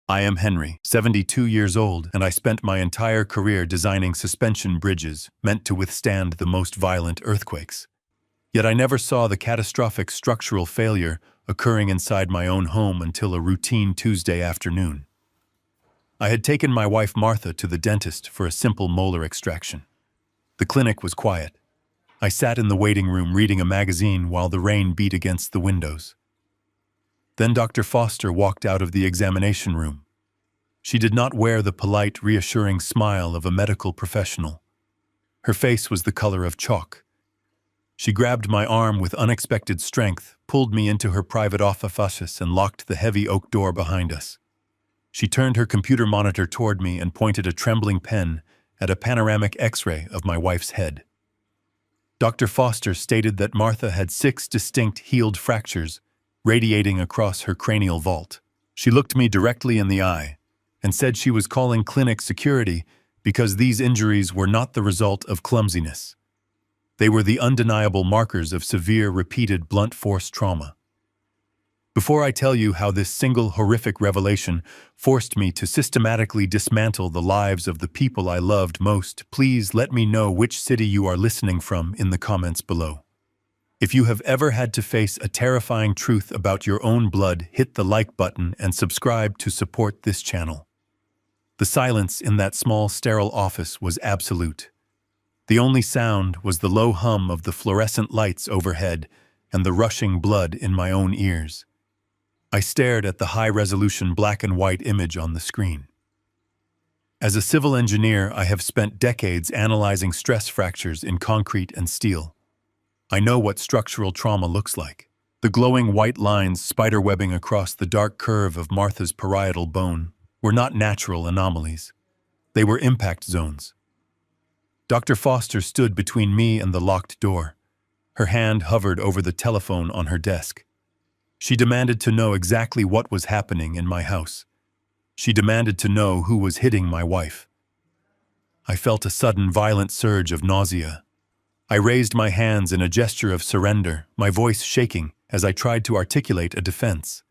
I am Henry, 72 years old, and I spent my entire career designing suspension bridges meant to withstand the most violent earthquakes. Yet I never saw the catastrophic structural failure occurring inside my own home until a routine Tuesday afternoon. I had taken my wife Martha to the dentist for a simple molar extraction. The clinic was quiet. I sat in the waiting room reading a magazine while the rain beat against the windows. Then Dr. Foster walked out of the examination room. She did not wear the polite, reassuring smile of a medical professional. Her face was the color of chalk. She grabbed my arm with unexpected strength, pulled me into her private office, and locked the heavy oak door behind us. She turned her computer monitor toward me and pointed a trembling pen at a panoramic X-ray of my wife's head. Dr. Foster stated that Martha had 6 distinct healed fractures radiating across her cranial vault. She looked me directly in the eye and said she was calling clinic security because these injuries were not the result of clumsiness. They were the undeniable markers of severe, repeated blunt force trauma. Before I tell you how this single horrific revelation forced me to systematically dismantle the lives of the people I loved most, please let me know which city you are listening from in the comments below. If you have ever had to face a terrifying truth about your own blood, hit the like button and subscribe to support this channel. The silence in that small, sterile office was absolute. The only sound was the low hum of the fluorescent lights overhead and the rushing blood in my own ears. I stared at the high-resolution black and white image on the screen. As a civil engineer, I have spent decades analyzing stress fractures in concrete and steel. I know what structural trauma looks like. The glowing white lines spiderwebbing across the dark curve of Martha's parietal bone were not natural anomalies. They were impact zones. Dr. Foster stood between me and the locked door. Her hand hovered over the telephone on her desk. She demanded to know exactly what was happening in my house. She demanded to know who was hitting my wife. I felt a sudden violent surge of nausea. I raised my hands in a gesture of surrender, my voice shaking as I tried to articulate a defense.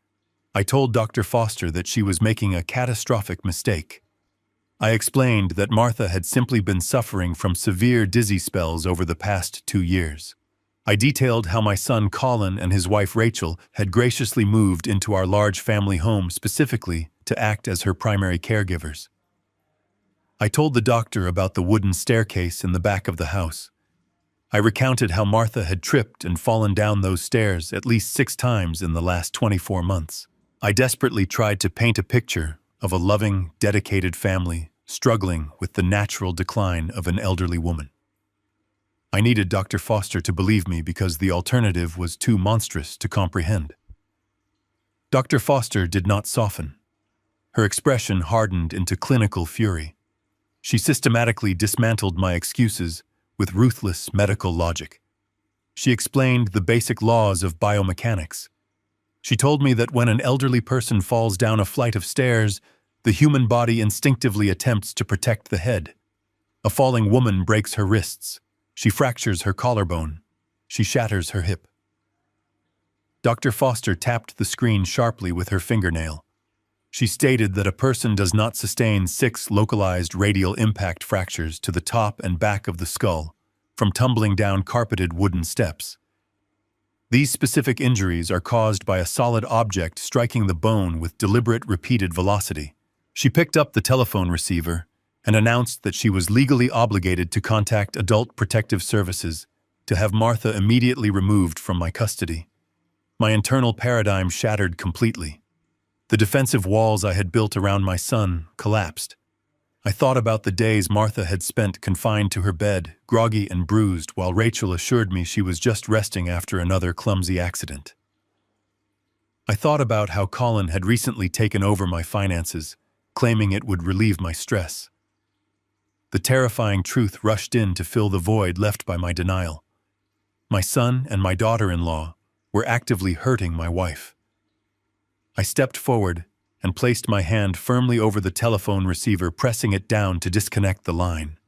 I told Dr. Foster that she was making a catastrophic mistake. I explained that Martha had simply been suffering from severe dizzy spells over the past 2 years. I detailed how my son Colin and his wife Rachel had graciously moved into our large family home specifically to act as her primary caregivers. I told the doctor about the wooden staircase in the back of the house. I recounted how Martha had tripped and fallen down those stairs at least 6 times in the last 24 months. I desperately tried to paint a picture of a loving, dedicated family struggling with the natural decline of an elderly woman. I needed Dr. Foster to believe me because the alternative was too monstrous to comprehend. Dr. Foster did not soften. Her expression hardened into clinical fury. She systematically dismantled my excuses with ruthless medical logic. She explained the basic laws of biomechanics. She told me that when an elderly person falls down a flight of stairs, the human body instinctively attempts to protect the head. A falling woman breaks her wrists. She fractures her collarbone. She shatters her hip. Dr. Foster tapped the screen sharply with her fingernail. She stated that a person does not sustain 6 localized radial impact fractures to the top and back of the skull from tumbling down carpeted wooden steps. These specific injuries are caused by a solid object striking the bone with deliberate, repeated velocity. She picked up the telephone receiver and announced that she was legally obligated to contact Adult Protective Services to have Martha immediately removed from my custody. My internal paradigm shattered completely. The defensive walls I had built around my son collapsed. I thought about the days Martha had spent confined to her bed, groggy and bruised, while Rachel assured me she was just resting after another clumsy accident. I thought about how Colin had recently taken over my finances, claiming it would relieve my stress. The terrifying truth rushed in to fill the void left by my denial. My son and my daughter-in-law were actively hurting my wife. I stepped forward and placed my hand firmly over the telephone receiver, pressing it down to disconnect the line.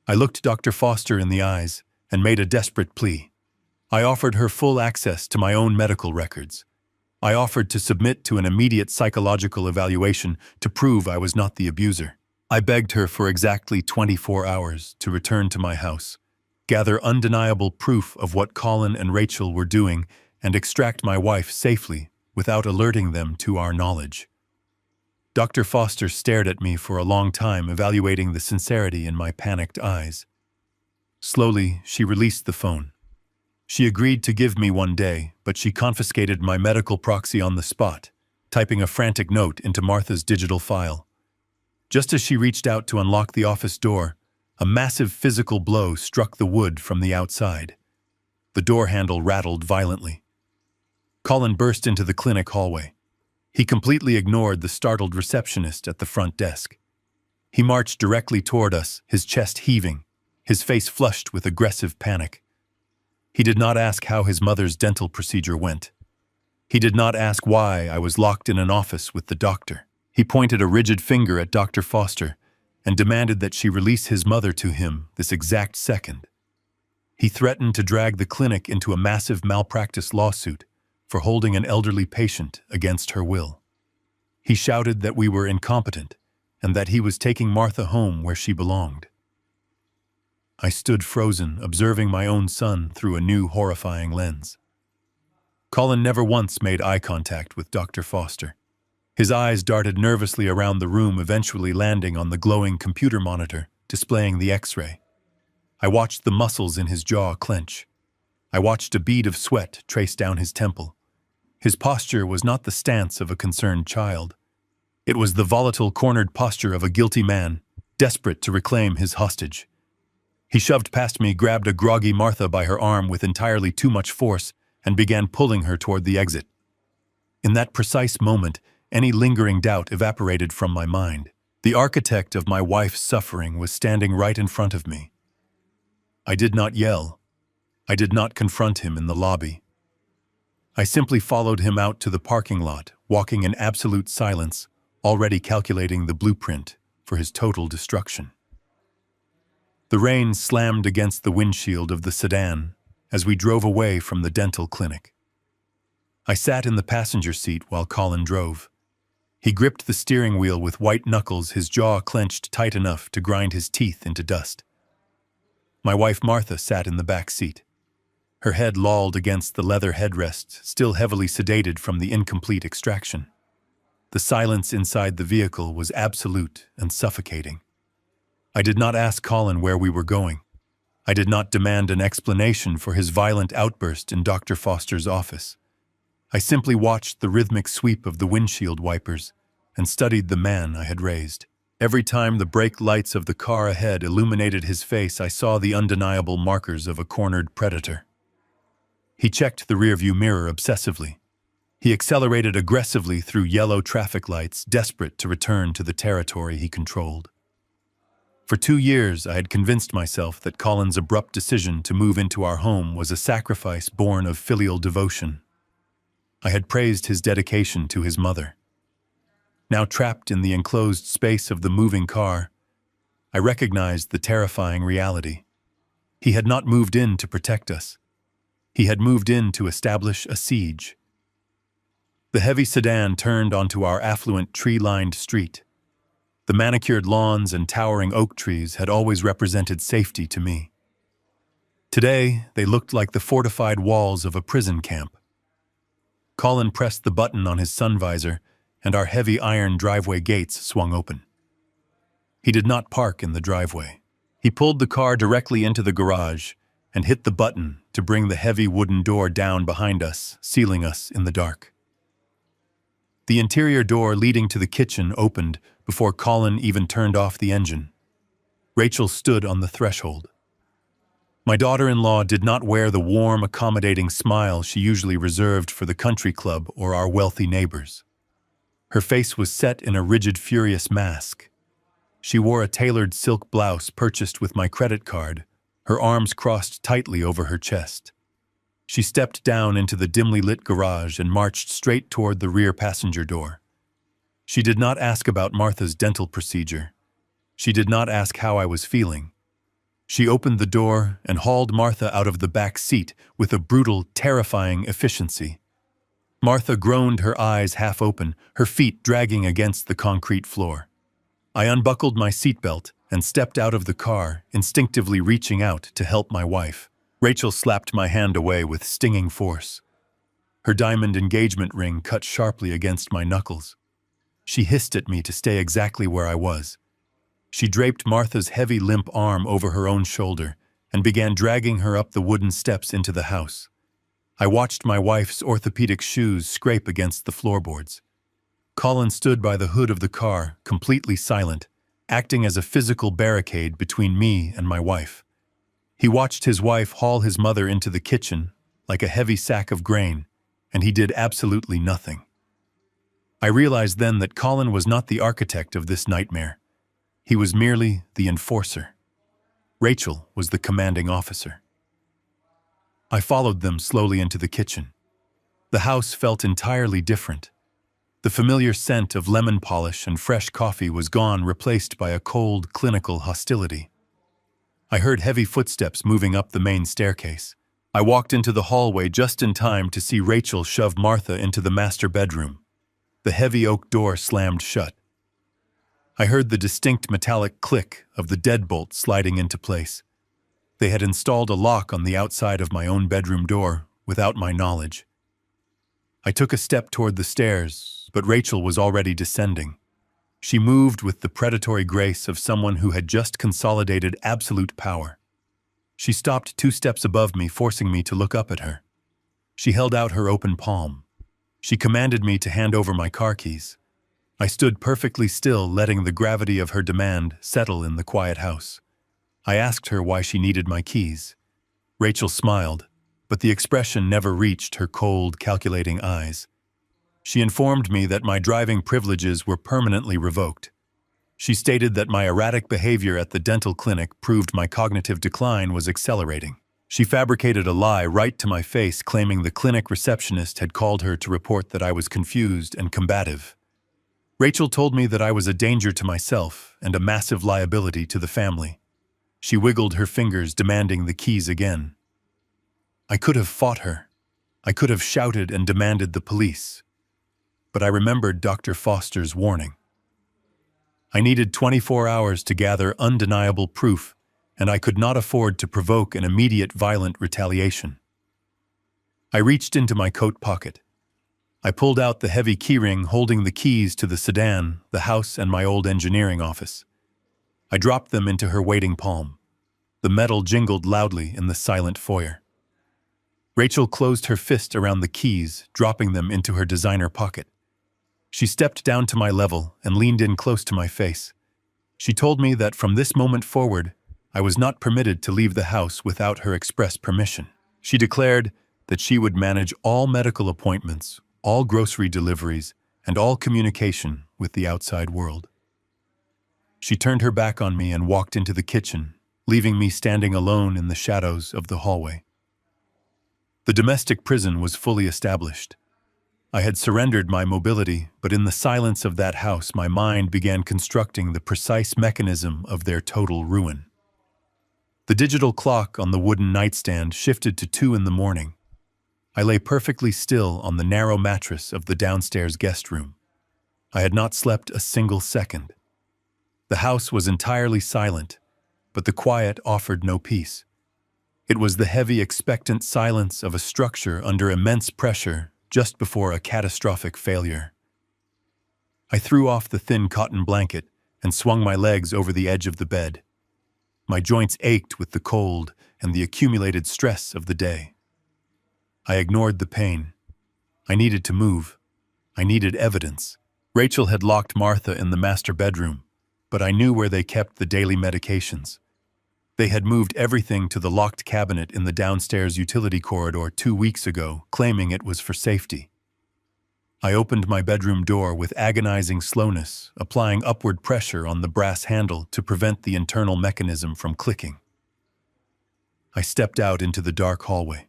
I looked Dr. Foster in the eyes and made a desperate plea. I offered her full access to my own medical records. I offered to submit to an immediate psychological evaluation to prove I was not the abuser. I begged her for exactly 24 hours to return to my house, gather undeniable proof of what Colin and Rachel were doing, and extract my wife safely without alerting them to our knowledge. Dr. Foster stared at me for a long time, evaluating the sincerity in my panicked eyes. Slowly, she released the phone. She agreed to give me one day, but she confiscated my medical proxy on the spot, typing a frantic note into Martha's digital file. Just as she reached out to unlock the office door, a massive physical blow struck the wood from the outside. The door handle rattled violently. Colin burst into the clinic hallway. He completely ignored the startled receptionist at the front desk. He marched directly toward us, his chest heaving, his face flushed with aggressive panic. He did not ask how his mother's dental procedure went. He did not ask why I was locked in an office with the doctor. He pointed a rigid finger at Dr. Foster and demanded that she release his mother to him this exact second. He threatened to drag the clinic into a massive malpractice lawsuit for holding an elderly patient against her will. He shouted that we were incompetent and that he was taking Martha home where she belonged. I stood frozen, observing my own son through a new horrifying lens. Colin never once made eye contact with Dr. Foster. His eyes darted nervously around the room, eventually landing on the glowing computer monitor displaying the X-ray. I watched the muscles in his jaw clench. I watched a bead of sweat trace down his temple. His posture was not the stance of a concerned child. It was the volatile, cornered posture of a guilty man, desperate to reclaim his hostage. He shoved past me, grabbed a groggy Martha by her arm with entirely too much force, and began pulling her toward the exit. In that precise moment, any lingering doubt evaporated from my mind. The architect of my wife's suffering was standing right in front of me. I did not yell. I did not confront him in the lobby. I simply followed him out to the parking lot, walking in absolute silence, already calculating the blueprint for his total destruction. The rain slammed against the windshield of the sedan as we drove away from the dental clinic. I sat in the passenger seat while Colin drove. He gripped the steering wheel with white knuckles, his jaw clenched tight enough to grind his teeth into dust. My wife Martha sat in the back seat. Her head lolled against the leather headrest, still heavily sedated from the incomplete extraction. The silence inside the vehicle was absolute and suffocating. I did not ask Colin where we were going. I did not demand an explanation for his violent outburst in Dr. Foster's office. I simply watched the rhythmic sweep of the windshield wipers and studied the man I had raised. Every time the brake lights of the car ahead illuminated his face, I saw the undeniable markers of a cornered predator. He checked the rearview mirror obsessively. He accelerated aggressively through yellow traffic lights, desperate to return to the territory he controlled. For 2 years, I had convinced myself that Colin's abrupt decision to move into our home was a sacrifice born of filial devotion. I had praised his dedication to his mother. Now trapped in the enclosed space of the moving car, I recognized the terrifying reality. He had not moved in to protect us. He had moved in to establish a siege. The heavy sedan turned onto our affluent, tree-lined street. The manicured lawns and towering oak trees had always represented safety to me. Today, they looked like the fortified walls of a prison camp. Colin pressed the button on his sun visor, and our heavy iron driveway gates swung open. He did not park in the driveway. He pulled the car directly into the garage and hit the button to bring the heavy wooden door down behind us, sealing us in the dark. The interior door leading to the kitchen opened before Colin even turned off the engine. Rachel stood on the threshold. My daughter-in-law did not wear the warm, accommodating smile she usually reserved for the country club or our wealthy neighbors. Her face was set in a rigid, furious mask. She wore a tailored silk blouse purchased with my credit card, her arms crossed tightly over her chest. She stepped down into the dimly lit garage and marched straight toward the rear passenger door. She did not ask about Martha's dental procedure. She did not ask how I was feeling. She opened the door and hauled Martha out of the back seat with a brutal, terrifying efficiency. Martha groaned, her eyes half open, her feet dragging against the concrete floor. I unbuckled my seatbelt and stepped out of the car, instinctively reaching out to help my wife. Rachel slapped my hand away with stinging force. Her diamond engagement ring cut sharply against my knuckles. She hissed at me to stay exactly where I was. She draped Martha's heavy, limp arm over her own shoulder and began dragging her up the wooden steps into the house. I watched my wife's orthopedic shoes scrape against the floorboards. Colin stood by the hood of the car, completely silent, acting as a physical barricade between me and my wife. He watched his wife haul his mother into the kitchen like a heavy sack of grain, and he did absolutely nothing. I realized then that Colin was not the architect of this nightmare. He was merely the enforcer. Rachel was the commanding officer. I followed them slowly into the kitchen. The house felt entirely different. The familiar scent of lemon polish and fresh coffee was gone, replaced by a cold, clinical hostility. I heard heavy footsteps moving up the main staircase. I walked into the hallway just in time to see Rachel shove Martha into the master bedroom. The heavy oak door slammed shut. I heard the distinct metallic click of the deadbolt sliding into place. They had installed a lock on the outside of my own bedroom door without my knowledge. I took a step toward the stairs, but Rachel was already descending. She moved with the predatory grace of someone who had just consolidated absolute power. She stopped 2 steps above me, forcing me to look up at her. She held out her open palm. She commanded me to hand over my car keys. I stood perfectly still, letting the gravity of her demand settle in the quiet house. I asked her why she needed my keys. Rachel smiled, but the expression never reached her cold, calculating eyes. She informed me that my driving privileges were permanently revoked. She stated that my erratic behavior at the dental clinic proved my cognitive decline was accelerating. She fabricated a lie right to my face, claiming the clinic receptionist had called her to report that I was confused and combative. Rachel told me that I was a danger to myself and a massive liability to the family. She wiggled her fingers, demanding the keys again. I could have fought her. I could have shouted and demanded the police. But I remembered Dr. Foster's warning. I needed 24 hours to gather undeniable proof, and I could not afford to provoke an immediate violent retaliation. I reached into my coat pocket. I pulled out the heavy keyring holding the keys to the sedan, the house, and my old engineering office. I dropped them into her waiting palm. The metal jingled loudly in the silent foyer. Rachel closed her fist around the keys, dropping them into her designer pocket. She stepped down to my level and leaned in close to my face. She told me that from this moment forward, I was not permitted to leave the house without her express permission. She declared that she would manage all medical appointments, all grocery deliveries, and all communication with the outside world. She turned her back on me and walked into the kitchen, leaving me standing alone in the shadows of the hallway. The domestic prison was fully established. I had surrendered my mobility, but in the silence of that house, my mind began constructing the precise mechanism of their total ruin. The digital clock on the wooden nightstand shifted to 2 a.m. I lay perfectly still on the narrow mattress of the downstairs guest room. I had not slept a single second. The house was entirely silent, but the quiet offered no peace. It was the heavy, expectant silence of a structure under immense pressure just before a catastrophic failure. I threw off the thin cotton blanket and swung my legs over the edge of the bed. My joints ached with the cold and the accumulated stress of the day. I ignored the pain. I needed to move. I needed evidence. Rachel had locked Martha in the master bedroom, but I knew where they kept the daily medications. They had moved everything to the locked cabinet in the downstairs utility corridor 2 weeks ago, claiming it was for safety. I opened my bedroom door with agonizing slowness, applying upward pressure on the brass handle to prevent the internal mechanism from clicking. I stepped out into the dark hallway.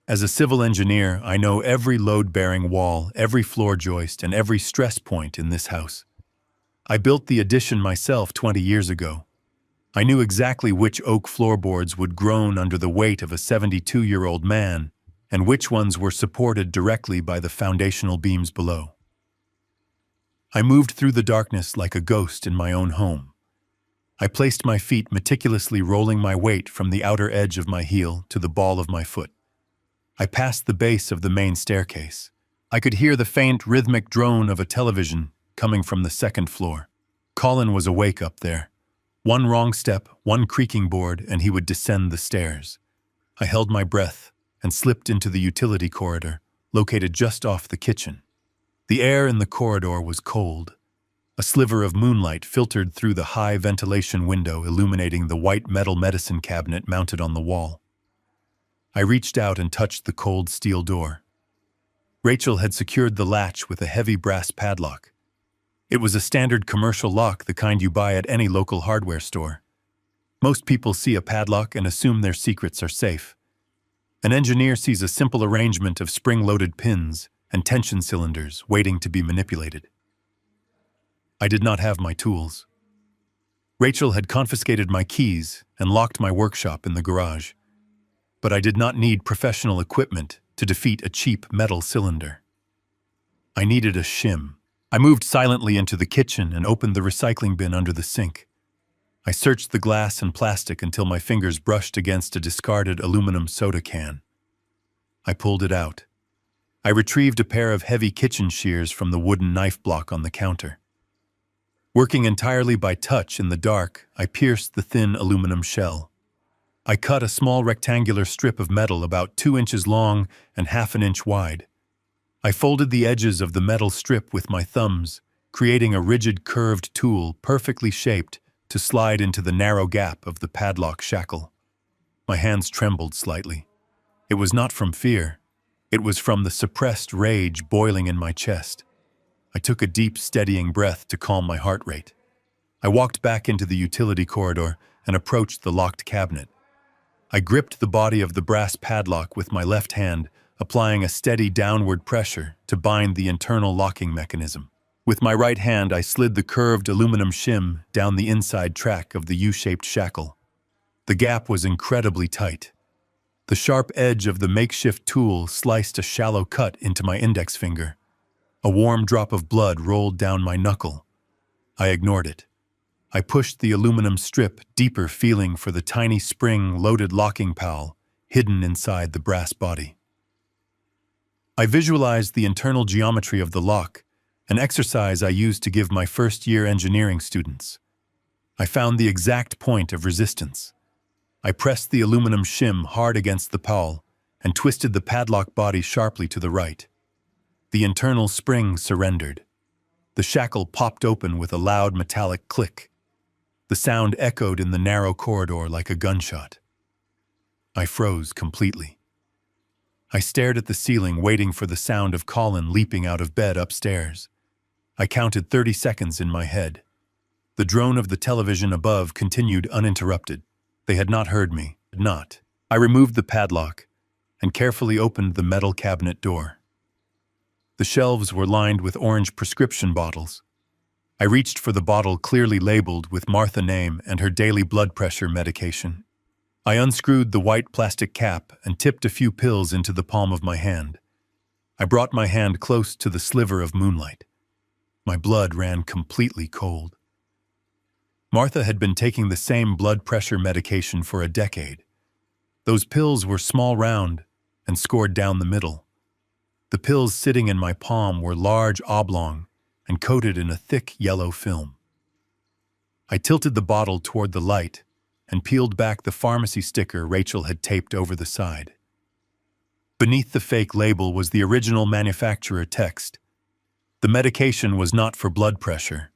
As a civil engineer, I know every load-bearing wall, every floor joist, and every stress point in this house. I built the addition myself 20 years ago. I knew exactly which oak floorboards would groan under the weight of a 72-year-old man and which ones were supported directly by the foundational beams below. I moved through the darkness like a ghost in my own home. I placed my feet meticulously, rolling my weight from the outer edge of my heel to the ball of my foot. I passed the base of the main staircase. I could hear the faint, rhythmic drone of a television coming from the second floor. Colin was awake up there. One wrong step, one creaking board, and he would descend the stairs. I held my breath and slipped into the utility corridor, located just off the kitchen. The air in the corridor was cold. A sliver of moonlight filtered through the high ventilation window, illuminating the white metal medicine cabinet mounted on the wall. I reached out and touched the cold steel door. Rachel had secured the latch with a heavy brass padlock. It was a standard commercial lock, the kind you buy at any local hardware store. Most people see a padlock and assume their secrets are safe. An engineer sees a simple arrangement of spring-loaded pins and tension cylinders waiting to be manipulated. I did not have my tools. Rachel had confiscated my keys and locked my workshop in the garage. But I did not need professional equipment to defeat a cheap metal cylinder. I needed a shim. I moved silently into the kitchen and opened the recycling bin under the sink. I searched the glass and plastic until my fingers brushed against a discarded aluminum soda can. I pulled it out. I retrieved a pair of heavy kitchen shears from the wooden knife block on the counter. Working entirely by touch in the dark, I pierced the thin aluminum shell. I cut a small rectangular strip of metal about 2 inches long and half an inch wide. I folded the edges of the metal strip with my thumbs, creating a rigid curved tool perfectly shaped to slide into the narrow gap of the padlock shackle. My hands trembled slightly. It was not from fear. It was from the suppressed rage boiling in my chest. I took a deep, steadying breath to calm my heart rate. I walked back into the utility corridor and approached the locked cabinet. I gripped the body of the brass padlock with my left hand, applying a steady downward pressure to bind the internal locking mechanism. With my right hand, I slid the curved aluminum shim down the inside track of the U-shaped shackle. The gap was incredibly tight. The sharp edge of the makeshift tool sliced a shallow cut into my index finger. A warm drop of blood rolled down my knuckle. I ignored it. I pushed the aluminum strip deeper, feeling for the tiny spring-loaded locking powel hidden inside the brass body. I visualized the internal geometry of the lock, an exercise I used to give my first-year engineering students. I found the exact point of resistance. I pressed the aluminum shim hard against the powel and twisted the padlock body sharply to the right. The internal spring surrendered. The shackle popped open with a loud metallic click. The sound echoed in the narrow corridor like a gunshot. I froze completely. I stared at the ceiling, waiting for the sound of Colin leaping out of bed upstairs. I counted 30 seconds in my head. The drone of the television above continued uninterrupted. They had not heard me. Not. I removed the padlock and carefully opened the metal cabinet door. The shelves were lined with orange prescription bottles. I reached for the bottle clearly labeled with Martha name and her daily blood pressure medication. I unscrewed the white plastic cap and tipped a few pills into the palm of my hand. I brought my hand close to the sliver of moonlight. My blood ran completely cold. Martha had been taking the same blood pressure medication for a decade. Those pills were small, round, and scored down the middle. The pills sitting in my palm were large, oblong, and coated in a thick yellow film. I tilted the bottle toward the light and peeled back the pharmacy sticker Rachel had taped over the side. Beneath the fake label was the original manufacturer text. The medication was not for blood pressure.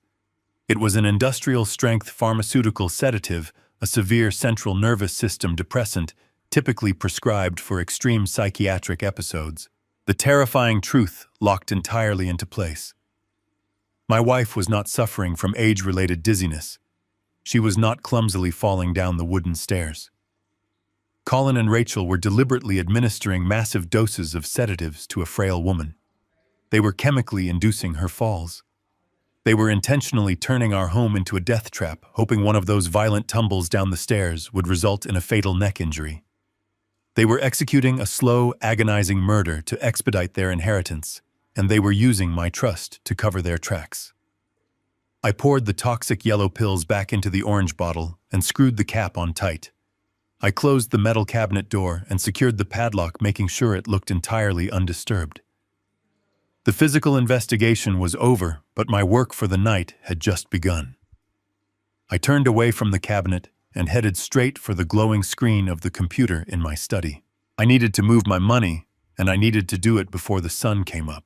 It was an industrial-strength pharmaceutical sedative, a severe central nervous system depressant typically prescribed for extreme psychiatric episodes. The terrifying truth locked entirely into place. My wife was not suffering from age-related dizziness. She was not clumsily falling down the wooden stairs. Colin and Rachel were deliberately administering massive doses of sedatives to a frail woman. They were chemically inducing her falls. They were intentionally turning our home into a death trap, hoping one of those violent tumbles down the stairs would result in a fatal neck injury. They were executing a slow, agonizing murder to expedite their inheritance, and they were using my trust to cover their tracks. I poured the toxic yellow pills back into the orange bottle and screwed the cap on tight. I closed the metal cabinet door and secured the padlock, making sure it looked entirely undisturbed. The physical investigation was over, but my work for the night had just begun. I turned away from the cabinet and headed straight for the glowing screen of the computer in my study. I needed to move my money, and I needed to do it before the sun came up.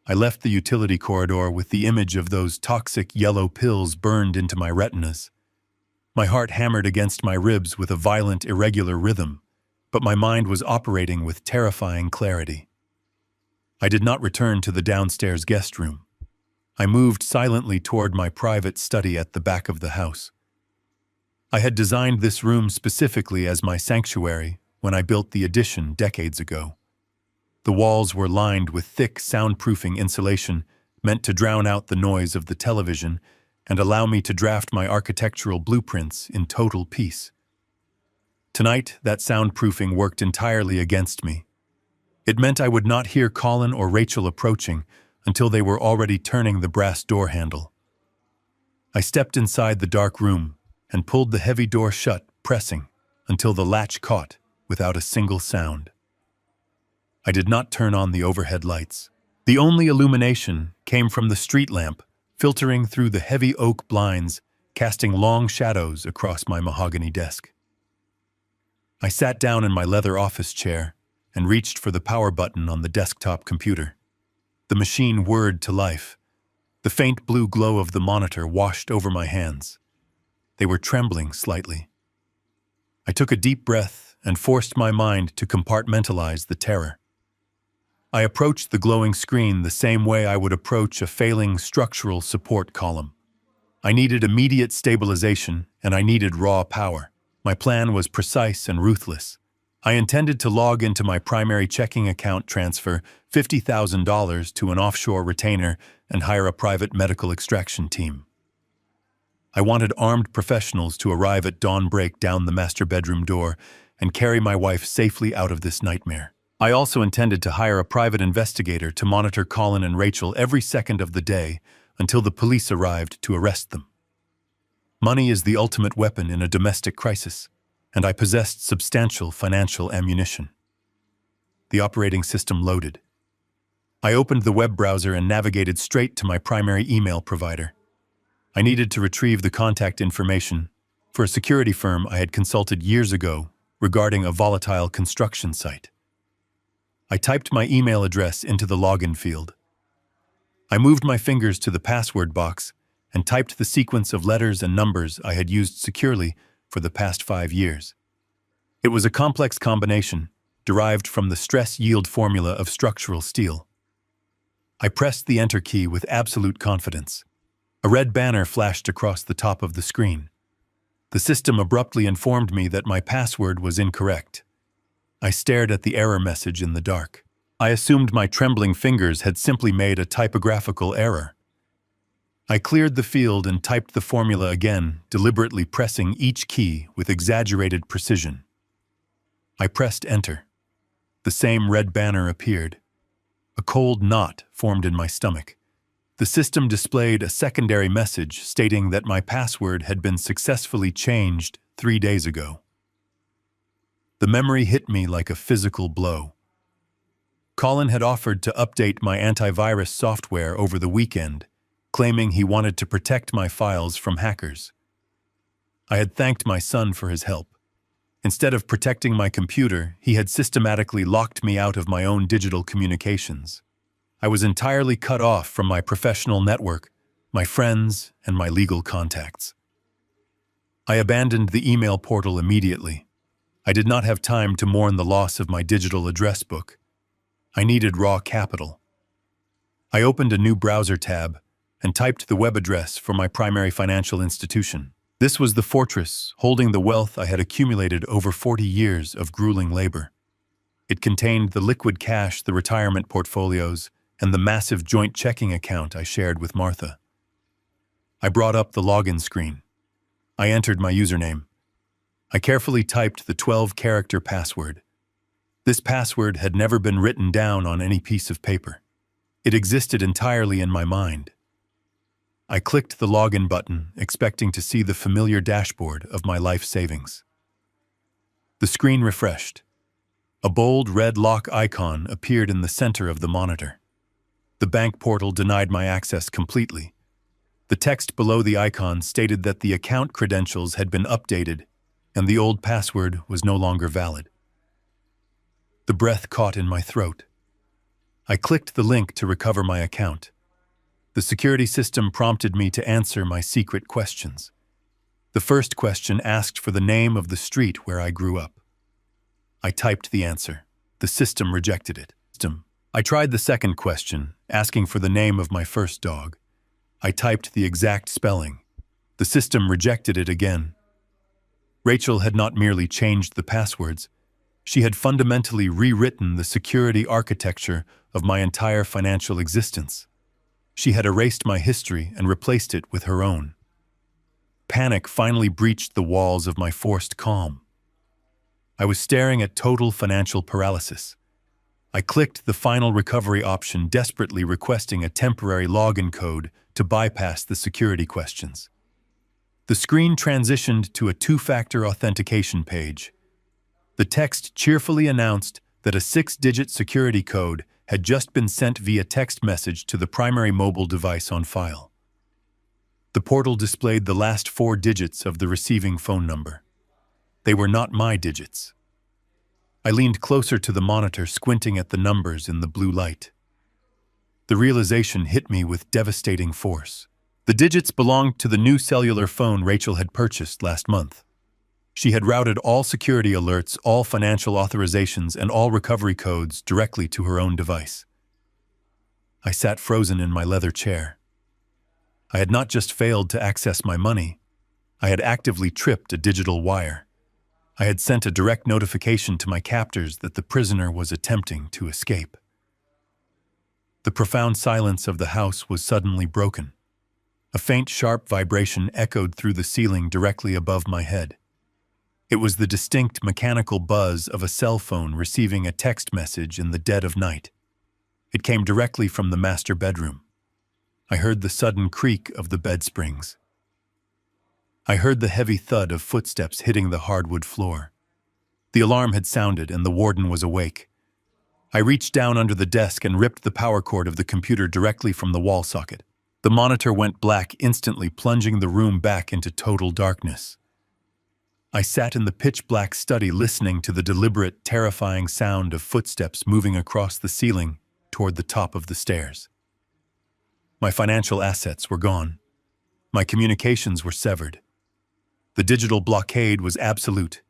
I left the utility corridor with the image of those toxic yellow pills burned into my retinas. My heart hammered against my ribs with a violent, irregular rhythm, but my mind was operating with terrifying clarity. I did not return to the downstairs guest room. I moved silently toward my private study at the back of the house. I had designed this room specifically as my sanctuary when I built the addition decades ago. The walls were lined with thick, soundproofing insulation meant to drown out the noise of the television and allow me to draft my architectural blueprints in total peace. Tonight, that soundproofing worked entirely against me. It meant I would not hear Colin or Rachel approaching until they were already turning the brass door handle. I stepped inside the dark room and pulled the heavy door shut, pressing until the latch caught without a single sound. I did not turn on the overhead lights. The only illumination came from the street lamp, filtering through the heavy oak blinds, casting long shadows across my mahogany desk. I sat down in my leather office chair and reached for the power button on the desktop computer. The machine whirred to life. The faint blue glow of the monitor washed over my hands. They were trembling slightly. I took a deep breath and forced my mind to compartmentalize the terror. I approached the glowing screen the same way I would approach a failing structural support column. I needed immediate stabilization, and I needed raw power. My plan was precise and ruthless. I intended to log into my primary checking account, transfer $50,000 to an offshore retainer, and hire a private medical extraction team. I wanted armed professionals to arrive at dawn, break down the master bedroom door, and carry my wife safely out of this nightmare. I also intended to hire a private investigator to monitor Colin and Rachel every second of the day until the police arrived to arrest them. Money is the ultimate weapon in a domestic crisis, and I possessed substantial financial ammunition. The operating system loaded. I opened the web browser and navigated straight to my primary email provider. I needed to retrieve the contact information for a security firm I had consulted years ago regarding a volatile construction site. I typed my email address into the login field. I moved my fingers to the password box and typed the sequence of letters and numbers I had used securely for the past 5 years. It was a complex combination derived from the stress-yield formula of structural steel. I pressed the Enter key with absolute confidence. A red banner flashed across the top of the screen. The system abruptly informed me that my password was incorrect. I stared at the error message in the dark. I assumed my trembling fingers had simply made a typographical error. I cleared the field and typed the formula again, deliberately pressing each key with exaggerated precision. I pressed Enter. The same red banner appeared. A cold knot formed in my stomach. The system displayed a secondary message stating that my password had been successfully changed 3 days ago. The memory hit me like a physical blow. Colin had offered to update my antivirus software over the weekend, claiming he wanted to protect my files from hackers. I had thanked my son for his help. Instead of protecting my computer, he had systematically locked me out of my own digital communications. I was entirely cut off from my professional network, my friends, and my legal contacts. I abandoned the email portal immediately. I did not have time to mourn the loss of my digital address book. I needed raw capital. I opened a new browser tab and typed the web address for my primary financial institution. This was the fortress holding the wealth I had accumulated over 40 years of grueling labor. It contained the liquid cash, the retirement portfolios, and the massive joint checking account I shared with Martha. I brought up the login screen. I entered my username. I carefully typed the 12-character password. This password had never been written down on any piece of paper. It existed entirely in my mind. I clicked the login button, expecting to see the familiar dashboard of my life savings. The screen refreshed. A bold red lock icon appeared in the center of the monitor. The bank portal denied my access completely. The text below the icon stated that the account credentials had been updated and the old password was no longer valid. The breath caught in my throat. I clicked the link to recover my account. The security system prompted me to answer my secret questions. The first question asked for the name of the street where I grew up. I typed the answer. The system rejected it. I tried the second question, asking for the name of my first dog. I typed the exact spelling. The system rejected it again. Rachel had not merely changed the passwords. She had fundamentally rewritten the security architecture of my entire financial existence. She had erased my history and replaced it with her own. Panic finally breached the walls of my forced calm. I was staring at total financial paralysis. I clicked the final recovery option, desperately requesting a temporary login code to bypass the security questions. The screen transitioned to a two-factor authentication page. The text cheerfully announced that a 6-digit security code had just been sent via text message to the primary mobile device on file. The portal displayed the last 4 digits of the receiving phone number. They were not my digits. I leaned closer to the monitor, squinting at the numbers in the blue light. The realization hit me with devastating force. The digits belonged to the new cellular phone Rachel had purchased last month. She had routed all security alerts, all financial authorizations, and all recovery codes directly to her own device. I sat frozen in my leather chair. I had not just failed to access my money, I had actively tripped a digital wire. I had sent a direct notification to my captors that the prisoner was attempting to escape. The profound silence of the house was suddenly broken. A faint, sharp vibration echoed through the ceiling directly above my head. It was the distinct mechanical buzz of a cell phone receiving a text message in the dead of night. It came directly from the master bedroom. I heard the sudden creak of the bed springs. I heard the heavy thud of footsteps hitting the hardwood floor. The alarm had sounded and the warden was awake. I reached down under the desk and ripped the power cord of the computer directly from the wall socket. The monitor went black, instantly plunging the room back into total darkness. I sat in the pitch-black study listening to the deliberate, terrifying sound of footsteps moving across the ceiling toward the top of the stairs. My financial assets were gone. My communications were severed. The digital blockade was absolute,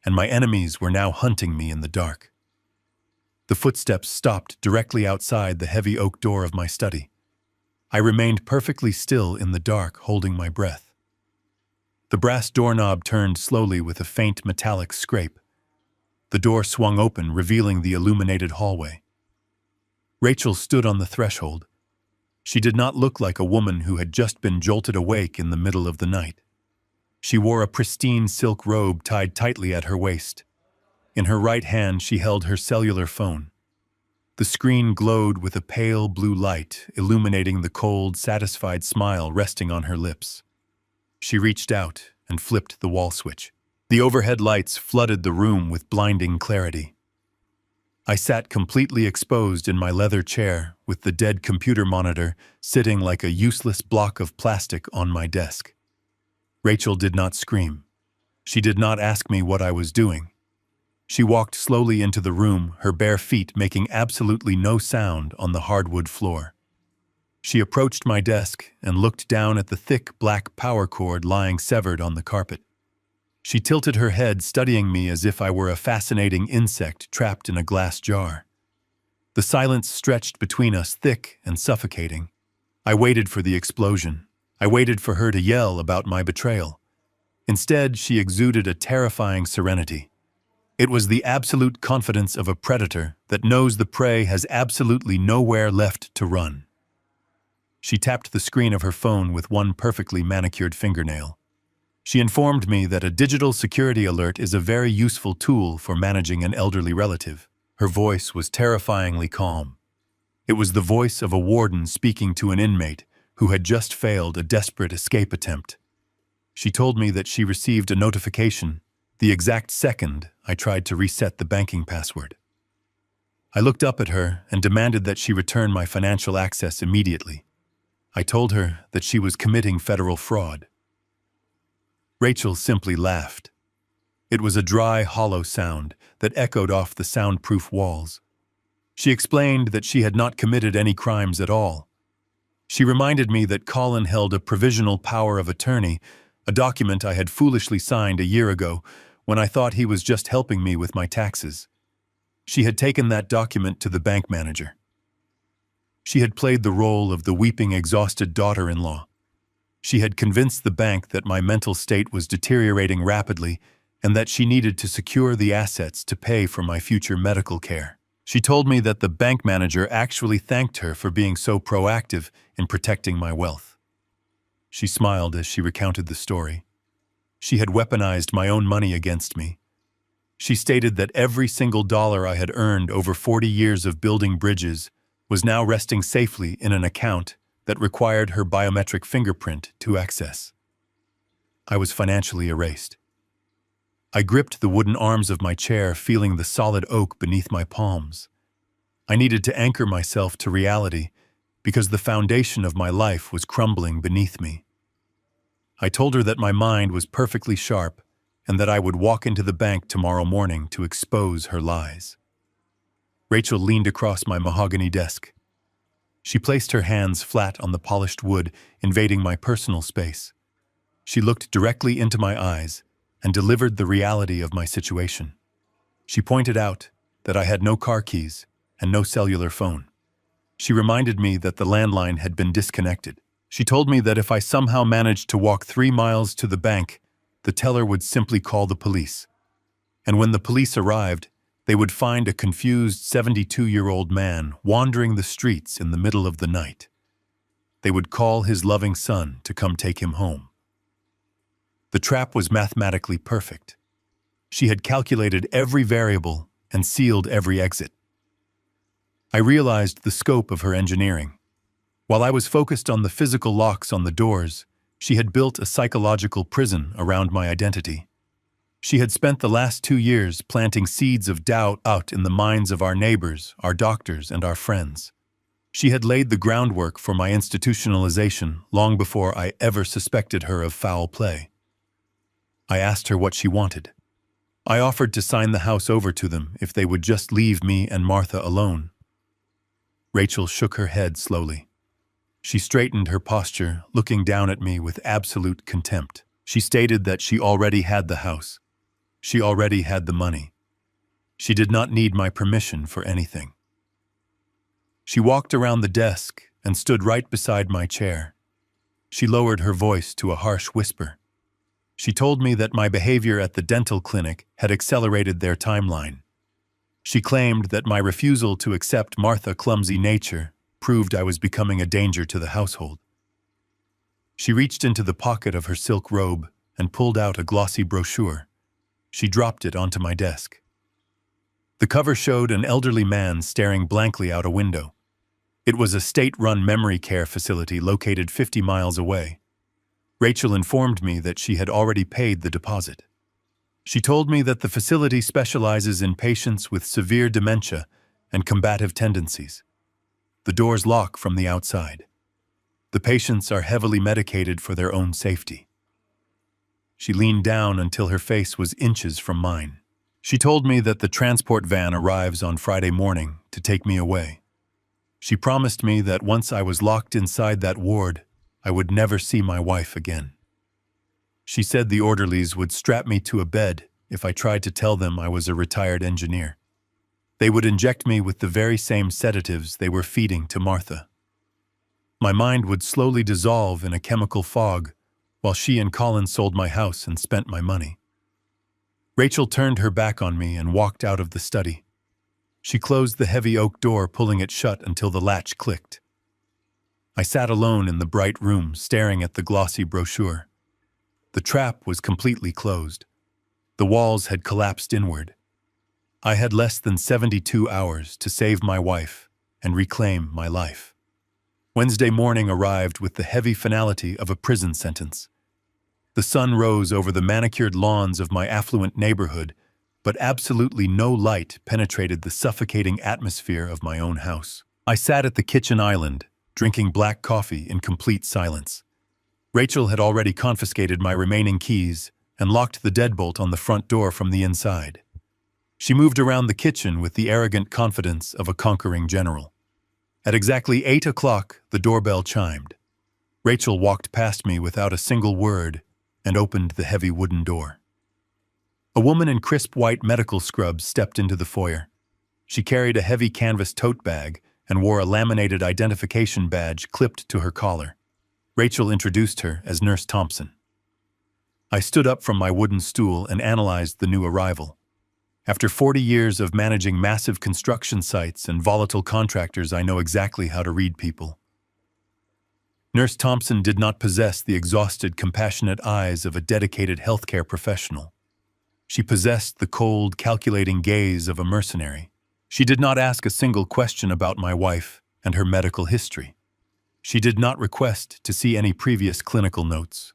and my enemies were now hunting me in the dark. The footsteps stopped directly outside the heavy oak door of my study. I remained perfectly still in the dark, holding my breath. The brass doorknob turned slowly with a faint metallic scrape. The door swung open, revealing the illuminated hallway. Rachel stood on the threshold. She did not look like a woman who had just been jolted awake in the middle of the night. She wore a pristine silk robe tied tightly at her waist. In her right hand, she held her cellular phone. The screen glowed with a pale blue light, illuminating the cold, satisfied smile resting on her lips. She reached out and flipped the wall switch. The overhead lights flooded the room with blinding clarity. I sat completely exposed in my leather chair, with the dead computer monitor sitting like a useless block of plastic on my desk. Rachel did not scream. She did not ask me what I was doing. She walked slowly into the room, her bare feet making absolutely no sound on the hardwood floor. She approached my desk and looked down at the thick black power cord lying severed on the carpet. She tilted her head, studying me as if I were a fascinating insect trapped in a glass jar. The silence stretched between us, thick and suffocating. I waited for the explosion. I waited for her to yell about my betrayal. Instead, she exuded a terrifying serenity. It was the absolute confidence of a predator that knows the prey has absolutely nowhere left to run. She tapped the screen of her phone with one perfectly manicured fingernail. She informed me that a digital security alert is a very useful tool for managing an elderly relative. Her voice was terrifyingly calm. It was the voice of a warden speaking to an inmate who had just failed a desperate escape attempt. She told me that she received a notification the exact second I tried to reset the banking password. I looked up at her and demanded that she return my financial access immediately. I told her that she was committing federal fraud. Rachel simply laughed. It was a dry, hollow sound that echoed off the soundproof walls. She explained that she had not committed any crimes at all. She reminded me that Colin held a provisional power of attorney, a document I had foolishly signed a year ago when I thought he was just helping me with my taxes. She had taken that document to the bank manager. She had played the role of the weeping, exhausted daughter-in-law. She had convinced the bank that my mental state was deteriorating rapidly and that she needed to secure the assets to pay for my future medical care. She told me that the bank manager actually thanked her for being so proactive in protecting my wealth. She smiled as she recounted the story. She had weaponized my own money against me. She stated that every single dollar I had earned over 40 years of building bridges was now resting safely in an account that required her biometric fingerprint to access. I was financially erased. I gripped the wooden arms of my chair, feeling the solid oak beneath my palms. I needed to anchor myself to reality because the foundation of my life was crumbling beneath me. I told her that my mind was perfectly sharp and that I would walk into the bank tomorrow morning to expose her lies. Rachel leaned across my mahogany desk. She placed her hands flat on the polished wood, invading my personal space. She looked directly into my eyes and delivered the reality of my situation. She pointed out that I had no car keys and no cellular phone. She reminded me that the landline had been disconnected. She told me that if I somehow managed to walk 3 miles to the bank, the teller would simply call the police. And when the police arrived, they would find a confused 72-year-old man wandering the streets in the middle of the night. They would call his loving son to come take him home. The trap was mathematically perfect. She had calculated every variable and sealed every exit. I realized the scope of her engineering. While I was focused on the physical locks on the doors, she had built a psychological prison around my identity. She had spent the last 2 years planting seeds of doubt out in the minds of our neighbors, our doctors, and our friends. She had laid the groundwork for my institutionalization long before I ever suspected her of foul play. I asked her what she wanted. I offered to sign the house over to them if they would just leave me and Martha alone. Rachel shook her head slowly. She straightened her posture, looking down at me with absolute contempt. She stated that she already had the house. She already had the money. She did not need my permission for anything. She walked around the desk and stood right beside my chair. She lowered her voice to a harsh whisper. She told me that my behavior at the dental clinic had accelerated their timeline. She claimed that my refusal to accept Martha's clumsy nature proved I was becoming a danger to the household. She reached into the pocket of her silk robe and pulled out a glossy brochure. She dropped it onto my desk. The cover showed an elderly man staring blankly out a window. It was a state-run memory care facility located 50 miles away. Rachel informed me that she had already paid the deposit. She told me that the facility specializes in patients with severe dementia and combative tendencies. The doors lock from the outside. The patients are heavily medicated for their own safety. She leaned down until her face was inches from mine. She told me that the transport van arrives on Friday morning to take me away. She promised me that once I was locked inside that ward, I would never see my wife again. She said the orderlies would strap me to a bed if I tried to tell them I was a retired engineer. They would inject me with the very same sedatives they were feeding to Martha. My mind would slowly dissolve in a chemical fog while she and Colin sold my house and spent my money. Rachel turned her back on me and walked out of the study. She closed the heavy oak door, pulling it shut until the latch clicked. I sat alone in the bright room, staring at the glossy brochure. The trap was completely closed. The walls had collapsed inward. I had less than 72 hours to save my wife and reclaim my life. Wednesday morning arrived with the heavy finality of a prison sentence. The sun rose over the manicured lawns of my affluent neighborhood, but absolutely no light penetrated the suffocating atmosphere of my own house. I sat at the kitchen island, drinking black coffee in complete silence. Rachel had already confiscated my remaining keys and locked the deadbolt on the front door from the inside. She moved around the kitchen with the arrogant confidence of a conquering general. At exactly 8 o'clock, the doorbell chimed. Rachel walked past me without a single word and opened the heavy wooden door. A woman in crisp white medical scrubs stepped into the foyer. She carried a heavy canvas tote bag and wore a laminated identification badge clipped to her collar. Rachel introduced her as Nurse Thompson. I stood up from my wooden stool and analyzed the new arrival. After 40 years of managing massive construction sites and volatile contractors, I know exactly how to read people. Nurse Thompson did not possess the exhausted, compassionate eyes of a dedicated healthcare professional. She possessed the cold, calculating gaze of a mercenary. She did not ask a single question about my wife and her medical history. She did not request to see any previous clinical notes.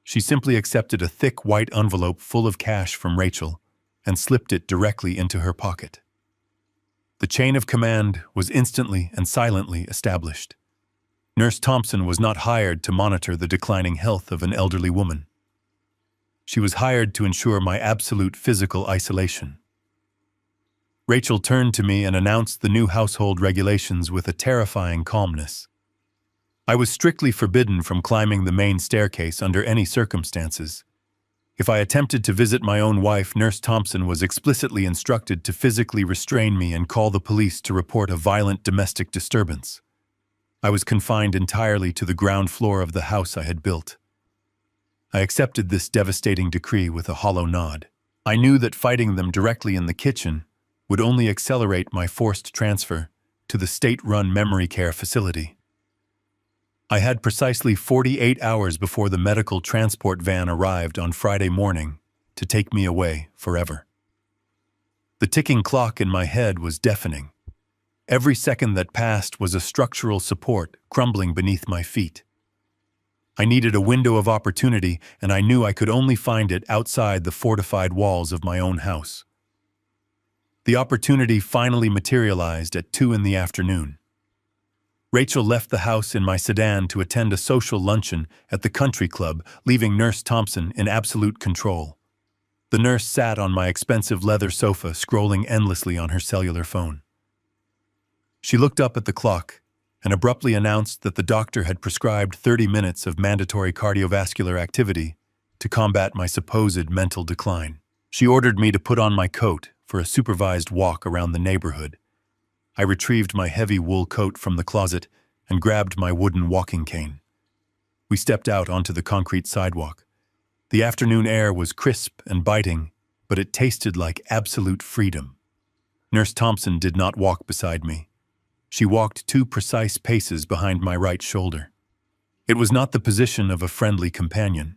She simply accepted a thick white envelope full of cash from Rachel and slipped it directly into her pocket. The chain of command was instantly and silently established. Nurse Thompson was not hired to monitor the declining health of an elderly woman. She was hired to ensure my absolute physical isolation. Rachel turned to me and announced the new household regulations with a terrifying calmness. I was strictly forbidden from climbing the main staircase under any circumstances. If I attempted to visit my own wife, Nurse Thompson was explicitly instructed to physically restrain me and call the police to report a violent domestic disturbance. I was confined entirely to the ground floor of the house I had built. I accepted this devastating decree with a hollow nod. I knew that fighting them directly in the kitchen would only accelerate my forced transfer to the state-run memory care facility. I had precisely 48 hours before the medical transport van arrived on Friday morning to take me away forever. The ticking clock in my head was deafening. Every second that passed was a structural support crumbling beneath my feet. I needed a window of opportunity, and I knew I could only find it outside the fortified walls of my own house. The opportunity finally materialized at 2 in the afternoon. Rachel left the house in my sedan to attend a social luncheon at the country club, leaving Nurse Thompson in absolute control. The nurse sat on my expensive leather sofa, scrolling endlessly on her cellular phone. She looked up at the clock and abruptly announced that the doctor had prescribed 30 minutes of mandatory cardiovascular activity to combat my supposed mental decline. She ordered me to put on my coat for a supervised walk around the neighborhood. I retrieved my heavy wool coat from the closet and grabbed my wooden walking cane. We stepped out onto the concrete sidewalk. The afternoon air was crisp and biting, but it tasted like absolute freedom. Nurse Thompson did not walk beside me. She walked 2 precise paces behind my right shoulder. It was not the position of a friendly companion.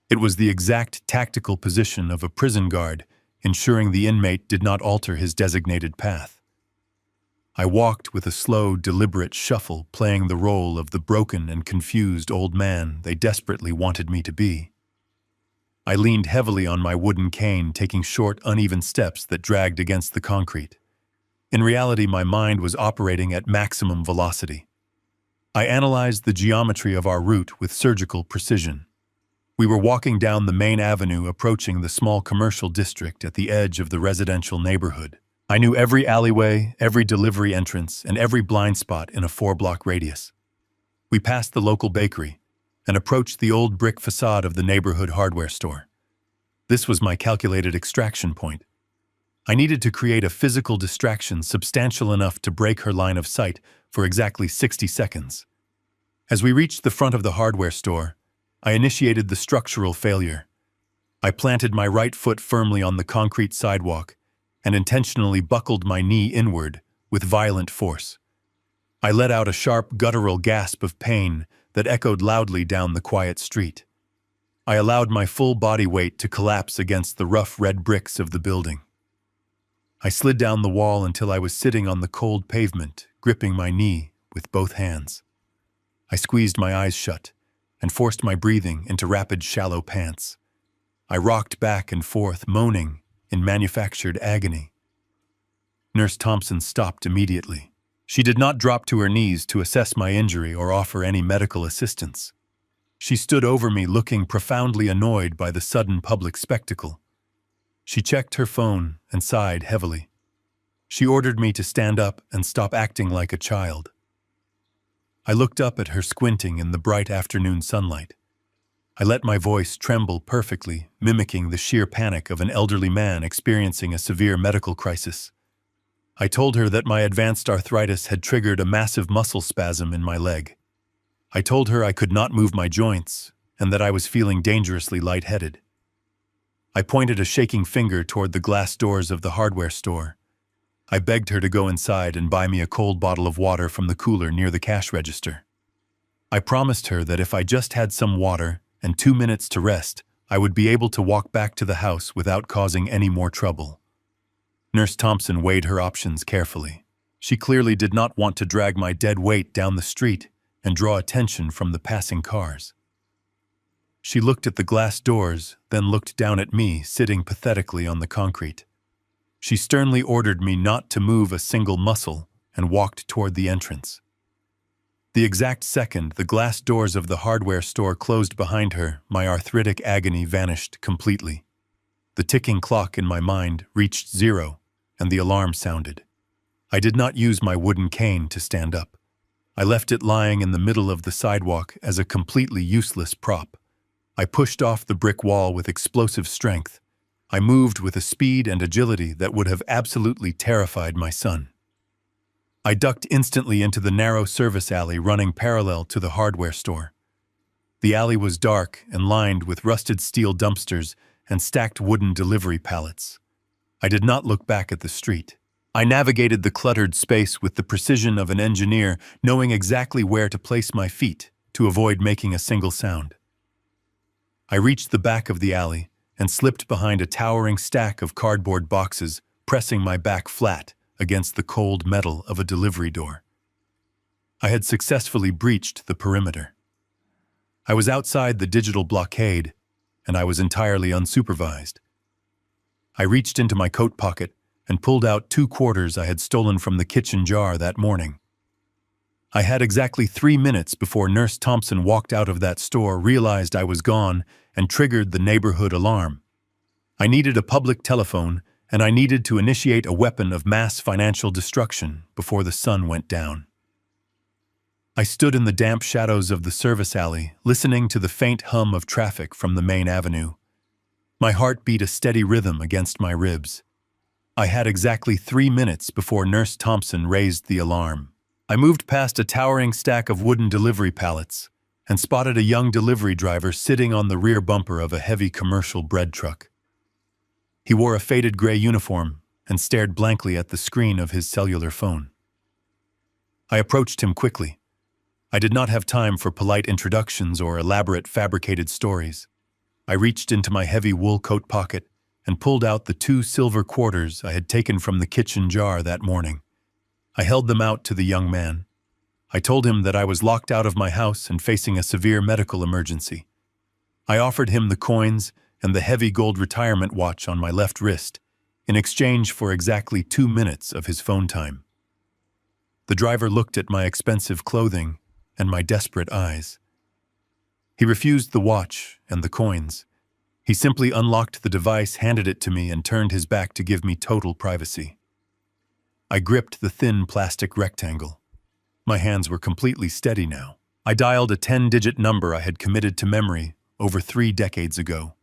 It was the exact tactical position of a prison guard, ensuring the inmate did not alter his designated path. I walked with a slow, deliberate shuffle, playing the role of the broken and confused old man they desperately wanted me to be. I leaned heavily on my wooden cane, taking short, uneven steps that dragged against the concrete. In reality, my mind was operating at maximum velocity. I analyzed the geometry of our route with surgical precision. We were walking down the main avenue, approaching the small commercial district at the edge of the residential neighborhood. I knew every alleyway, every delivery entrance, and every blind spot in a 4-block radius. We passed the local bakery and approached the old brick facade of the neighborhood hardware store. This was my calculated extraction point. I needed to create a physical distraction substantial enough to break her line of sight for exactly 60 seconds. As we reached the front of the hardware store, I initiated the structural failure. I planted my right foot firmly on the concrete sidewalk and intentionally buckled my knee inward with violent force. I let out a sharp, guttural gasp of pain that echoed loudly down the quiet street. I allowed my full body weight to collapse against the rough red bricks of the building. I slid down the wall until I was sitting on the cold pavement, gripping my knee with both hands. I squeezed my eyes shut and forced my breathing into rapid, shallow pants. I rocked back and forth, moaning in manufactured agony. Nurse Thompson stopped immediately. She did not drop to her knees to assess my injury or offer any medical assistance. She stood over me, looking profoundly annoyed by the sudden public spectacle. She checked her phone and sighed heavily. She ordered me to stand up and stop acting like a child. I looked up at her, squinting in the bright afternoon sunlight. I let my voice tremble perfectly, mimicking the sheer panic of an elderly man experiencing a severe medical crisis. I told her that my advanced arthritis had triggered a massive muscle spasm in my leg. I told her I could not move my joints and that I was feeling dangerously lightheaded. I pointed a shaking finger toward the glass doors of the hardware store. I begged her to go inside and buy me a cold bottle of water from the cooler near the cash register. I promised her that if I just had some water and 2 minutes to rest, I would be able to walk back to the house without causing any more trouble. Nurse Thompson weighed her options carefully. She clearly did not want to drag my dead weight down the street and draw attention from the passing cars. She looked at the glass doors, then looked down at me, sitting pathetically on the concrete. She sternly ordered me not to move a single muscle and walked toward the entrance. The exact second the glass doors of the hardware store closed behind her, my arthritic agony vanished completely. The ticking clock in my mind reached 0, and the alarm sounded. I did not use my wooden cane to stand up. I left it lying in the middle of the sidewalk as a completely useless prop. I pushed off the brick wall with explosive strength. I moved with a speed and agility that would have absolutely terrified my son. I ducked instantly into the narrow service alley running parallel to the hardware store. The alley was dark and lined with rusted steel dumpsters and stacked wooden delivery pallets. I did not look back at the street. I navigated the cluttered space with the precision of an engineer, knowing exactly where to place my feet to avoid making a single sound. I reached the back of the alley and slipped behind a towering stack of cardboard boxes, pressing my back flat against the cold metal of a delivery door. I had successfully breached the perimeter. I was outside the digital blockade, and I was entirely unsupervised. I reached into my coat pocket and pulled out 2 quarters I had stolen from the kitchen jar that morning. I had exactly 3 minutes before Nurse Thompson walked out of that store, realized I was gone, and triggered the neighborhood alarm. I needed a public telephone, and I needed to initiate a weapon of mass financial destruction before the sun went down. I stood in the damp shadows of the service alley, listening to the faint hum of traffic from the main avenue. My heart beat a steady rhythm against my ribs. I had exactly 3 minutes before Nurse Thompson raised the alarm. I moved past a towering stack of wooden delivery pallets and spotted a young delivery driver sitting on the rear bumper of a heavy commercial bread truck. He wore a faded gray uniform and stared blankly at the screen of his cellular phone. I approached him quickly. I did not have time for polite introductions or elaborate fabricated stories. I reached into my heavy wool coat pocket and pulled out the 2 silver quarters I had taken from the kitchen jar that morning. I held them out to the young man. I told him that I was locked out of my house and facing a severe medical emergency. I offered him the coins and the heavy gold retirement watch on my left wrist in exchange for exactly 2 minutes of his phone time. The driver looked at my expensive clothing and my desperate eyes. He refused the watch and the coins. He simply unlocked the device, handed it to me, and turned his back to give me total privacy. I gripped the thin plastic rectangle. My hands were completely steady now. I dialed a 10-digit number I had committed to memory over 3 decades ago.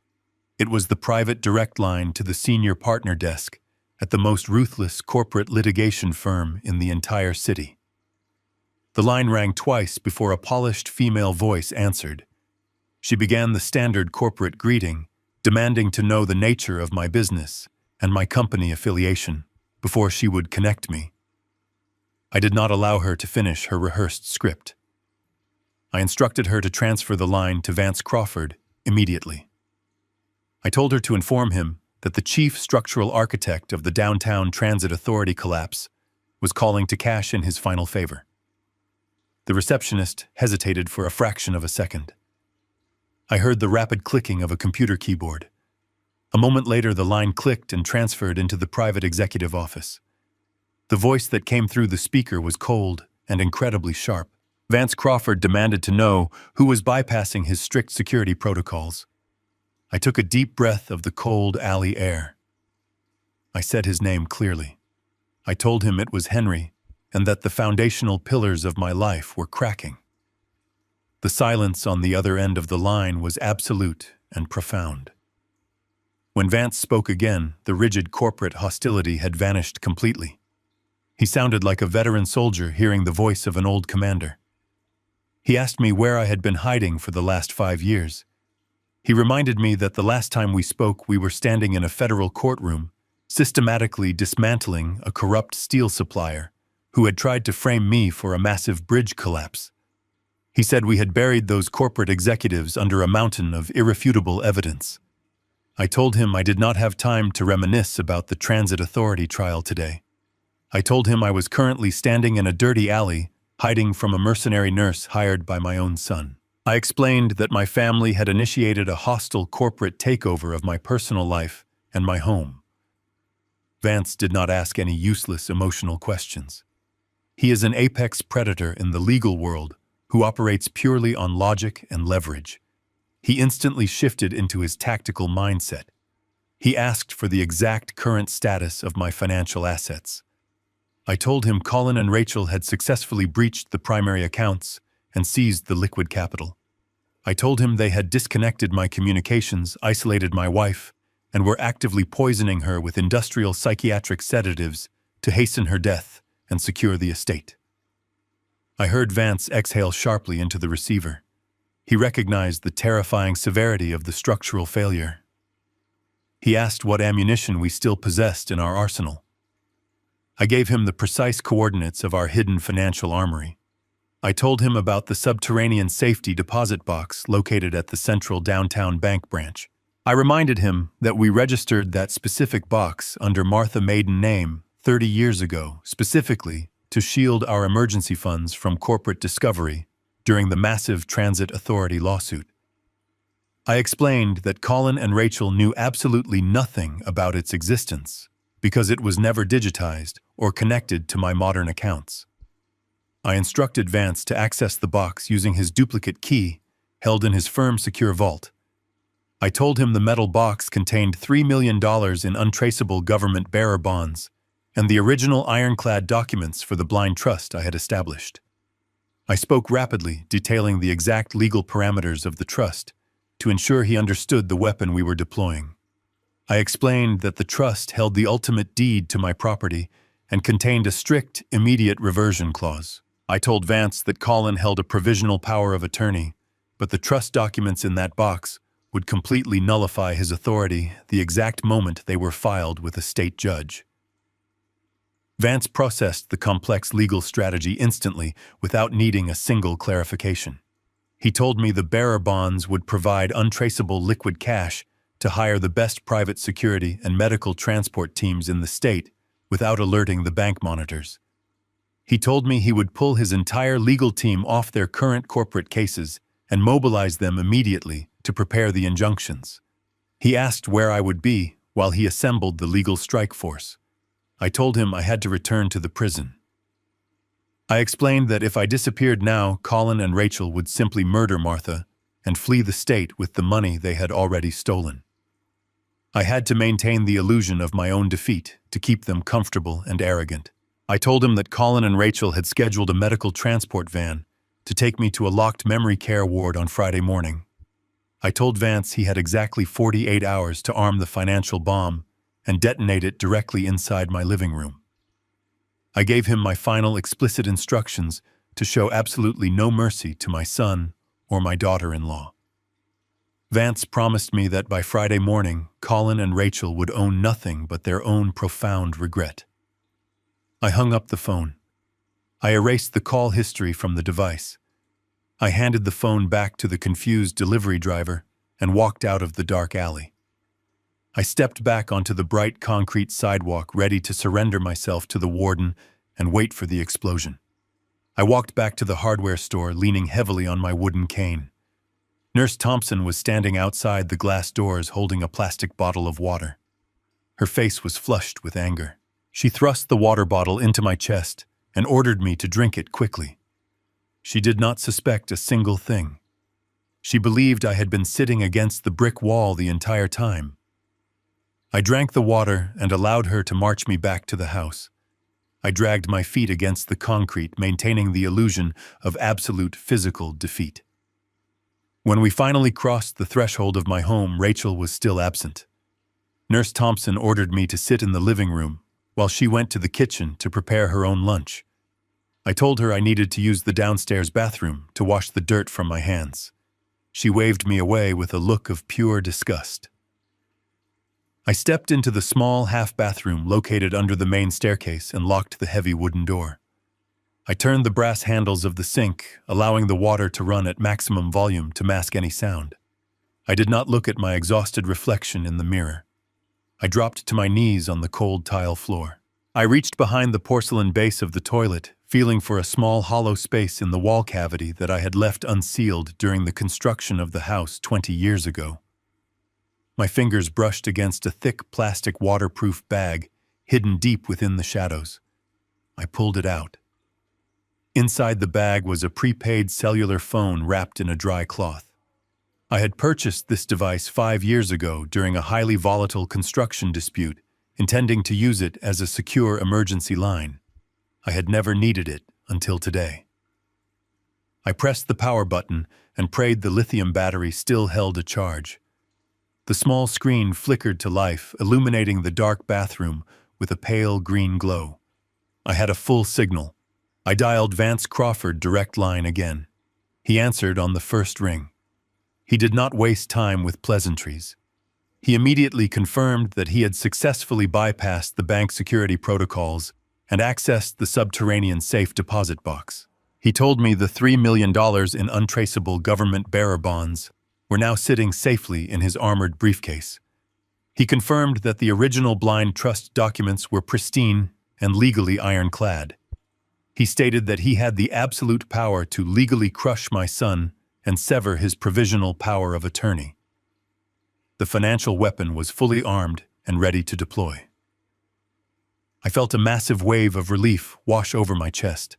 It was the private direct line to the senior partner desk at the most ruthless corporate litigation firm in the entire city. The line rang twice before a polished female voice answered. She began the standard corporate greeting, demanding to know the nature of my business and my company affiliation before she would connect me. I did not allow her to finish her rehearsed script. I instructed her to transfer the line to Vance Crawford immediately. I told her to inform him that the chief structural architect of the Downtown Transit Authority collapse was calling to cash in his final favor. The receptionist hesitated for a fraction of a second. I heard the rapid clicking of a computer keyboard. A moment later, the line clicked and transferred into the private executive office. The voice that came through the speaker was cold and incredibly sharp. Vance Crawford demanded to know who was bypassing his strict security protocols. I took a deep breath of the cold alley air. I said his name clearly. I told him it was Henry, and that the foundational pillars of my life were cracking. The silence on the other end of the line was absolute and profound. When Vance spoke again, the rigid corporate hostility had vanished completely. He sounded like a veteran soldier hearing the voice of an old commander. He asked me where I had been hiding for the last 5 years. He reminded me that the last time we spoke, we were standing in a federal courtroom, systematically dismantling a corrupt steel supplier who had tried to frame me for a massive bridge collapse. He said we had buried those corporate executives under a mountain of irrefutable evidence. I told him I did not have time to reminisce about the Transit Authority trial today. I told him I was currently standing in a dirty alley, hiding from a mercenary nurse hired by my own son. I explained that my family had initiated a hostile corporate takeover of my personal life and my home. Vance did not ask any useless emotional questions. He is an apex predator in the legal world who operates purely on logic and leverage. He instantly shifted into his tactical mindset. He asked for the exact current status of my financial assets. I told him Colin and Rachel had successfully breached the primary accounts and seized the liquid capital. I told him they had disconnected my communications, isolated my wife, and were actively poisoning her with industrial psychiatric sedatives to hasten her death and secure the estate. I heard Vance exhale sharply into the receiver. He recognized the terrifying severity of the structural failure. He asked what ammunition we still possessed in our arsenal. I gave him the precise coordinates of our hidden financial armory. I told him about the subterranean safety deposit box located at the central downtown bank branch. I reminded him that we registered that specific box under Martha maiden name 30 years ago, specifically to shield our emergency funds from corporate discovery during the massive Transit Authority lawsuit. I explained that Colin and Rachel knew absolutely nothing about its existence because it was never digitized or connected to my modern accounts. I instructed Vance to access the box using his duplicate key held in his firm's secure vault. I told him the metal box contained $3 million in untraceable government bearer bonds and the original ironclad documents for the blind trust I had established. I spoke rapidly, detailing the exact legal parameters of the trust to ensure he understood the weapon we were deploying. I explained that the trust held the ultimate deed to my property and contained a strict, immediate reversion clause. I told Vance that Colin held a provisional power of attorney, but the trust documents in that box would completely nullify his authority the exact moment they were filed with a state judge. Vance processed the complex legal strategy instantly without needing a single clarification. He told me the bearer bonds would provide untraceable liquid cash to hire the best private security and medical transport teams in the state without alerting the bank monitors. He told me he would pull his entire legal team off their current corporate cases and mobilize them immediately to prepare the injunctions. He asked where I would be while he assembled the legal strike force. I told him I had to return to the prison. I explained that if I disappeared now, Colin and Rachel would simply murder Martha and flee the state with the money they had already stolen. I had to maintain the illusion of my own defeat to keep them comfortable and arrogant. I told him that Colin and Rachel had scheduled a medical transport van to take me to a locked memory care ward on Friday morning. I told Vance he had exactly 48 hours to arm the financial bomb and detonate it directly inside my living room. I gave him my final explicit instructions to show absolutely no mercy to my son or my daughter-in-law. Vance promised me that by Friday morning, Colin and Rachel would own nothing but their own profound regret. I hung up the phone. I erased the call history from the device. I handed the phone back to the confused delivery driver and walked out of the dark alley. I stepped back onto the bright concrete sidewalk, ready to surrender myself to the warden and wait for the explosion. I walked back to the hardware store, leaning heavily on my wooden cane. Nurse Thompson was standing outside the glass doors holding a plastic bottle of water. Her face was flushed with anger. She thrust the water bottle into my chest and ordered me to drink it quickly. She did not suspect a single thing. She believed I had been sitting against the brick wall the entire time. I drank the water and allowed her to march me back to the house. I dragged my feet against the concrete, maintaining the illusion of absolute physical defeat. When we finally crossed the threshold of my home, Rachel was still absent. Nurse Thompson ordered me to sit in the living room while she went to the kitchen to prepare her own lunch. I told her I needed to use the downstairs bathroom to wash the dirt from my hands. She waved me away with a look of pure disgust. I stepped into the small half-bathroom located under the main staircase and locked the heavy wooden door. I turned the brass handles of the sink, allowing the water to run at maximum volume to mask any sound. I did not look at my exhausted reflection in the mirror. I dropped to my knees on the cold tile floor. I reached behind the porcelain base of the toilet, feeling for a small hollow space in the wall cavity that I had left unsealed during the construction of the house 20 years ago. My fingers brushed against a thick plastic waterproof bag hidden deep within the shadows. I pulled it out. Inside the bag was a prepaid cellular phone wrapped in a dry cloth. I had purchased this device 5 years ago during a highly volatile construction dispute, intending to use it as a secure emergency line. I had never needed it until today. I pressed the power button and prayed the lithium battery still held a charge. The small screen flickered to life, illuminating the dark bathroom with a pale green glow. I had a full signal. I dialed Vance Crawford direct line again. He answered on the first ring. He did not waste time with pleasantries. He immediately confirmed that he had successfully bypassed the bank security protocols and accessed the subterranean safe deposit box. He told me the $3 million in untraceable government bearer bonds were now sitting safely in his armored briefcase. He confirmed that the original blind trust documents were pristine and legally ironclad. He stated that he had the absolute power to legally crush my son and sever his provisional power of attorney. The financial weapon was fully armed and ready to deploy. I felt a massive wave of relief wash over my chest.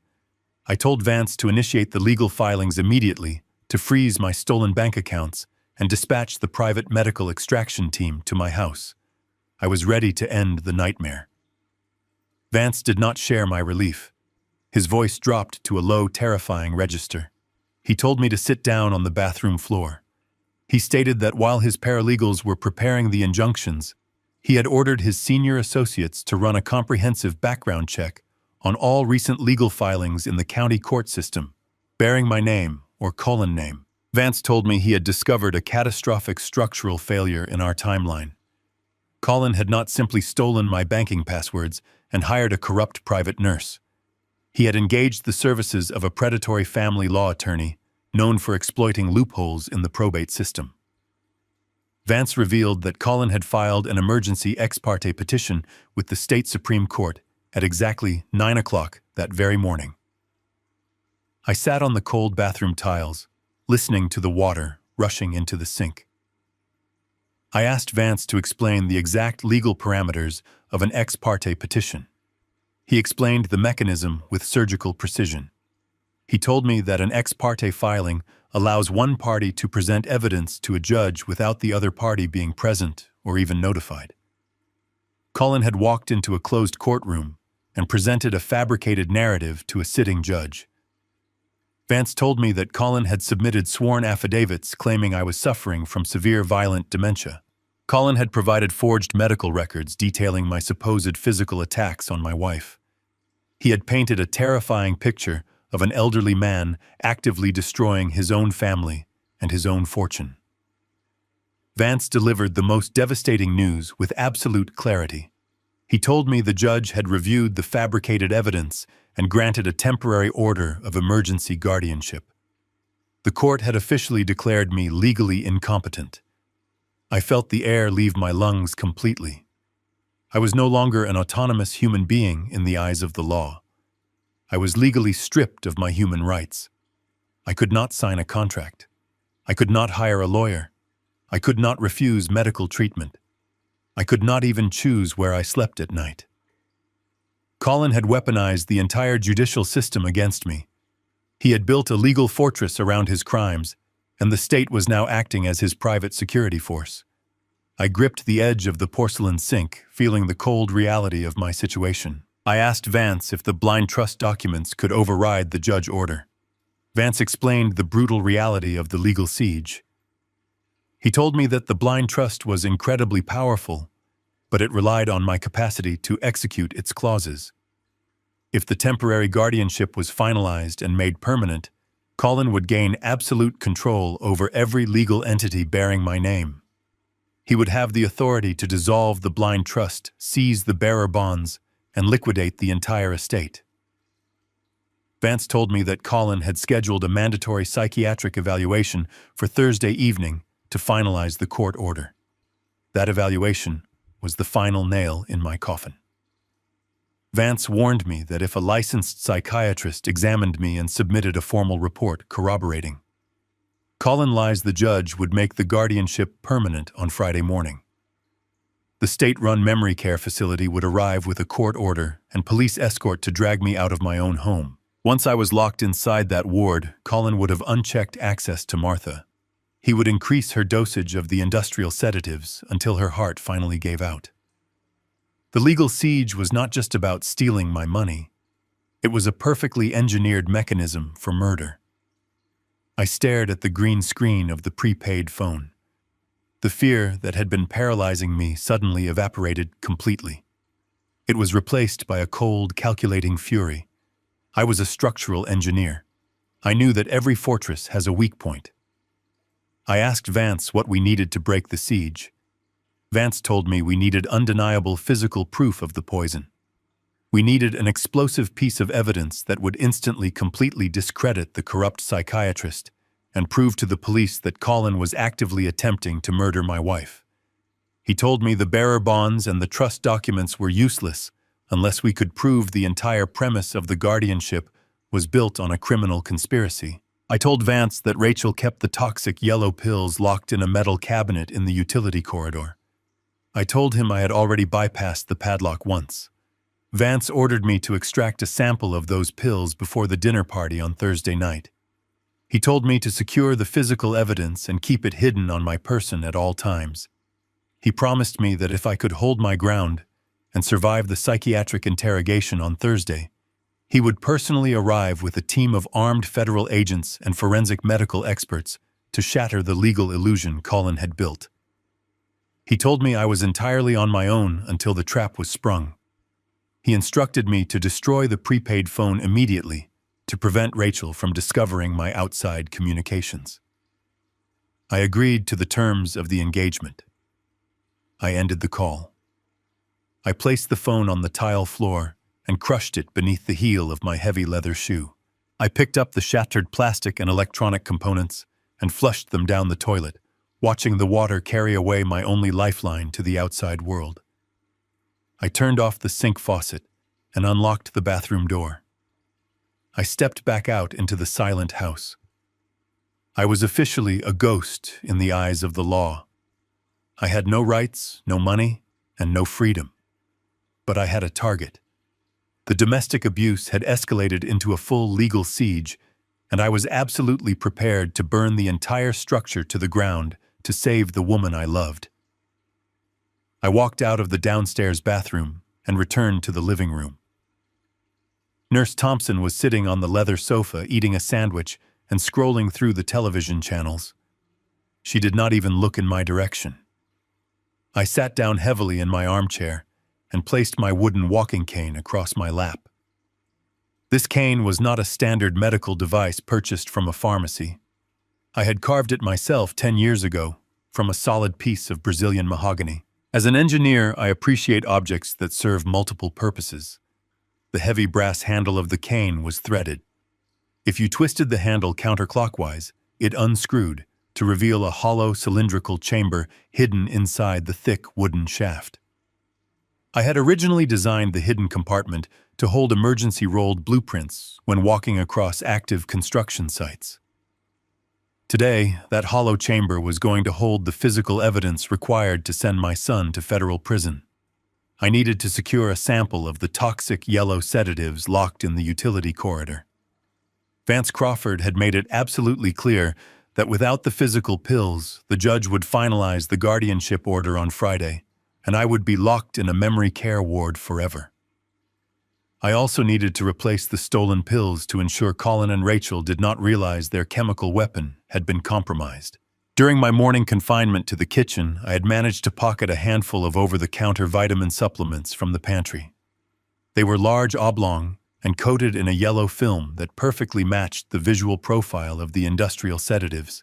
I told Vance to initiate the legal filings immediately, to freeze my stolen bank accounts, and dispatch the private medical extraction team to my house. I was ready to end the nightmare. Vance did not share my relief. His voice dropped to a low, terrifying register. He told me to sit down on the bathroom floor. He stated that while his paralegals were preparing the injunctions, he had ordered his senior associates to run a comprehensive background check on all recent legal filings in the county court system, bearing my name or Colin name. Vance told me he had discovered a catastrophic structural failure in our timeline. Colin had not simply stolen my banking passwords and hired a corrupt private nurse. He had engaged the services of a predatory family law attorney known for exploiting loopholes in the probate system. Vance revealed that Colin had filed an emergency ex parte petition with the state Supreme Court at exactly 9 o'clock that very morning. I sat on the cold bathroom tiles, listening to the water rushing into the sink. I asked Vance to explain the exact legal parameters of an ex parte petition. He explained the mechanism with surgical precision. He told me that an ex parte filing allows one party to present evidence to a judge without the other party being present or even notified. Colin had walked into a closed courtroom and presented a fabricated narrative to a sitting judge. Vance told me that Colin had submitted sworn affidavits claiming I was suffering from severe violent dementia. Colin had provided forged medical records detailing my supposed physical attacks on my wife. He had painted a terrifying picture of an elderly man actively destroying his own family and his own fortune. Vance delivered the most devastating news with absolute clarity. He told me the judge had reviewed the fabricated evidence and granted a temporary order of emergency guardianship. The court had officially declared me legally incompetent. I felt the air leave my lungs completely. I was no longer an autonomous human being in the eyes of the law. I was legally stripped of my human rights. I could not sign a contract. I could not hire a lawyer. I could not refuse medical treatment. I could not even choose where I slept at night. Colin had weaponized the entire judicial system against me. He had built a legal fortress around his crimes, and the state was now acting as his private security force. I gripped the edge of the porcelain sink, feeling the cold reality of my situation. I asked Vance if the blind trust documents could override the judge order. Vance explained the brutal reality of the legal siege. He told me that the blind trust was incredibly powerful, but it relied on my capacity to execute its clauses. If the temporary guardianship was finalized and made permanent, Colin would gain absolute control over every legal entity bearing my name. He would have the authority to dissolve the blind trust, seize the bearer bonds, and liquidate the entire estate. Vance told me that Colin had scheduled a mandatory psychiatric evaluation for Thursday evening to finalize the court order. That evaluation was the final nail in my coffin. Vance warned me that if a licensed psychiatrist examined me and submitted a formal report corroborating, Colin Lies the judge would make the guardianship permanent on Friday morning. The state-run memory care facility would arrive with a court order and police escort to drag me out of my own home. Once I was locked inside that ward, Colin would have unchecked access to Martha. He would increase her dosage of the industrial sedatives until her heart finally gave out. The legal siege was not just about stealing my money. It was a perfectly engineered mechanism for murder. I stared at the green screen of the prepaid phone. The fear that had been paralyzing me suddenly evaporated completely. It was replaced by a cold, calculating fury. I was a structural engineer. I knew that every fortress has a weak point. I asked Vance what we needed to break the siege. Vance told me we needed undeniable physical proof of the poison. We needed an explosive piece of evidence that would instantly completely discredit the corrupt psychiatrist and prove to the police that Colin was actively attempting to murder my wife. He told me the bearer bonds and the trust documents were useless unless we could prove the entire premise of the guardianship was built on a criminal conspiracy. I told Vance that Rachel kept the toxic yellow pills locked in a metal cabinet in the utility corridor. I told him I had already bypassed the padlock once. Vance ordered me to extract a sample of those pills before the dinner party on Thursday night. He told me to secure the physical evidence and keep it hidden on my person at all times. He promised me that if I could hold my ground and survive the psychiatric interrogation on Thursday, he would personally arrive with a team of armed federal agents and forensic medical experts to shatter the legal illusion Colin had built. He told me I was entirely on my own until the trap was sprung. He instructed me to destroy the prepaid phone immediately to prevent Rachel from discovering my outside communications. I agreed to the terms of the engagement. I ended the call. I placed the phone on the tile floor and crushed it beneath the heel of my heavy leather shoe. I picked up the shattered plastic and electronic components and flushed them down the toilet, watching the water carry away my only lifeline to the outside world. I turned off the sink faucet and unlocked the bathroom door. I stepped back out into the silent house. I was officially a ghost in the eyes of the law. I had no rights, no money, and no freedom. But I had a target. The domestic abuse had escalated into a full legal siege, and I was absolutely prepared to burn the entire structure to the ground to save the woman I loved. I walked out of the downstairs bathroom and returned to the living room. Nurse Thompson was sitting on the leather sofa eating a sandwich and scrolling through the television channels. She did not even look in my direction. I sat down heavily in my armchair and placed my wooden walking cane across my lap. This cane was not a standard medical device purchased from a pharmacy. I had carved it myself 10 years ago from a solid piece of Brazilian mahogany. As an engineer, I appreciate objects that serve multiple purposes. The heavy brass handle of the cane was threaded. If you twisted the handle counterclockwise, it unscrewed, to reveal a hollow cylindrical chamber hidden inside the thick wooden shaft. I had originally designed the hidden compartment to hold emergency rolled blueprints when walking across active construction sites. Today, that hollow chamber was going to hold the physical evidence required to send my son to federal prison. I needed to secure a sample of the toxic yellow sedatives locked in the utility corridor. Vance Crawford had made it absolutely clear that without the physical pills, the judge would finalize the guardianship order on Friday, and I would be locked in a memory care ward forever. I also needed to replace the stolen pills to ensure Colin and Rachel did not realize their chemical weapon had been compromised. During my morning confinement to the kitchen, I had managed to pocket a handful of over-the-counter vitamin supplements from the pantry. They were large oblong and coated in a yellow film that perfectly matched the visual profile of the industrial sedatives.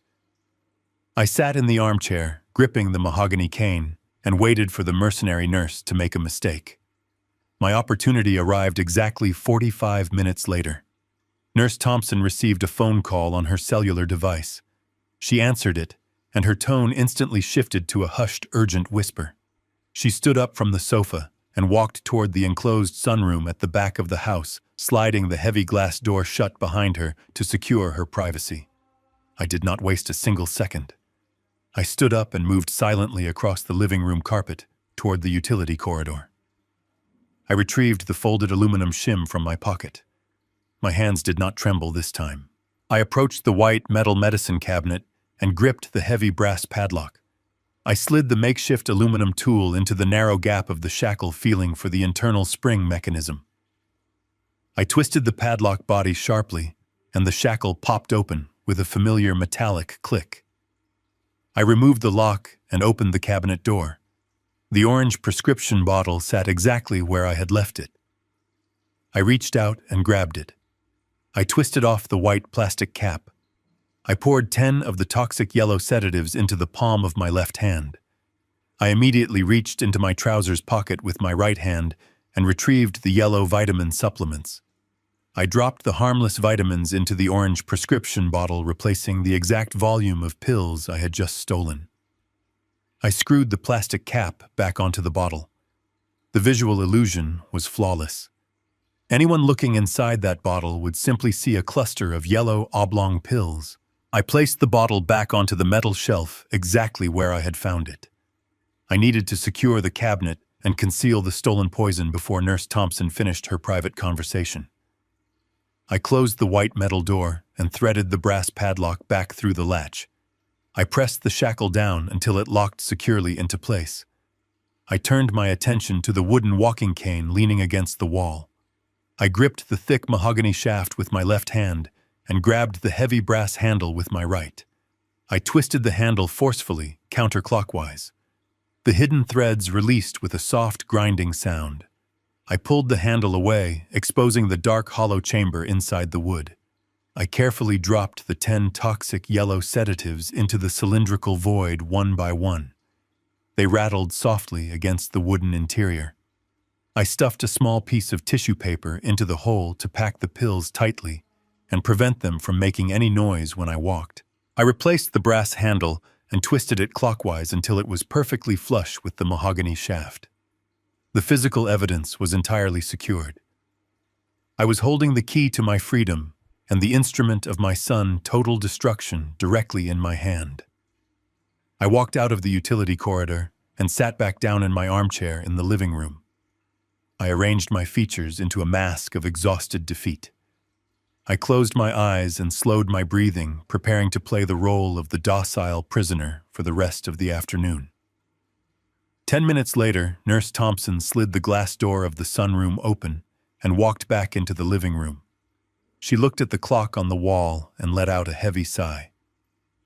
I sat in the armchair, gripping the mahogany cane, and waited for the mercenary nurse to make a mistake. My opportunity arrived exactly 45 minutes later. Nurse Thompson received a phone call on her cellular device. She answered it, and her tone instantly shifted to a hushed, urgent whisper. She stood up from the sofa and walked toward the enclosed sunroom at the back of the house, sliding the heavy glass door shut behind her to secure her privacy. I did not waste a single second. I stood up and moved silently across the living room carpet toward the utility corridor. I retrieved the folded aluminum shim from my pocket. My hands did not tremble this time. I approached the white metal medicine cabinet and gripped the heavy brass padlock. I slid the makeshift aluminum tool into the narrow gap of the shackle, feeling for the internal spring mechanism. I twisted the padlock body sharply, and the shackle popped open with a familiar metallic click. I removed the lock and opened the cabinet door. The orange prescription bottle sat exactly where I had left it. I reached out and grabbed it. I twisted off the white plastic cap. I poured 10 of the toxic yellow sedatives into the palm of my left hand. I immediately reached into my trousers pocket with my right hand and retrieved the yellow vitamin supplements. I dropped the harmless vitamins into the orange prescription bottle, replacing the exact volume of pills I had just stolen. I screwed the plastic cap back onto the bottle. The visual illusion was flawless. Anyone looking inside that bottle would simply see a cluster of yellow oblong pills. I placed the bottle back onto the metal shelf exactly where I had found it. I needed to secure the cabinet and conceal the stolen poison before Nurse Thompson finished her private conversation. I closed the white metal door and threaded the brass padlock back through the latch. I pressed the shackle down until it locked securely into place. I turned my attention to the wooden walking cane leaning against the wall. I gripped the thick mahogany shaft with my left hand and grabbed the heavy brass handle with my right. I twisted the handle forcefully, counterclockwise. The hidden threads released with a soft grinding sound. I pulled the handle away, exposing the dark hollow chamber inside the wood. I carefully dropped the 10 toxic yellow sedatives into the cylindrical void one by one. They rattled softly against the wooden interior. I stuffed a small piece of tissue paper into the hole to pack the pills tightly and prevent them from making any noise when I walked. I replaced the brass handle and twisted it clockwise until it was perfectly flush with the mahogany shaft. The physical evidence was entirely secured. I was holding the key to my freedom and the instrument of my son's total destruction directly in my hand. I walked out of the utility corridor and sat back down in my armchair in the living room. I arranged my features into a mask of exhausted defeat. I closed my eyes and slowed my breathing, preparing to play the role of the docile prisoner for the rest of the afternoon. 10 minutes later, Nurse Thompson slid the glass door of the sunroom open and walked back into the living room. She looked at the clock on the wall and let out a heavy sigh.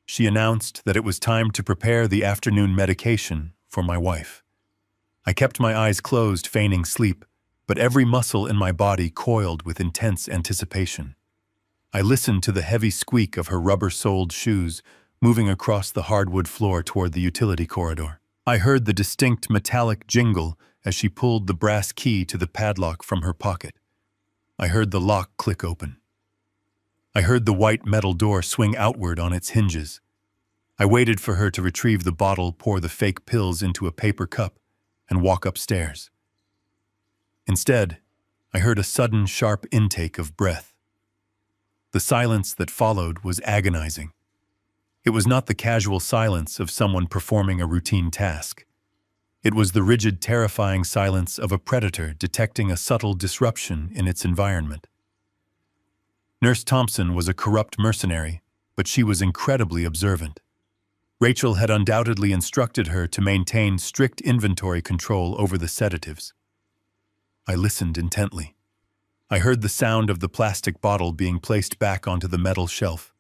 She announced that it was time to prepare the afternoon medication for my wife. I kept my eyes closed, feigning sleep, but every muscle in my body coiled with intense anticipation. I listened to the heavy squeak of her rubber-soled shoes moving across the hardwood floor toward the utility corridor. I heard the distinct metallic jingle as she pulled the brass key to the padlock from her pocket. I heard the lock click open. I heard the white metal door swing outward on its hinges. I waited for her to retrieve the bottle, pour the fake pills into a paper cup, and walk upstairs. Instead, I heard a sudden, sharp intake of breath. The silence that followed was agonizing. It was not the casual silence of someone performing a routine task. It was the rigid, terrifying silence of a predator detecting a subtle disruption in its environment. Nurse Thompson was a corrupt mercenary, but she was incredibly observant. Rachel had undoubtedly instructed her to maintain strict inventory control over the sedatives. I listened intently. I heard the sound of the plastic bottle being placed back onto the metal shelf.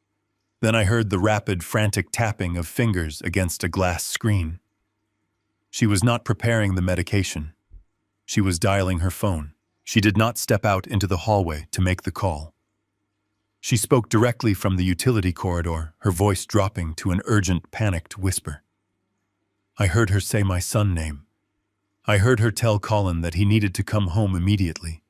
Then I heard the rapid, frantic tapping of fingers against a glass screen. She was not preparing the medication. She was dialing her phone. She did not step out into the hallway to make the call. She spoke directly from the utility corridor, her voice dropping to an urgent, panicked whisper. I heard her say my son's name. I heard her tell Colin that he needed to come home immediately.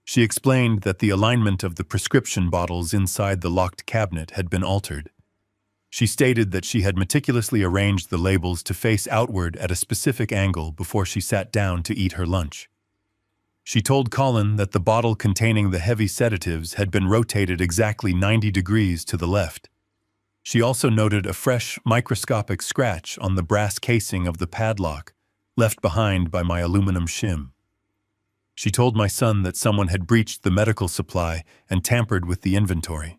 She explained that the alignment of the prescription bottles inside the locked cabinet had been altered. She stated that she had meticulously arranged the labels to face outward at a specific angle before she sat down to eat her lunch. She told Colin that the bottle containing the heavy sedatives had been rotated exactly 90 degrees to the left. She also noted a fresh, microscopic scratch on the brass casing of the padlock, left behind by my aluminum shim. She told my son that someone had breached the medical supply and tampered with the inventory.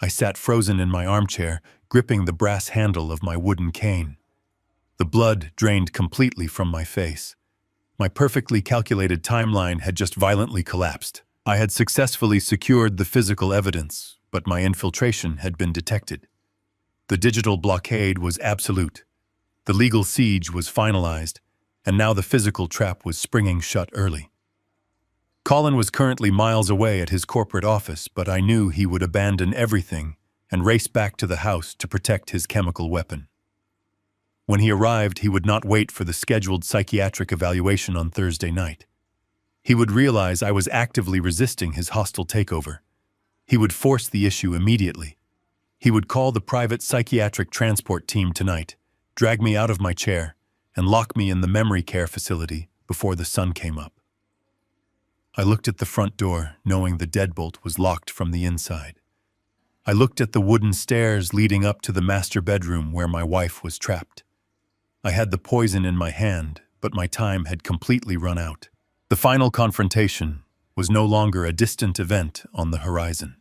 I sat frozen in my armchair, gripping the brass handle of my wooden cane. The blood drained completely from my face. My perfectly calculated timeline had just violently collapsed. I had successfully secured the physical evidence, but my infiltration had been detected. The digital blockade was absolute. The legal siege was finalized, and now the physical trap was springing shut early. Colin was currently miles away at his corporate office, but I knew he would abandon everything and race back to the house to protect his chemical weapon. When he arrived, he would not wait for the scheduled psychiatric evaluation on Thursday night. He would realize I was actively resisting his hostile takeover. He would force the issue immediately. He would call the private psychiatric transport team tonight, drag me out of my chair, and lock me in the memory care facility before the sun came up. I looked at the front door, knowing the deadbolt was locked from the inside. I looked at the wooden stairs leading up to the master bedroom where my wife was trapped. I had the poison in my hand, but my time had completely run out. The final confrontation was no longer a distant event on the horizon.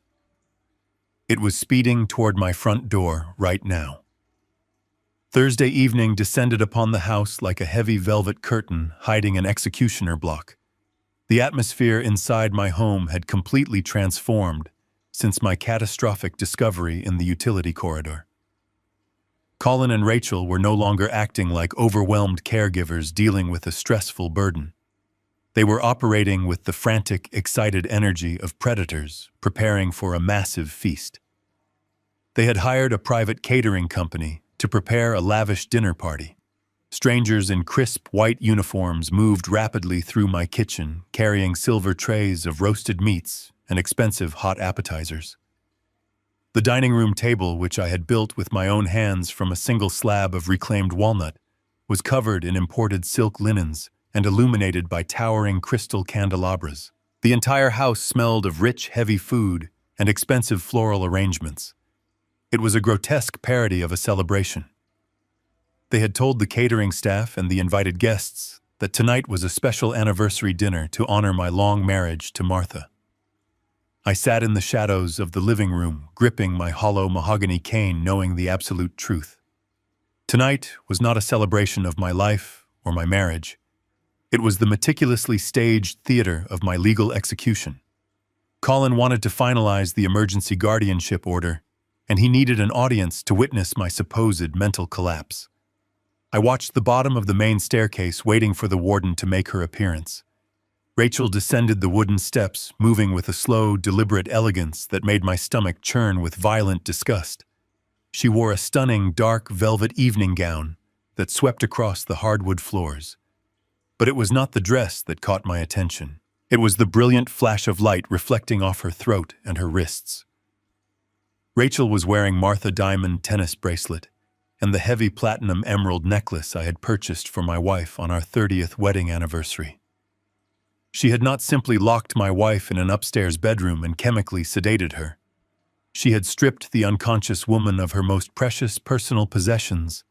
It was speeding toward my front door right now. Thursday evening descended upon the house like a heavy velvet curtain hiding an executioner block. The atmosphere inside my home had completely transformed since my catastrophic discovery in the utility corridor. Colin and Rachel were no longer acting like overwhelmed caregivers dealing with a stressful burden. They were operating with the frantic, excited energy of predators preparing for a massive feast. They had hired a private catering company to prepare a lavish dinner party. Strangers in crisp white uniforms moved rapidly through my kitchen, carrying silver trays of roasted meats and expensive hot appetizers. The dining room table, which I had built with my own hands from a single slab of reclaimed walnut, was covered in imported silk linens and illuminated by towering crystal candelabras. The entire house smelled of rich, heavy food and expensive floral arrangements. It was a grotesque parody of a celebration. They had told the catering staff and the invited guests that tonight was a special anniversary dinner to honor my long marriage to Martha. I sat in the shadows of the living room, gripping my hollow mahogany cane, knowing the absolute truth. Tonight was not a celebration of my life or my marriage. It was the meticulously staged theater of my legal execution. Colin wanted to finalize the emergency guardianship order, and he needed an audience to witness my supposed mental collapse. I watched the bottom of the main staircase, waiting for the warden to make her appearance. Rachel descended the wooden steps, moving with a slow, deliberate elegance that made my stomach churn with violent disgust. She wore a stunning, dark velvet evening gown that swept across the hardwood floors. But it was not the dress that caught my attention. It was the brilliant flash of light reflecting off her throat and her wrists. Rachel was wearing Martha Diamond tennis bracelet and the heavy platinum emerald necklace I had purchased for my wife on our 30th wedding anniversary. She had not simply locked my wife in an upstairs bedroom and chemically sedated her. She had stripped the unconscious woman of her most precious personal possessions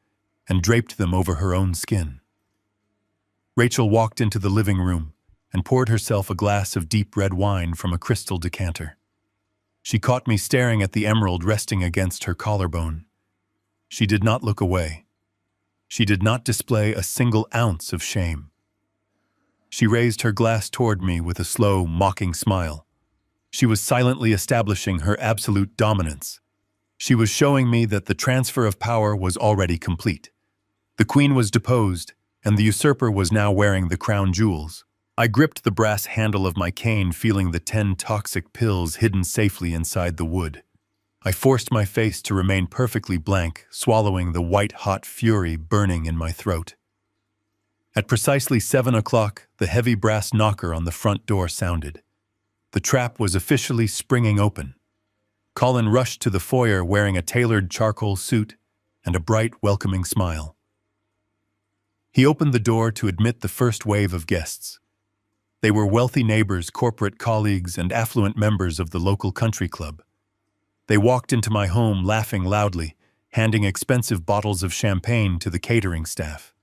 and draped them over her own skin. Rachel walked into the living room and poured herself a glass of deep red wine from a crystal decanter. She caught me staring at the emerald resting against her collarbone. She did not look away. She did not display a single ounce of shame. She raised her glass toward me with a slow, mocking smile. She was silently establishing her absolute dominance. She was showing me that the transfer of power was already complete. The queen was deposed, and the usurper was now wearing the crown jewels. I gripped the brass handle of my cane, feeling the 10 toxic pills hidden safely inside the wood. I forced my face to remain perfectly blank, swallowing the white-hot fury burning in my throat. At precisely 7 o'clock, the heavy brass knocker on the front door sounded. The trap was officially springing open. Colin rushed to the foyer wearing a tailored charcoal suit and a bright, welcoming smile. He opened the door to admit the first wave of guests. They were wealthy neighbors, corporate colleagues, and affluent members of the local country club. They walked into my home laughing loudly, handing expensive bottles of champagne to the catering staff.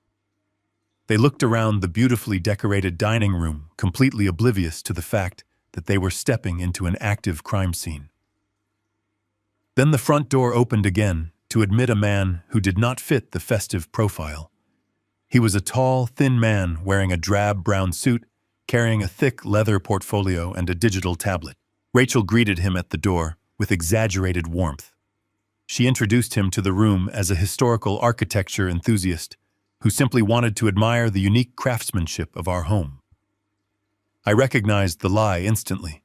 They looked around the beautifully decorated dining room, completely oblivious to the fact that they were stepping into an active crime scene. Then the front door opened again to admit a man who did not fit the festive profile. He was a tall, thin man wearing a drab brown suit, carrying a thick leather portfolio and a digital tablet. Rachel greeted him at the door with exaggerated warmth. She introduced him to the room as a historical architecture enthusiast who simply wanted to admire the unique craftsmanship of our home. I recognized the lie instantly.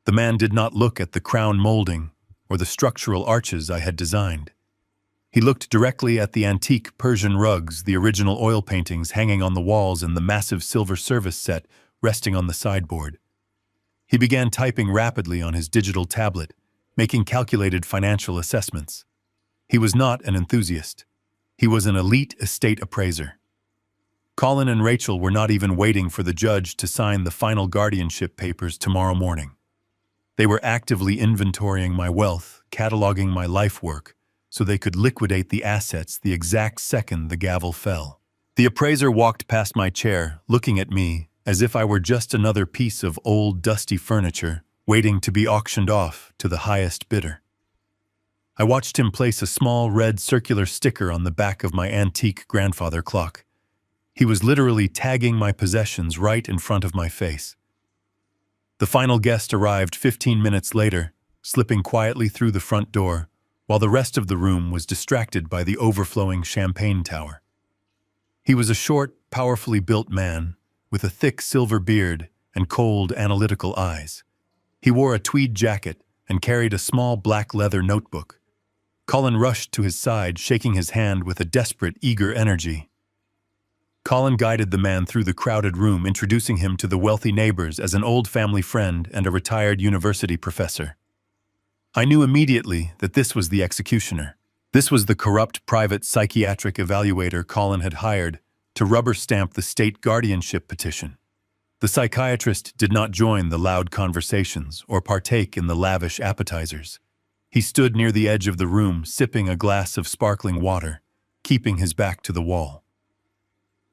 The man did not look at the crown molding or the structural arches I had designed. He looked directly at the antique Persian rugs, the original oil paintings hanging on the walls, and the massive silver service set resting on the sideboard. He began typing rapidly on his digital tablet, making calculated financial assessments. He was not an enthusiast. He was an elite estate appraiser. Colin and Rachel were not even waiting for the judge to sign the final guardianship papers tomorrow morning. They were actively inventorying my wealth, cataloging my life work, so they could liquidate the assets the exact second the gavel fell. The appraiser walked past my chair, looking at me as if I were just another piece of old, dusty furniture waiting to be auctioned off to the highest bidder. I watched him place a small red circular sticker on the back of my antique grandfather clock. He was literally tagging my possessions right in front of my face. The final guest arrived 15 minutes later, slipping quietly through the front door, while the rest of the room was distracted by the overflowing champagne tower. He was a short, powerfully built man, with a thick silver beard and cold, analytical eyes. He wore a tweed jacket and carried a small black leather notebook. Colin rushed to his side, shaking his hand with a desperate, eager energy. Colin guided the man through the crowded room, introducing him to the wealthy neighbors as an old family friend and a retired university professor. I knew immediately that this was the executioner. This was the corrupt private psychiatric evaluator Colin had hired to rubber stamp the state guardianship petition. The psychiatrist did not join the loud conversations or partake in the lavish appetizers. He stood near the edge of the room, sipping a glass of sparkling water, keeping his back to the wall.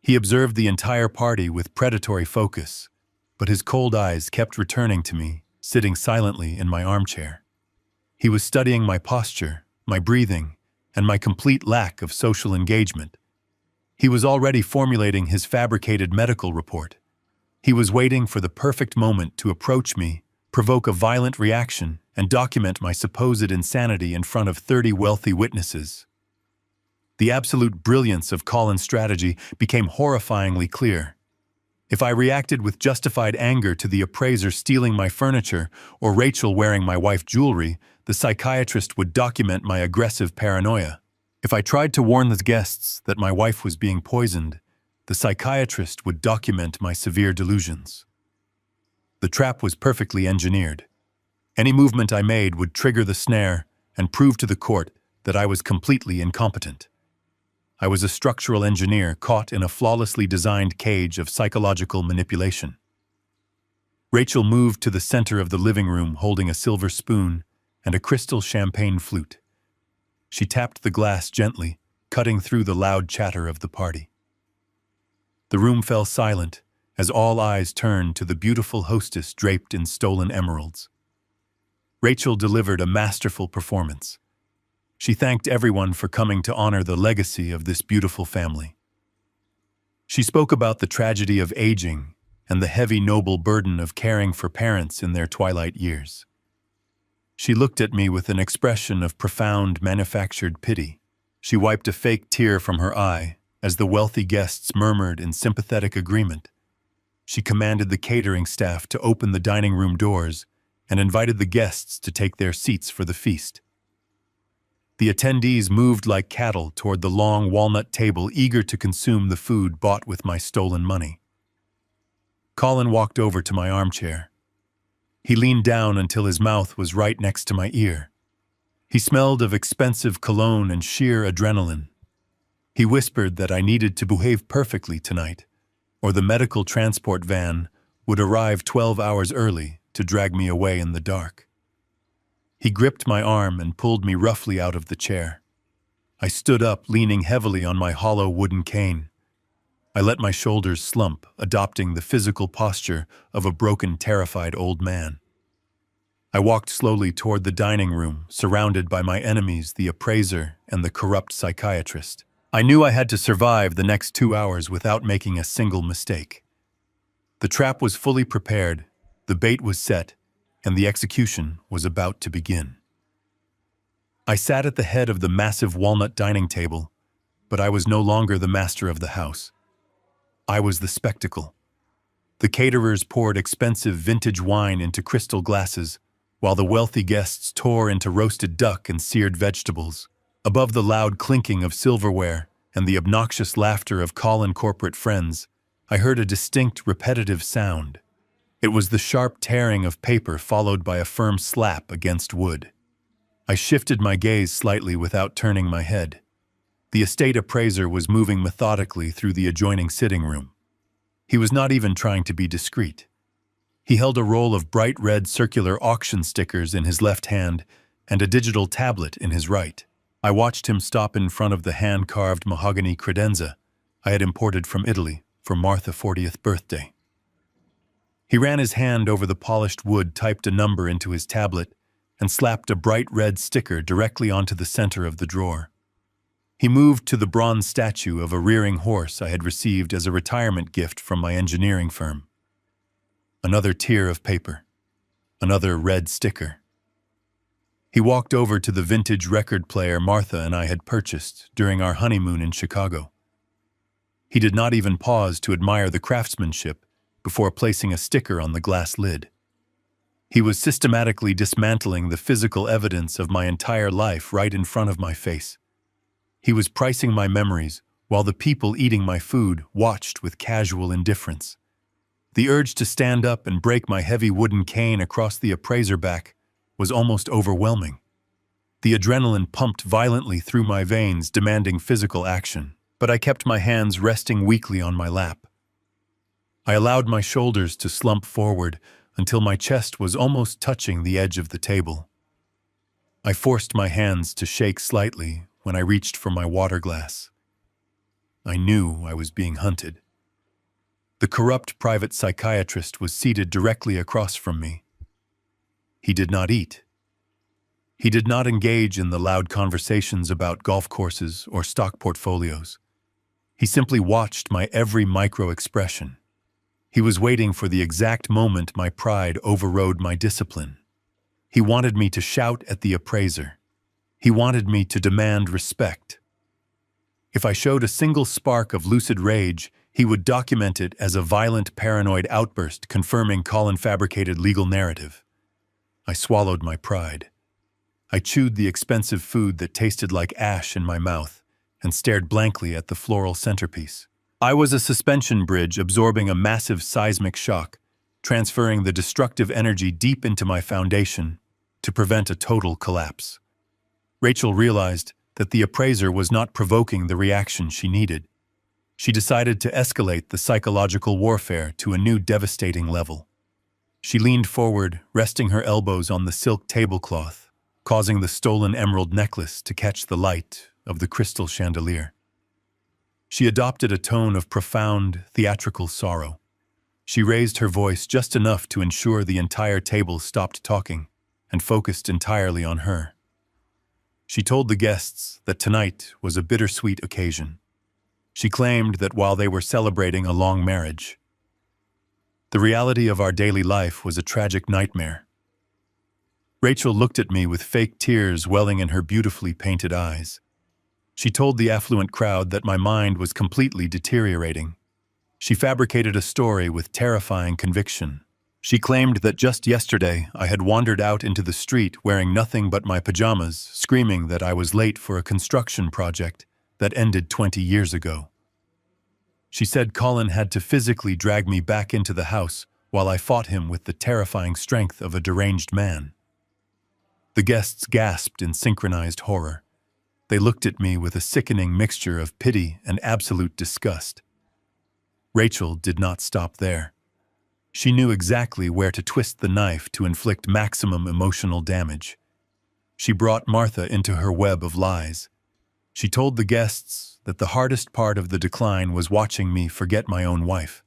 He observed the entire party with predatory focus, but his cold eyes kept returning to me, sitting silently in my armchair. He was studying my posture, my breathing, and my complete lack of social engagement. He was already formulating his fabricated medical report. He was waiting for the perfect moment to approach me, provoke a violent reaction, and document my supposed insanity in front of 30 wealthy witnesses. The absolute brilliance of Colin's strategy became horrifyingly clear. If I reacted with justified anger to the appraiser stealing my furniture or Rachel wearing my wife's jewelry, the psychiatrist would document my aggressive paranoia. If I tried to warn the guests that my wife was being poisoned, the psychiatrist would document my severe delusions. The trap was perfectly engineered. Any movement I made would trigger the snare, and prove to the court that I was completely incompetent. I was a structural engineer caught in a flawlessly designed cage of psychological manipulation. Rachel moved to the center of the living room holding a silver spoon and a crystal champagne flute. She tapped the glass gently, cutting through the loud chatter of the party. The room fell silent as all eyes turned to the beautiful hostess draped in stolen emeralds. Rachel delivered a masterful performance. She thanked everyone for coming to honor the legacy of this beautiful family. She spoke about the tragedy of aging and the heavy noble burden of caring for parents in their twilight years. She looked at me with an expression of profound manufactured pity. She wiped a fake tear from her eye as the wealthy guests murmured in sympathetic agreement. She commanded the catering staff to open the dining room doors and invited the guests to take their seats for the feast. The attendees moved like cattle toward the long walnut table, eager to consume the food bought with my stolen money. Colin walked over to my armchair. He leaned down until his mouth was right next to my ear. He smelled of expensive cologne and sheer adrenaline. He whispered that I needed to behave perfectly tonight, or the medical transport van would arrive 12 hours early to drag me away in the dark. He gripped my arm and pulled me roughly out of the chair. I stood up, leaning heavily on my hollow wooden cane. I let my shoulders slump, adopting the physical posture of a broken, terrified old man. I walked slowly toward the dining room, surrounded by my enemies, the appraiser and the corrupt psychiatrist. I knew I had to survive the next 2 hours without making a single mistake. The trap was fully prepared, the bait was set, and the execution was about to begin. I sat at the head of the massive walnut dining table, but I was no longer the master of the house. I was the spectacle. The caterers poured expensive vintage wine into crystal glasses, while the wealthy guests tore into roasted duck and seared vegetables. Above the loud clinking of silverware and the obnoxious laughter of Colin corporate friends, I heard a distinct, repetitive sound. It was the sharp tearing of paper followed by a firm slap against wood. I shifted my gaze slightly without turning my head. The estate appraiser was moving methodically through the adjoining sitting room. He was not even trying to be discreet. He held a roll of bright red circular auction stickers in his left hand and a digital tablet in his right. I watched him stop in front of the hand-carved mahogany credenza I had imported from Italy for Martha's 40th birthday. He ran his hand over the polished wood, typed a number into his tablet, and slapped a bright red sticker directly onto the center of the drawer. He moved to the bronze statue of a rearing horse I had received as a retirement gift from my engineering firm. Another tier of paper. Another red sticker. He walked over to the vintage record player Martha and I had purchased during our honeymoon in Chicago. He did not even pause to admire the craftsmanship before placing a sticker on the glass lid. He was systematically dismantling the physical evidence of my entire life right in front of my face. He was pricing my memories while the people eating my food watched with casual indifference. The urge to stand up and break my heavy wooden cane across the appraiser back was almost overwhelming. The adrenaline pumped violently through my veins, demanding physical action, but I kept my hands resting weakly on my lap. I allowed my shoulders to slump forward until my chest was almost touching the edge of the table. I forced my hands to shake slightly when I reached for my water glass. I knew I was being hunted. The corrupt private psychiatrist was seated directly across from me. He did not eat. He did not engage in the loud conversations about golf courses or stock portfolios. He simply watched my every micro-expression. He was waiting for the exact moment my pride overrode my discipline. He wanted me to shout at the appraiser. He wanted me to demand respect. If I showed a single spark of lucid rage, he would document it as a violent, paranoid outburst, confirming Colin fabricated legal narrative. I swallowed my pride. I chewed the expensive food that tasted like ash in my mouth and stared blankly at the floral centerpiece. I was a suspension bridge absorbing a massive seismic shock, transferring the destructive energy deep into my foundation to prevent a total collapse. Rachel realized that the appraiser was not provoking the reaction she needed. She decided to escalate the psychological warfare to a new devastating level. She leaned forward, resting her elbows on the silk tablecloth, causing the stolen emerald necklace to catch the light of the crystal chandelier. She adopted a tone of profound, theatrical sorrow. She raised her voice just enough to ensure the entire table stopped talking and focused entirely on her. She told the guests that tonight was a bittersweet occasion. She claimed that while they were celebrating a long marriage, the reality of our daily life was a tragic nightmare. Rachel looked at me with fake tears welling in her beautifully painted eyes. She told the affluent crowd that my mind was completely deteriorating. She fabricated a story with terrifying conviction. She claimed that just yesterday I had wandered out into the street wearing nothing but my pajamas, screaming that I was late for a construction project that ended 20 years ago. She said Colin had to physically drag me back into the house while I fought him with the terrifying strength of a deranged man. The guests gasped in synchronized horror. They looked at me with a sickening mixture of pity and absolute disgust. Rachel did not stop there. She knew exactly where to twist the knife to inflict maximum emotional damage. She brought Martha into her web of lies. She told the guests that the hardest part of the decline was watching me forget my own wife.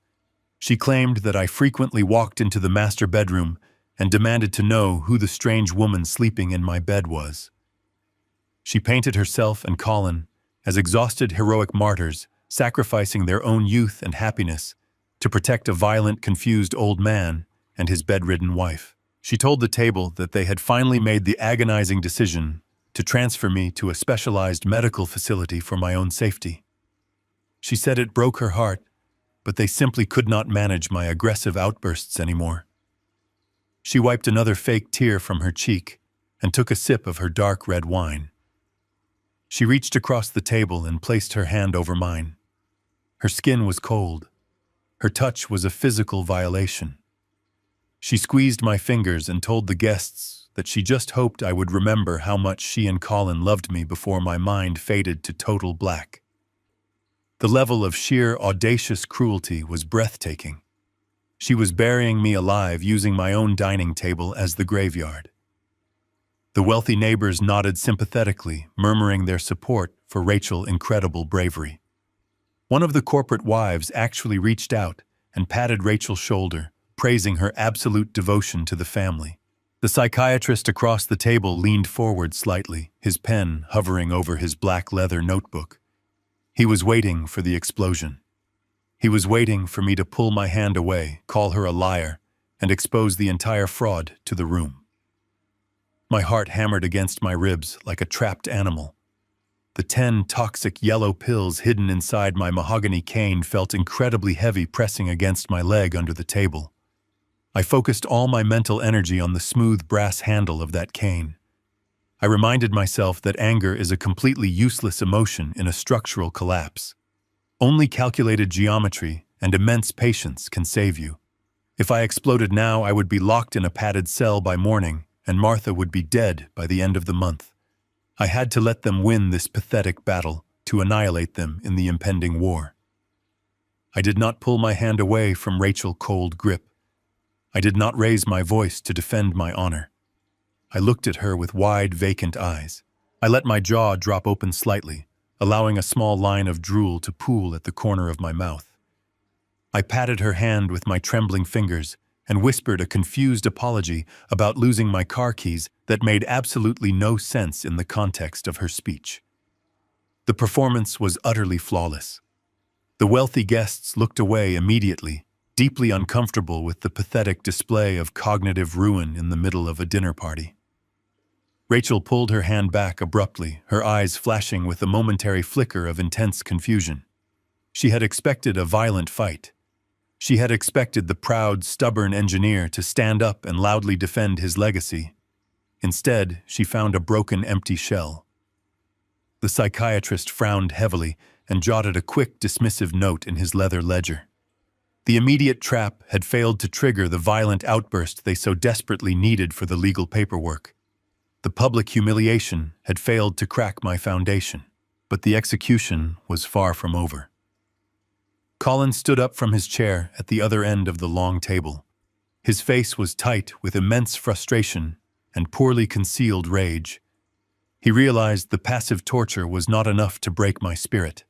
She claimed that I frequently walked into the master bedroom and demanded to know who the strange woman sleeping in my bed was. She painted herself and Colin as exhausted heroic martyrs, sacrificing their own youth and happiness to protect a violent, confused old man and his bedridden wife. She told the table that they had finally made the agonizing decision to transfer me to a specialized medical facility for my own safety. She said it broke her heart, but they simply could not manage my aggressive outbursts anymore. She wiped another fake tear from her cheek and took a sip of her dark red wine. She reached across the table and placed her hand over mine. Her skin was cold. Her touch was a physical violation. She squeezed my fingers and told the guests that she just hoped I would remember how much she and Colin loved me before my mind faded to total black. The level of sheer, audacious cruelty was breathtaking. She was burying me alive using my own dining table as the graveyard. The wealthy neighbors nodded sympathetically, murmuring their support for Rachel's incredible bravery. One of the corporate wives actually reached out and patted Rachel's shoulder, praising her absolute devotion to the family. The psychiatrist across the table leaned forward slightly, his pen hovering over his black leather notebook. He was waiting for the explosion. He was waiting for me to pull my hand away, call her a liar, and expose the entire fraud to the room. My heart hammered against my ribs like a trapped animal. The 10 toxic yellow pills hidden inside my mahogany cane felt incredibly heavy pressing against my leg under the table. I focused all my mental energy on the smooth brass handle of that cane. I reminded myself that anger is a completely useless emotion in a structural collapse. Only calculated geometry and immense patience can save you. If I exploded now, I would be locked in a padded cell by morning, and Martha would be dead by the end of the month. I had to let them win this pathetic battle to annihilate them in the impending war. I did not pull my hand away from Rachel's cold grip. I did not raise my voice to defend my honor. I looked at her with wide, vacant eyes. I let my jaw drop open slightly, allowing a small line of drool to pool at the corner of my mouth. I patted her hand with my trembling fingers and whispered a confused apology about losing my car keys that made absolutely no sense in the context of her speech. The performance was utterly flawless. The wealthy guests looked away immediately, deeply uncomfortable with the pathetic display of cognitive ruin in the middle of a dinner party. Rachel pulled her hand back abruptly, her eyes flashing with a momentary flicker of intense confusion. She had expected a violent fight. She had expected the proud, stubborn engineer to stand up and loudly defend his legacy. Instead, she found a broken, empty shell. The psychiatrist frowned heavily and jotted a quick, dismissive note in his leather ledger. The immediate trap had failed to trigger the violent outburst they so desperately needed for the legal paperwork. The public humiliation had failed to crack my foundation, but the execution was far from over. Colin stood up from his chair at the other end of the long table. His face was tight with immense frustration and poorly concealed rage. He realized the passive torture was not enough to break my spirit.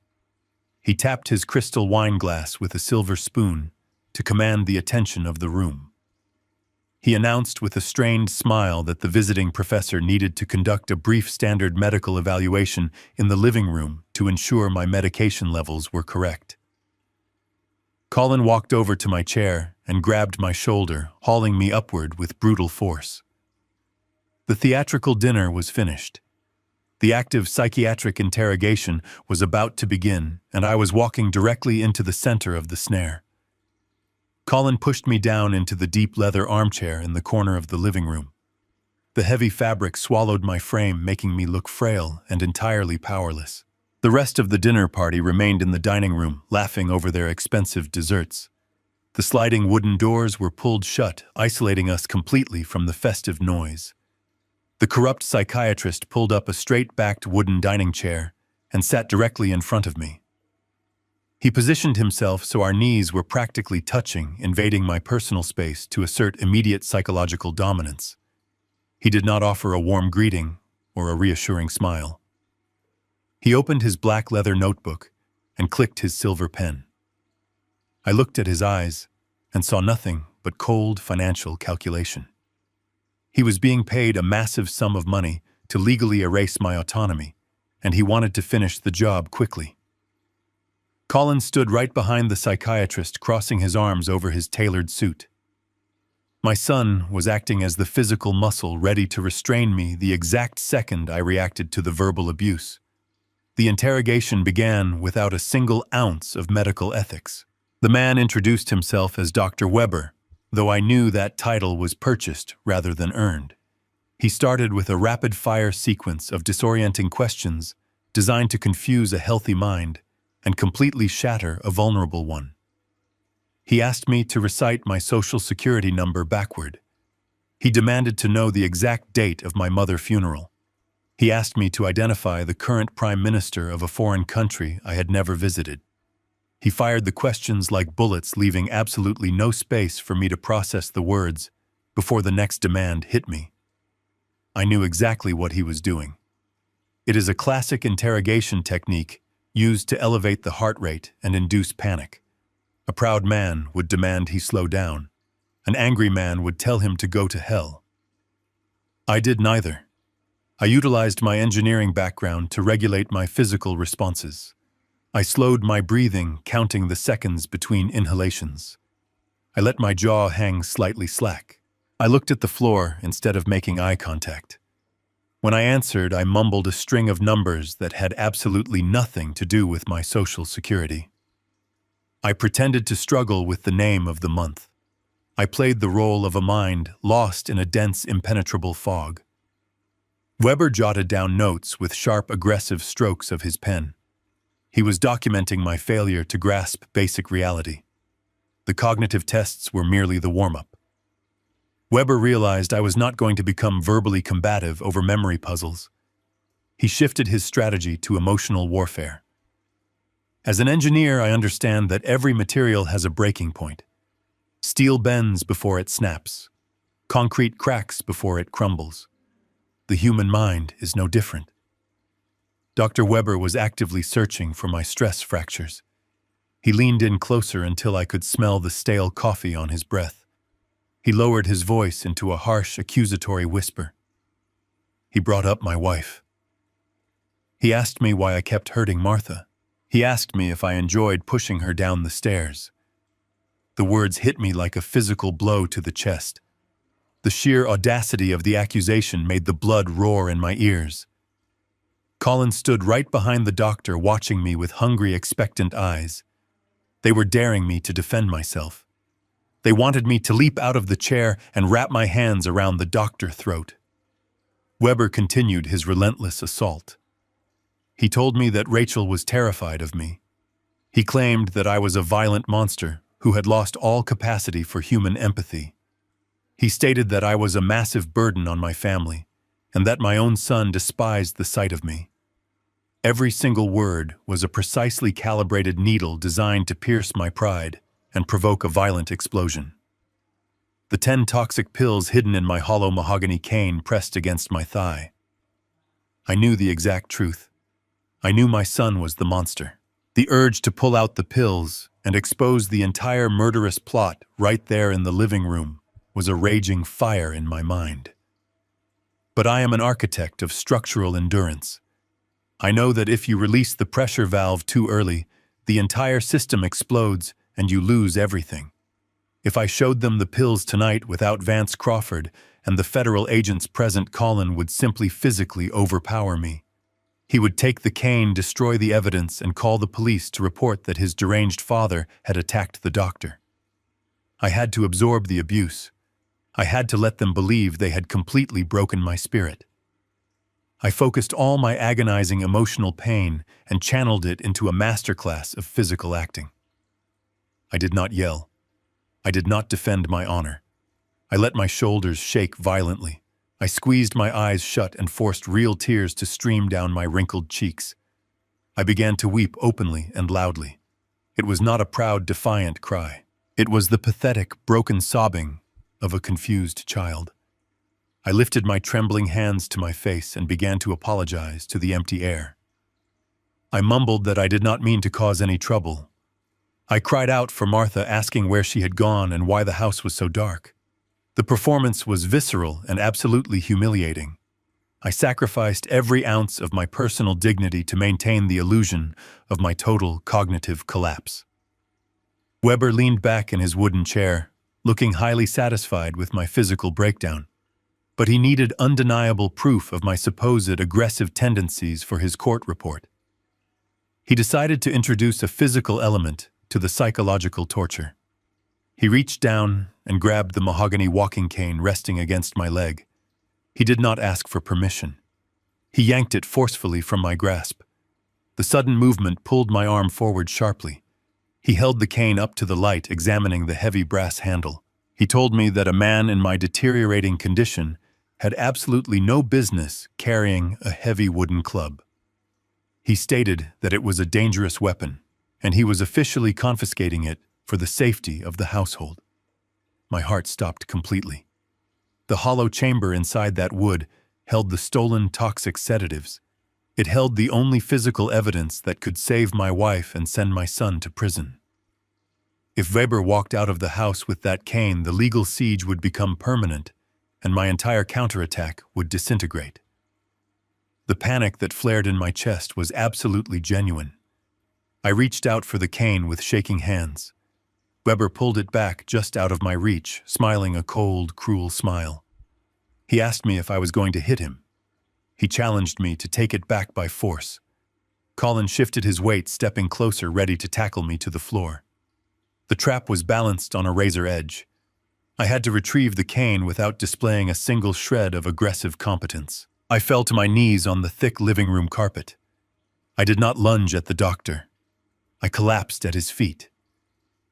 He tapped his crystal wine glass with a silver spoon to command the attention of the room. He announced with a strained smile that the visiting professor needed to conduct a brief standard medical evaluation in the living room to ensure my medication levels were correct. Colin walked over to my chair and grabbed my shoulder, hauling me upward with brutal force. The theatrical dinner was finished. The active psychiatric interrogation was about to begin, and I was walking directly into the center of the snare. Colin pushed me down into the deep leather armchair in the corner of the living room. The heavy fabric swallowed my frame, making me look frail and entirely powerless. The rest of the dinner party remained in the dining room, laughing over their expensive desserts. The sliding wooden doors were pulled shut, isolating us completely from the festive noise. The corrupt psychiatrist pulled up a straight-backed wooden dining chair and sat directly in front of me. He positioned himself so our knees were practically touching, invading my personal space to assert immediate psychological dominance. He did not offer a warm greeting or a reassuring smile. He opened his black leather notebook and clicked his silver pen. I looked at his eyes and saw nothing but cold financial calculation. He was being paid a massive sum of money to legally erase my autonomy, and he wanted to finish the job quickly. Colin stood right behind the psychiatrist, crossing his arms over his tailored suit. My son was acting as the physical muscle ready to restrain me the exact second I reacted to the verbal abuse. The interrogation began without a single ounce of medical ethics. The man introduced himself as Dr. Weber, though I knew that title was purchased rather than earned. He started with a rapid-fire sequence of disorienting questions designed to confuse a healthy mind and completely shatter a vulnerable one. He asked me to recite my social security number backward. He demanded to know the exact date of my mother's funeral. He asked me to identify the current prime minister of a foreign country I had never visited. He fired the questions like bullets, leaving absolutely no space for me to process the words before the next demand hit me. I knew exactly what he was doing. It is a classic interrogation technique used to elevate the heart rate and induce panic. A proud man would demand he slow down. An angry man would tell him to go to hell. I did neither. I utilized my engineering background to regulate my physical responses. I slowed my breathing, counting the seconds between inhalations. I let my jaw hang slightly slack. I looked at the floor instead of making eye contact. When I answered, I mumbled a string of numbers that had absolutely nothing to do with my social security. I pretended to struggle with the name of the month. I played the role of a mind lost in a dense, impenetrable fog. Weber jotted down notes with sharp, aggressive strokes of his pen. He was documenting my failure to grasp basic reality. The cognitive tests were merely the warm-up. Weber realized I was not going to become verbally combative over memory puzzles. He shifted his strategy to emotional warfare. As an engineer, I understand that every material has a breaking point. Steel bends before it snaps. Concrete cracks before it crumbles. The human mind is no different. Dr. Weber was actively searching for my stress fractures. He leaned in closer until I could smell the stale coffee on his breath. He lowered his voice into a harsh, accusatory whisper. He brought up my wife. He asked me why I kept hurting Martha. He asked me if I enjoyed pushing her down the stairs. The words hit me like a physical blow to the chest. The sheer audacity of the accusation made the blood roar in my ears. Colin stood right behind the doctor, watching me with hungry, expectant eyes. They were daring me to defend myself. They wanted me to leap out of the chair and wrap my hands around the doctor's throat. Weber continued his relentless assault. He told me that Rachel was terrified of me. He claimed that I was a violent monster who had lost all capacity for human empathy. He stated that I was a massive burden on my family, and that my own son despised the sight of me. Every single word was a precisely calibrated needle designed to pierce my pride and provoke a violent explosion. The 10 toxic pills hidden in my hollow mahogany cane pressed against my thigh. I knew the exact truth. I knew my son was the monster. The urge to pull out the pills and expose the entire murderous plot right there in the living room was a raging fire in my mind. But I am an architect of structural endurance. I know that if you release the pressure valve too early, the entire system explodes and you lose everything. If I showed them the pills tonight without Vance Crawford and the federal agents present, Colin would simply physically overpower me. He would take the cane, destroy the evidence, and call the police to report that his deranged father had attacked the doctor. I had to absorb the abuse. I had to let them believe they had completely broken my spirit. I focused all my agonizing emotional pain and channeled it into a masterclass of physical acting. I did not yell. I did not defend my honor. I let my shoulders shake violently. I squeezed my eyes shut and forced real tears to stream down my wrinkled cheeks. I began to weep openly and loudly. It was not a proud, defiant cry. It was the pathetic, broken sobbing of a confused child. I lifted my trembling hands to my face and began to apologize to the empty air. I mumbled that I did not mean to cause any trouble. I cried out for Martha, asking where she had gone and why the house was so dark. The performance was visceral and absolutely humiliating. I sacrificed every ounce of my personal dignity to maintain the illusion of my total cognitive collapse. Weber leaned back in his wooden chair, looking highly satisfied with my physical breakdown. But he needed undeniable proof of my supposed aggressive tendencies for his court report. He decided to introduce a physical element to the psychological torture. He reached down and grabbed the mahogany walking cane resting against my leg. He did not ask for permission. He yanked it forcefully from my grasp. The sudden movement pulled my arm forward sharply. He held the cane up to the light, examining the heavy brass handle. He told me that a man in my deteriorating condition had absolutely no business carrying a heavy wooden club. He stated that it was a dangerous weapon, and he was officially confiscating it for the safety of the household. My heart stopped completely. The hollow chamber inside that wood held the stolen toxic sedatives. It held the only physical evidence that could save my wife and send my son to prison. If Weber walked out of the house with that cane, the legal siege would become permanent, and my entire counterattack would disintegrate. The panic that flared in my chest was absolutely genuine. I reached out for the cane with shaking hands. Weber pulled it back just out of my reach, smiling a cold, cruel smile. He asked me if I was going to hit him. He challenged me to take it back by force. Colin shifted his weight, stepping closer, ready to tackle me to the floor. The trap was balanced on a razor edge. I had to retrieve the cane without displaying a single shred of aggressive competence. I fell to my knees on the thick living room carpet. I did not lunge at the doctor. I collapsed at his feet.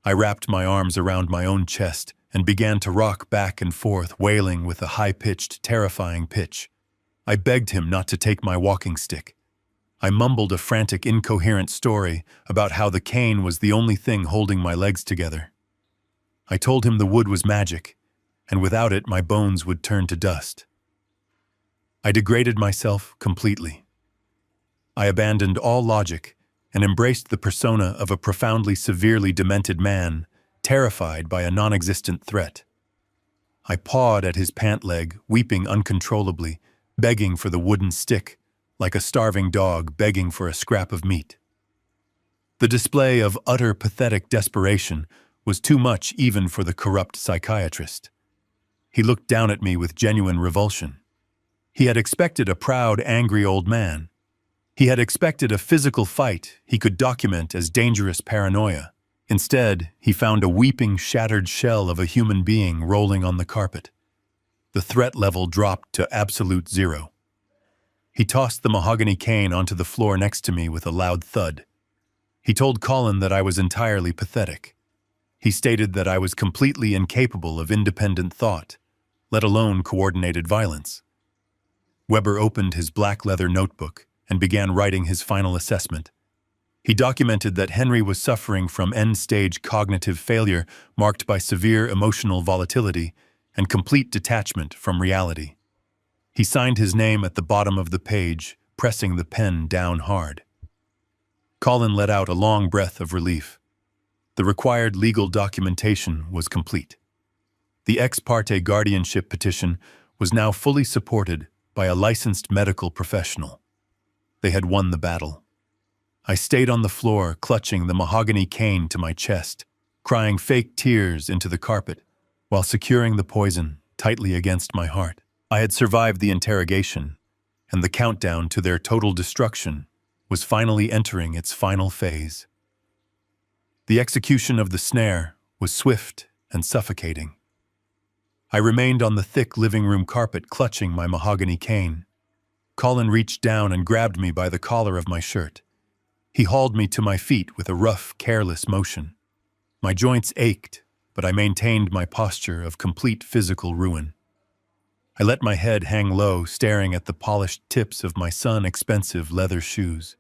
I wrapped my arms around my own chest and began to rock back and forth, wailing with a high-pitched, terrifying pitch. I begged him not to take my walking stick. I mumbled a frantic, incoherent story about how the cane was the only thing holding my legs together. I told him the wood was magic, and without it my bones would turn to dust. I degraded myself completely. I abandoned all logic and embraced the persona of a profoundly, severely demented man, terrified by a non-existent threat. I pawed at his pant leg, weeping uncontrollably, begging for the wooden stick, like a starving dog begging for a scrap of meat. The display of utter, pathetic desperation was too much even for the corrupt psychiatrist. He looked down at me with genuine revulsion. He had expected a proud, angry old man. He had expected a physical fight he could document as dangerous paranoia. Instead, he found a weeping, shattered shell of a human being rolling on the carpet. The threat level dropped to absolute zero. He tossed the mahogany cane onto the floor next to me with a loud thud. He told Colin that I was entirely pathetic. He stated that I was completely incapable of independent thought, let alone coordinated violence. Weber opened his black leather notebook and began writing his final assessment. He documented that Henry was suffering from end-stage cognitive failure marked by severe emotional volatility and complete detachment from reality. He signed his name at the bottom of the page, pressing the pen down hard. Colin let out a long breath of relief. The required legal documentation was complete. The ex parte guardianship petition was now fully supported by a licensed medical professional. They had won the battle. I stayed on the floor, clutching the mahogany cane to my chest, crying fake tears into the carpet, while securing the poison tightly against my heart. I had survived the interrogation, and the countdown to their total destruction was finally entering its final phase. The execution of the snare was swift and suffocating. I remained on the thick living room carpet, clutching my mahogany cane. Colin reached down and grabbed me by the collar of my shirt. He hauled me to my feet with a rough, careless motion. My joints ached, but I maintained my posture of complete physical ruin. I let my head hang low, staring at the polished tips of my expensive leather shoes.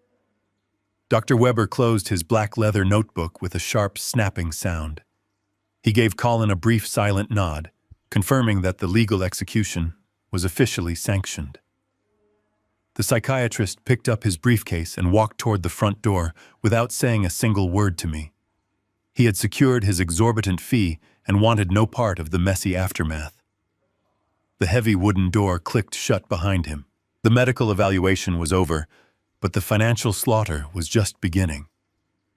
Dr. Weber closed his black leather notebook with a sharp snapping sound. He gave Colin a brief silent nod, confirming that the legal execution was officially sanctioned. The psychiatrist picked up his briefcase and walked toward the front door without saying a single word to me. He had secured his exorbitant fee and wanted no part of the messy aftermath. The heavy wooden door clicked shut behind him. The medical evaluation was over, but the financial slaughter was just beginning.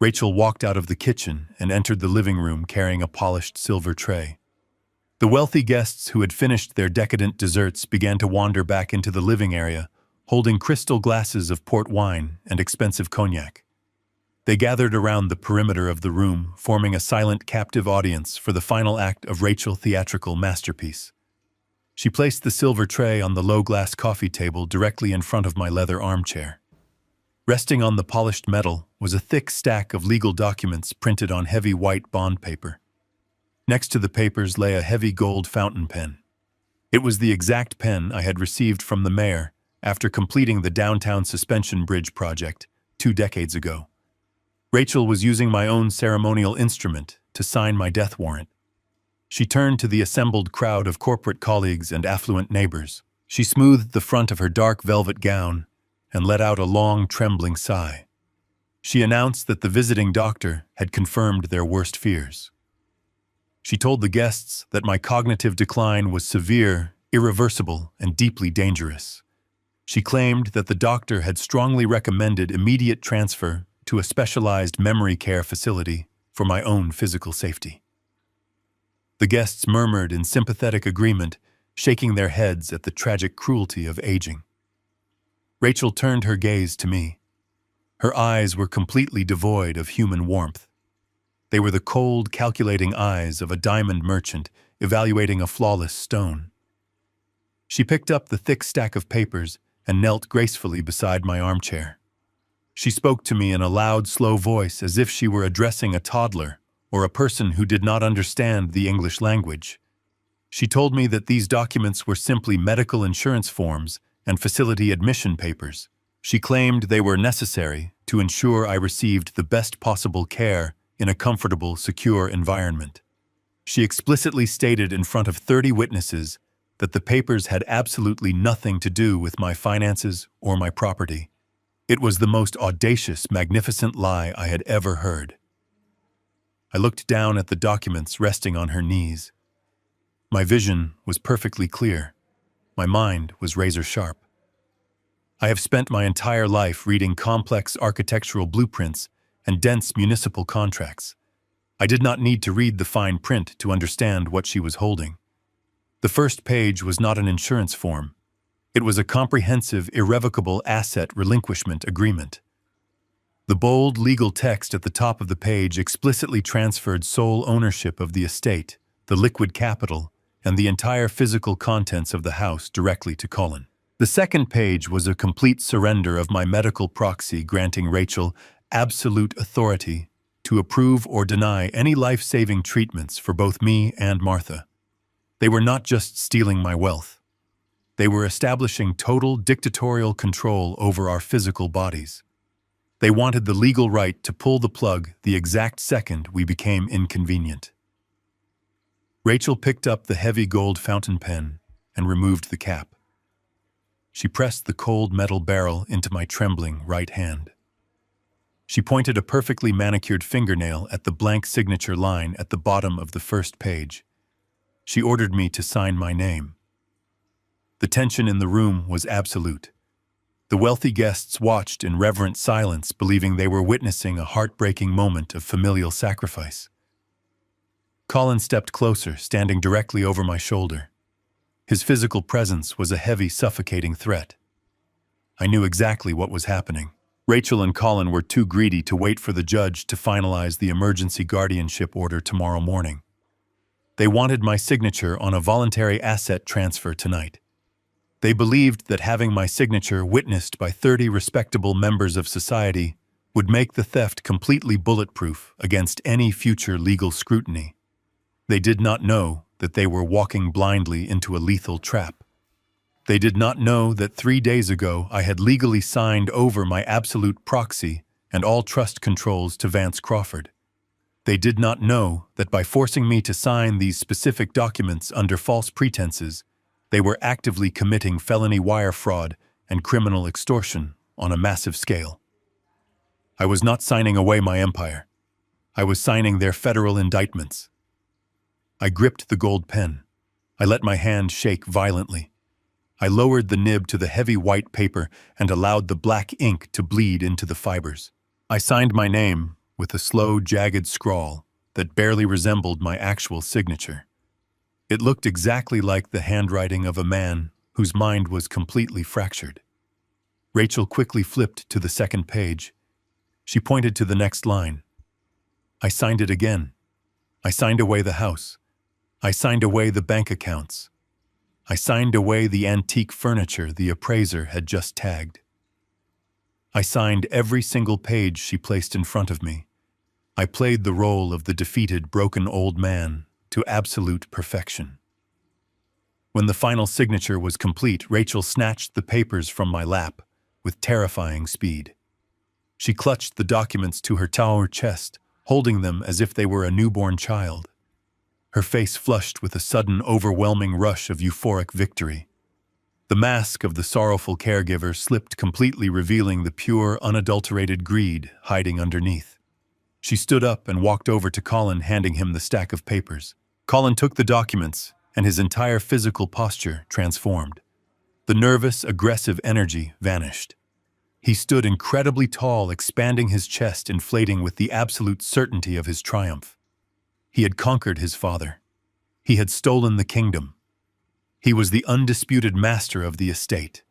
Rachel walked out of the kitchen and entered the living room carrying a polished silver tray. The wealthy guests who had finished their decadent desserts began to wander back into the living area, holding crystal glasses of port wine and expensive cognac. They gathered around the perimeter of the room, forming a silent, captive audience for the final act of Rachel's theatrical masterpiece. She placed the silver tray on the low-glass coffee table directly in front of my leather armchair. Resting on the polished metal was a thick stack of legal documents printed on heavy white bond paper. Next to the papers lay a heavy gold fountain pen. It was the exact pen I had received from the mayor after completing the downtown suspension bridge project 2 decades ago. Rachel was using my own ceremonial instrument to sign my death warrant. She turned to the assembled crowd of corporate colleagues and affluent neighbors. She smoothed the front of her dark velvet gown and let out a long, trembling sigh. She announced that the visiting doctor had confirmed their worst fears. She told the guests that my cognitive decline was severe, irreversible, and deeply dangerous. She claimed that the doctor had strongly recommended immediate transfer to a specialized memory care facility for my own physical safety. The guests murmured in sympathetic agreement, shaking their heads at the tragic cruelty of aging. Rachel turned her gaze to me. Her eyes were completely devoid of human warmth. They were the cold, calculating eyes of a diamond merchant evaluating a flawless stone. She picked up the thick stack of papers and knelt gracefully beside my armchair. She spoke to me in a loud, slow voice as if she were addressing a toddler or a person who did not understand the English language. She told me that these documents were simply medical insurance forms and facility admission papers. She claimed they were necessary to ensure I received the best possible care in a comfortable, secure environment. She explicitly stated in front of 30 witnesses that the papers had absolutely nothing to do with my finances or my property. It was the most audacious, magnificent lie I had ever heard. I looked down at the documents resting on her knees. My vision was perfectly clear. My mind was razor sharp. I have spent my entire life reading complex architectural blueprints and dense municipal contracts. I did not need to read the fine print to understand what she was holding. The first page was not an insurance form. It was a comprehensive, irrevocable asset relinquishment agreement. The bold legal text at the top of the page explicitly transferred sole ownership of the estate, the liquid capital, and the entire physical contents of the house directly to Colin. The second page was a complete surrender of my medical proxy granting Rachel absolute authority to approve or deny any life-saving treatments for both me and Martha. They were not just stealing my wealth. They were establishing total dictatorial control over our physical bodies. They wanted the legal right to pull the plug the exact second we became inconvenient. Rachel picked up the heavy gold fountain pen and removed the cap. She pressed the cold metal barrel into my trembling right hand. She pointed a perfectly manicured fingernail at the blank signature line at the bottom of the first page. She ordered me to sign my name. The tension in the room was absolute. The wealthy guests watched in reverent silence, believing they were witnessing a heartbreaking moment of familial sacrifice. Colin stepped closer, standing directly over my shoulder. His physical presence was a heavy, suffocating threat. I knew exactly what was happening. Rachel and Colin were too greedy to wait for the judge to finalize the emergency guardianship order tomorrow morning. They wanted my signature on a voluntary asset transfer tonight. They believed that having my signature witnessed by 30 respectable members of society would make the theft completely bulletproof against any future legal scrutiny. They did not know that they were walking blindly into a lethal trap. They did not know that 3 days ago I had legally signed over my absolute proxy and all trust controls to Vance Crawford. They did not know that by forcing me to sign these specific documents under false pretenses, they were actively committing felony wire fraud and criminal extortion on a massive scale. I was not signing away my empire. I was signing their federal indictments. I gripped the gold pen. I let my hand shake violently. I lowered the nib to the heavy white paper and allowed the black ink to bleed into the fibers. I signed my name with a slow, jagged scrawl that barely resembled my actual signature. It looked exactly like the handwriting of a man whose mind was completely fractured. Rachel quickly flipped to the second page. She pointed to the next line. I signed it again. I signed away the house. I signed away the bank accounts. I signed away the antique furniture the appraiser had just tagged. I signed every single page she placed in front of me. I played the role of the defeated, broken old man to absolute perfection. When the final signature was complete, Rachel snatched the papers from my lap with terrifying speed. She clutched the documents to her taut chest, holding them as if they were a newborn child. Her face flushed with a sudden, overwhelming rush of euphoric victory. The mask of the sorrowful caregiver slipped completely, revealing the pure, unadulterated greed hiding underneath. She stood up and walked over to Colin, handing him the stack of papers. Colin took the documents, and his entire physical posture transformed. The nervous, aggressive energy vanished. He stood incredibly tall, expanding his chest, inflating with the absolute certainty of his triumph. He had conquered his father. He had stolen the kingdom. He was the undisputed master of the estate.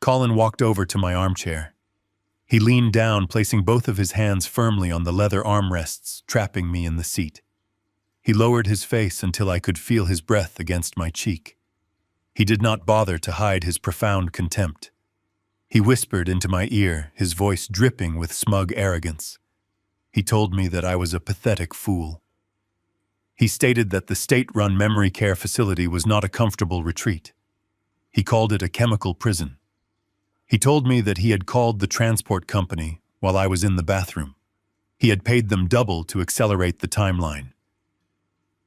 Colin walked over to my armchair. He leaned down, placing both of his hands firmly on the leather armrests, trapping me in the seat. He lowered his face until I could feel his breath against my cheek. He did not bother to hide his profound contempt. He whispered into my ear, his voice dripping with smug arrogance. He told me that I was a pathetic fool. He stated that the state-run memory care facility was not a comfortable retreat. He called it a chemical prison. He told me that he had called the transport company while I was in the bathroom. He had paid them double to accelerate the timeline.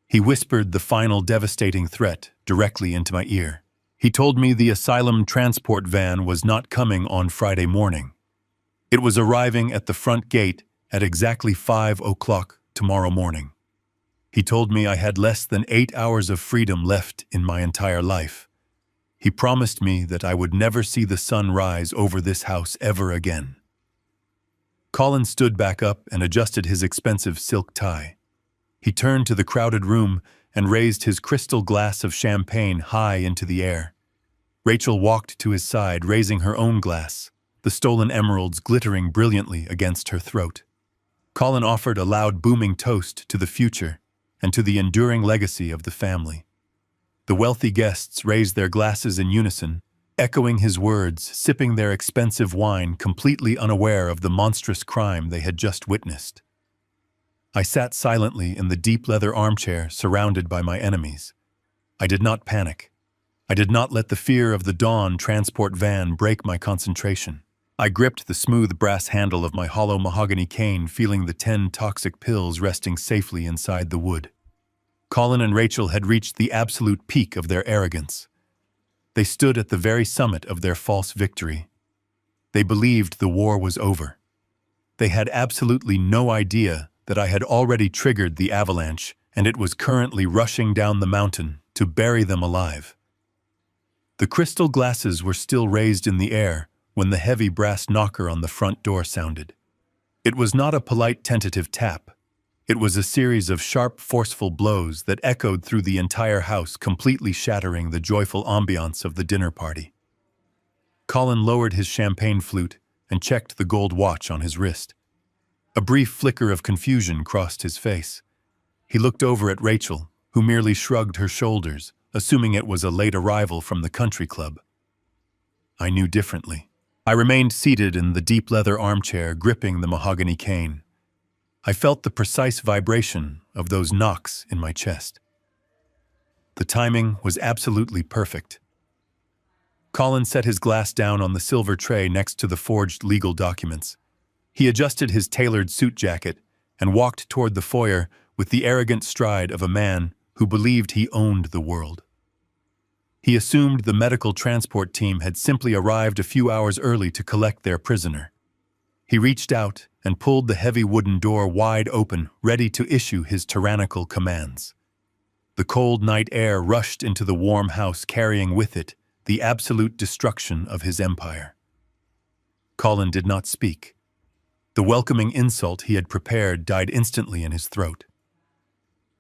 He whispered the final devastating threat directly into my ear. He told me the asylum transport van was not coming on Friday morning. It was arriving at the front gate at exactly 5 o'clock tomorrow morning. He told me I had less than 8 hours of freedom left in my entire life. He promised me that I would never see the sun rise over this house ever again. Colin stood back up and adjusted his expensive silk tie. He turned to the crowded room and raised his crystal glass of champagne high into the air. Rachel walked to his side, raising her own glass, the stolen emeralds glittering brilliantly against her throat. Colin offered a loud, booming toast to the future and to the enduring legacy of the family. The wealthy guests raised their glasses in unison, echoing his words, sipping their expensive wine, completely unaware of the monstrous crime they had just witnessed. I sat silently in the deep leather armchair, surrounded by my enemies. I did not panic. I did not let the fear of the dawn transport van break my concentration. I gripped the smooth brass handle of my hollow mahogany cane, feeling the 10 toxic pills resting safely inside the wood. Colin and Rachel had reached the absolute peak of their arrogance. They stood at the very summit of their false victory. They believed the war was over. They had absolutely no idea that I had already triggered the avalanche and it was currently rushing down the mountain to bury them alive. The crystal glasses were still raised in the air when the heavy brass knocker on the front door sounded. It was not a polite tentative tap. It was a series of sharp, forceful blows that echoed through the entire house, completely shattering the joyful ambiance of the dinner party. Colin lowered his champagne flute and checked the gold watch on his wrist. A brief flicker of confusion crossed his face. He looked over at Rachel, who merely shrugged her shoulders, assuming it was a late arrival from the country club. I knew differently. I remained seated in the deep leather armchair, gripping the mahogany cane. I felt the precise vibration of those knocks in my chest. The timing was absolutely perfect. Colin set his glass down on the silver tray next to the forged legal documents. He adjusted his tailored suit jacket and walked toward the foyer with the arrogant stride of a man who believed he owned the world. He assumed the medical transport team had simply arrived a few hours early to collect their prisoner. He reached out and pulled the heavy wooden door wide open, ready to issue his tyrannical commands. The cold night air rushed into the warm house, carrying with it the absolute destruction of his empire. Colin did not speak. The welcoming insult he had prepared died instantly in his throat.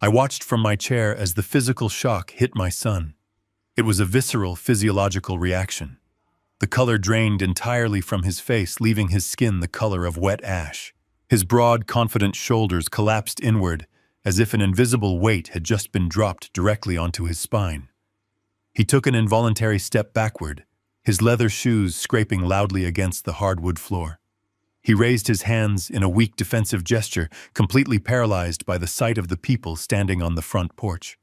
I watched from my chair as the physical shock hit my son. It was a visceral, physiological reaction. The color drained entirely from his face, leaving his skin the color of wet ash. His broad, confident shoulders collapsed inward, as if an invisible weight had just been dropped directly onto his spine. He took an involuntary step backward, his leather shoes scraping loudly against the hardwood floor. He raised his hands in a weak defensive gesture, completely paralyzed by the sight of the people standing on the front porch.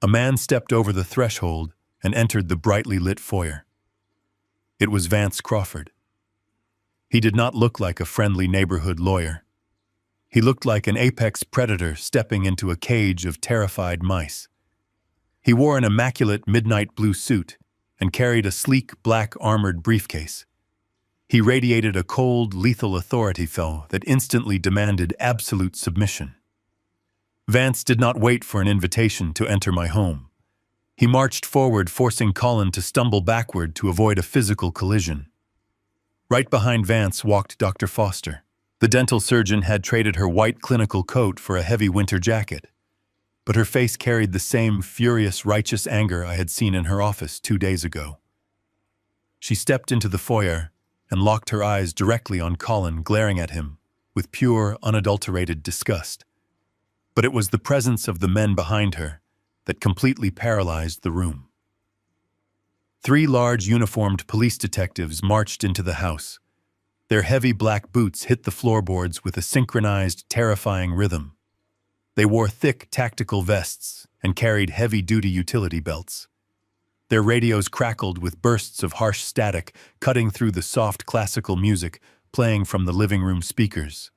A man stepped over the threshold and entered the brightly lit foyer. It was Vance Crawford. He did not look like a friendly neighborhood lawyer. He looked like an apex predator stepping into a cage of terrified mice. He wore an immaculate midnight blue suit and carried a sleek black armored briefcase. He radiated a cold, lethal authority, though, that instantly demanded absolute submission. Vance did not wait for an invitation to enter my home. He marched forward, forcing Colin to stumble backward to avoid a physical collision. Right behind Vance walked Dr. Foster. The dental surgeon had traded her white clinical coat for a heavy winter jacket, but her face carried the same furious, righteous anger I had seen in her office 2 days ago. She stepped into the foyer and locked her eyes directly on Colin, glaring at him with pure, unadulterated disgust. But it was the presence of the men behind her that completely paralyzed the room. 3 large uniformed police detectives marched into the house. Their heavy black boots hit the floorboards with a synchronized, terrifying rhythm. They wore thick, tactical vests and carried heavy-duty utility belts. Their radios crackled with bursts of harsh static, cutting through the soft classical music playing from the living room speakers.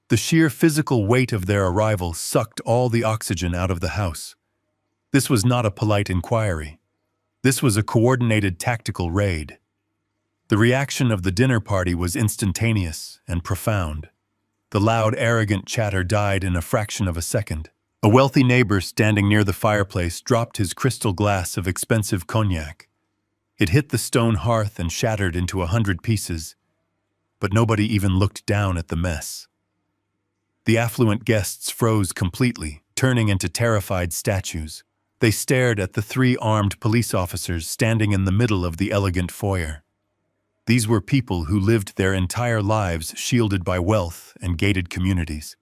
The sheer physical weight of their arrival sucked all the oxygen out of the house. This was not a polite inquiry. This was a coordinated tactical raid. The reaction of the dinner party was instantaneous and profound. The loud, arrogant chatter died in a fraction of a second. A wealthy neighbor standing near the fireplace dropped his crystal glass of expensive cognac. It hit the stone hearth and shattered into 100 pieces, but nobody even looked down at the mess. The affluent guests froze completely, turning into terrified statues. They stared at the 3 armed police officers standing in the middle of the elegant foyer. These were people who lived their entire lives shielded by wealth and gated communities.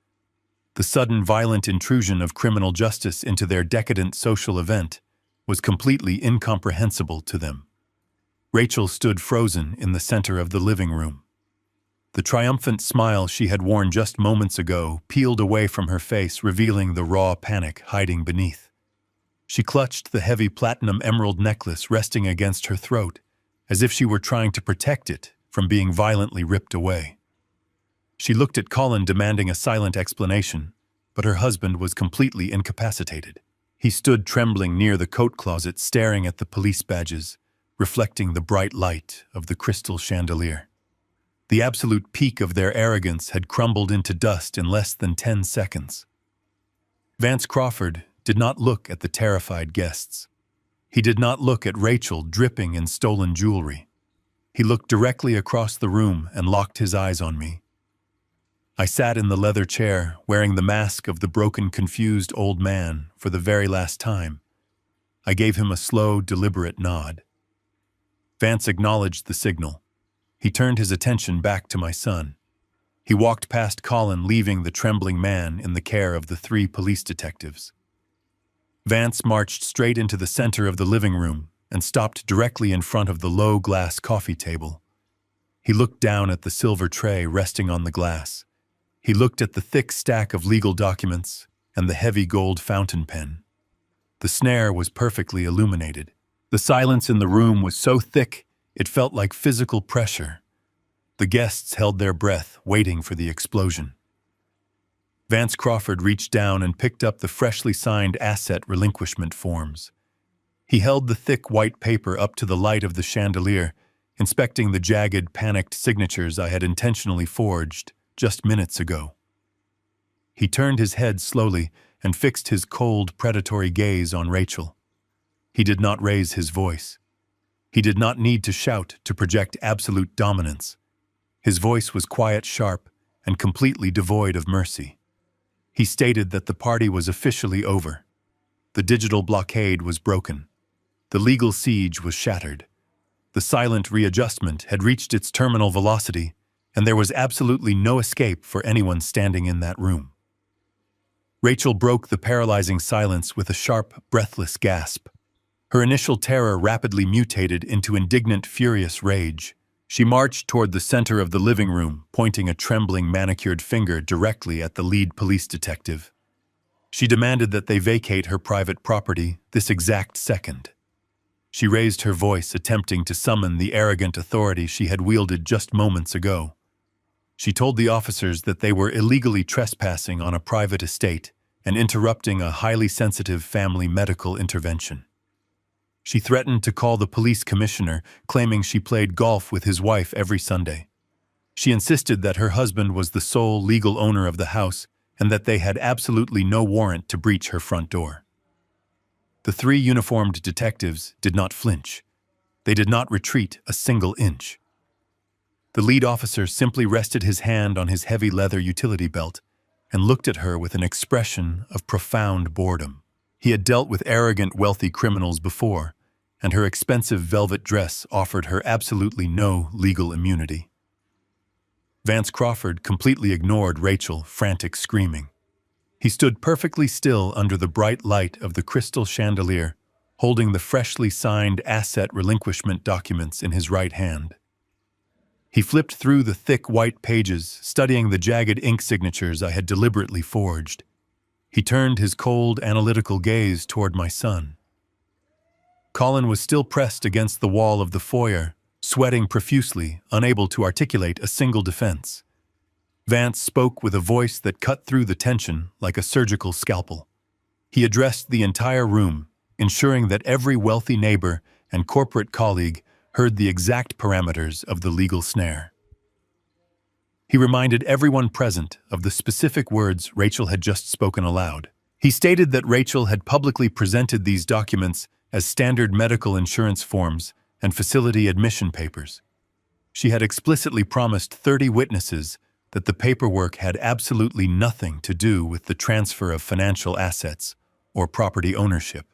The sudden violent intrusion of criminal justice into their decadent social event was completely incomprehensible to them. Rachel stood frozen in the center of the living room. The triumphant smile she had worn just moments ago peeled away from her face, revealing the raw panic hiding beneath. She clutched the heavy platinum emerald necklace resting against her throat, as if she were trying to protect it from being violently ripped away. She looked at Colin, demanding a silent explanation, but her husband was completely incapacitated. He stood trembling near the coat closet, staring at the police badges, reflecting the bright light of the crystal chandelier. The absolute peak of their arrogance had crumbled into dust in less than 10 seconds. Vance Crawford did not look at the terrified guests. He did not look at Rachel dripping in stolen jewelry. He looked directly across the room and locked his eyes on me. I sat in the leather chair, wearing the mask of the broken, confused old man for the very last time. I gave him a slow, deliberate nod. Vance acknowledged the signal. He turned his attention back to my son. He walked past Colin, leaving the trembling man in the care of the 3 police detectives. Vance marched straight into the center of the living room and stopped directly in front of the low glass coffee table. He looked down at the silver tray resting on the glass. He looked at the thick stack of legal documents and the heavy gold fountain pen. The snare was perfectly illuminated. The silence in the room was so thick it felt like physical pressure. The guests held their breath, waiting for the explosion. Vance Crawford reached down and picked up the freshly signed asset relinquishment forms. He held the thick white paper up to the light of the chandelier, inspecting the jagged, panicked signatures I had intentionally forged just minutes ago. He turned his head slowly and fixed his cold, predatory gaze on Rachel. He did not raise his voice. He did not need to shout to project absolute dominance. His voice was quiet, sharp, and completely devoid of mercy. He stated that the party was officially over. The digital blockade was broken. The legal siege was shattered. The silent readjustment had reached its terminal velocity, and there was absolutely no escape for anyone standing in that room. Rachel broke the paralyzing silence with a sharp, breathless gasp. Her initial terror rapidly mutated into indignant, furious rage. She marched toward the center of the living room, pointing a trembling, manicured finger directly at the lead police detective. She demanded that they vacate her private property this exact second. She raised her voice, attempting to summon the arrogant authority she had wielded just moments ago. She told the officers that they were illegally trespassing on a private estate and interrupting a highly sensitive family medical intervention. She threatened to call the police commissioner, claiming she played golf with his wife every Sunday. She insisted that her husband was the sole legal owner of the house and that they had absolutely no warrant to breach her front door. The 3 uniformed detectives did not flinch. They did not retreat a single inch. The lead officer simply rested his hand on his heavy leather utility belt and looked at her with an expression of profound boredom. He had dealt with arrogant, wealthy criminals before, and her expensive velvet dress offered her absolutely no legal immunity. Vance Crawford completely ignored Rachel, frantic screaming. He stood perfectly still under the bright light of the crystal chandelier, holding the freshly signed asset relinquishment documents in his right hand. He flipped through the thick white pages, studying the jagged ink signatures I had deliberately forged. He turned his cold, analytical gaze toward my son. Colin was still pressed against the wall of the foyer, sweating profusely, unable to articulate a single defense. Vance spoke with a voice that cut through the tension like a surgical scalpel. He addressed the entire room, ensuring that every wealthy neighbor and corporate colleague heard the exact parameters of the legal snare. He reminded everyone present of the specific words Rachel had just spoken aloud. He stated that Rachel had publicly presented these documents as standard medical insurance forms and facility admission papers. She had explicitly promised 30 witnesses that the paperwork had absolutely nothing to do with the transfer of financial assets or property ownership.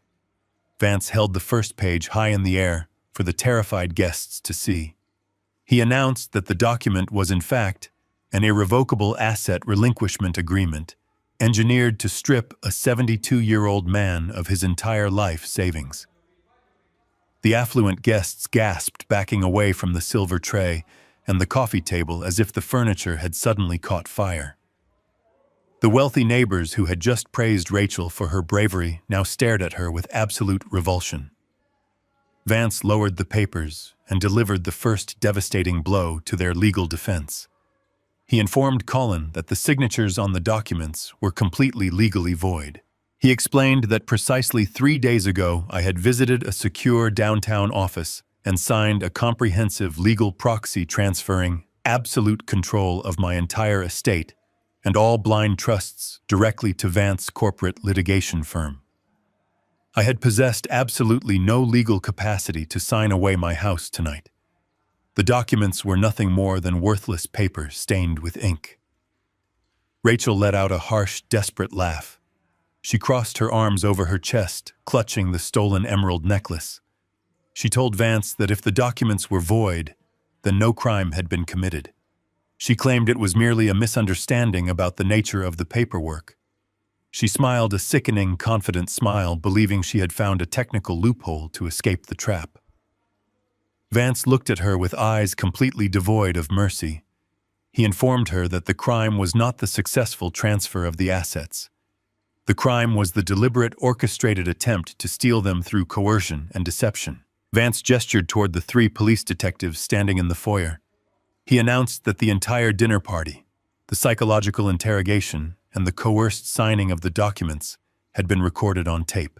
Vance held the first page high in the air for the terrified guests to see. He announced that the document was in fact an irrevocable asset relinquishment agreement engineered to strip a 72-year-old man of his entire life savings. The affluent guests gasped, backing away from the silver tray and the coffee table as if the furniture had suddenly caught fire. The wealthy neighbors who had just praised Rachel for her bravery now stared at her with absolute revulsion. Vance lowered the papers and delivered the first devastating blow to their legal defense. He informed Colin that the signatures on the documents were completely legally void. He explained that precisely 3 days ago I had visited a secure downtown office and signed a comprehensive legal proxy transferring absolute control of my entire estate and all blind trusts directly to Vance's corporate litigation firm. I had possessed absolutely no legal capacity to sign away my house tonight. The documents were nothing more than worthless paper stained with ink. Rachel let out a harsh, desperate laugh. She crossed her arms over her chest, clutching the stolen emerald necklace. She told Vance that if the documents were void, then no crime had been committed. She claimed it was merely a misunderstanding about the nature of the paperwork. She smiled a sickening, confident smile, believing she had found a technical loophole to escape the trap. Vance looked at her with eyes completely devoid of mercy. He informed her that the crime was not the successful transfer of the assets. The crime was the deliberate, orchestrated attempt to steal them through coercion and deception. Vance gestured toward the 3 police detectives standing in the foyer. He announced that the entire dinner party, the psychological interrogation, and the coerced signing of the documents had been recorded on tape.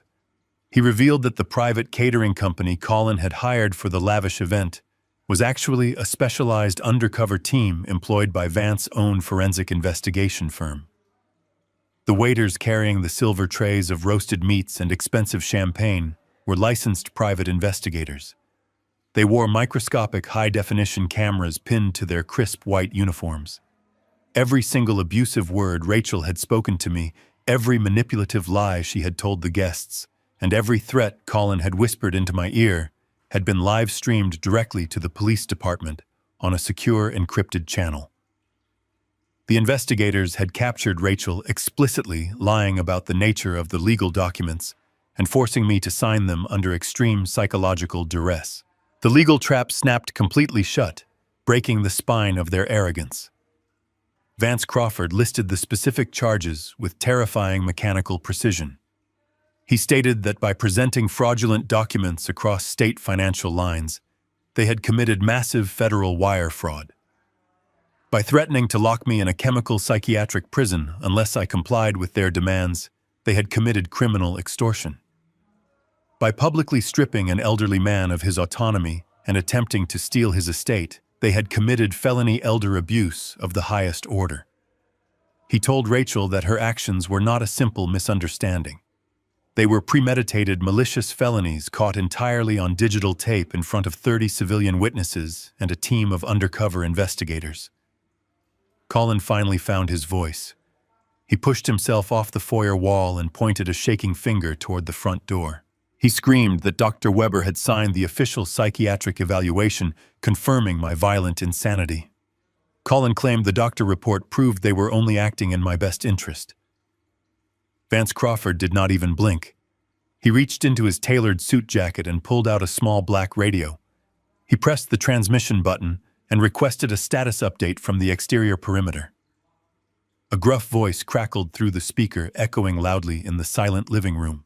He revealed that the private catering company Colin had hired for the lavish event was actually a specialized undercover team employed by Vance's own forensic investigation firm. The waiters carrying the silver trays of roasted meats and expensive champagne were licensed private investigators. They wore microscopic high-definition cameras pinned to their crisp white uniforms. Every single abusive word Rachel had spoken to me, every manipulative lie she had told the guests, and every threat Colin had whispered into my ear had been live-streamed directly to the police department on a secure encrypted channel. The investigators had captured Rachel explicitly lying about the nature of the legal documents and forcing me to sign them under extreme psychological duress. The legal trap snapped completely shut, breaking the spine of their arrogance. Vance Crawford listed the specific charges with terrifying mechanical precision. He stated that by presenting fraudulent documents across state financial lines, they had committed massive federal wire fraud. By threatening to lock me in a chemical psychiatric prison unless I complied with their demands, they had committed criminal extortion. By publicly stripping an elderly man of his autonomy and attempting to steal his estate, they had committed felony elder abuse of the highest order. He told Rachel that her actions were not a simple misunderstanding. They were premeditated, malicious felonies caught entirely on digital tape in front of 30 civilian witnesses and a team of undercover investigators. Colin finally found his voice. He pushed himself off the foyer wall and pointed a shaking finger toward the front door. He screamed that Dr. Weber had signed the official psychiatric evaluation confirming my violent insanity. Colin claimed the doctor report proved they were only acting in my best interest. Vance Crawford did not even blink. He reached into his tailored suit jacket and pulled out a small black radio. He pressed the transmission button and requested a status update from the exterior perimeter. A gruff voice crackled through the speaker, echoing loudly in the silent living room.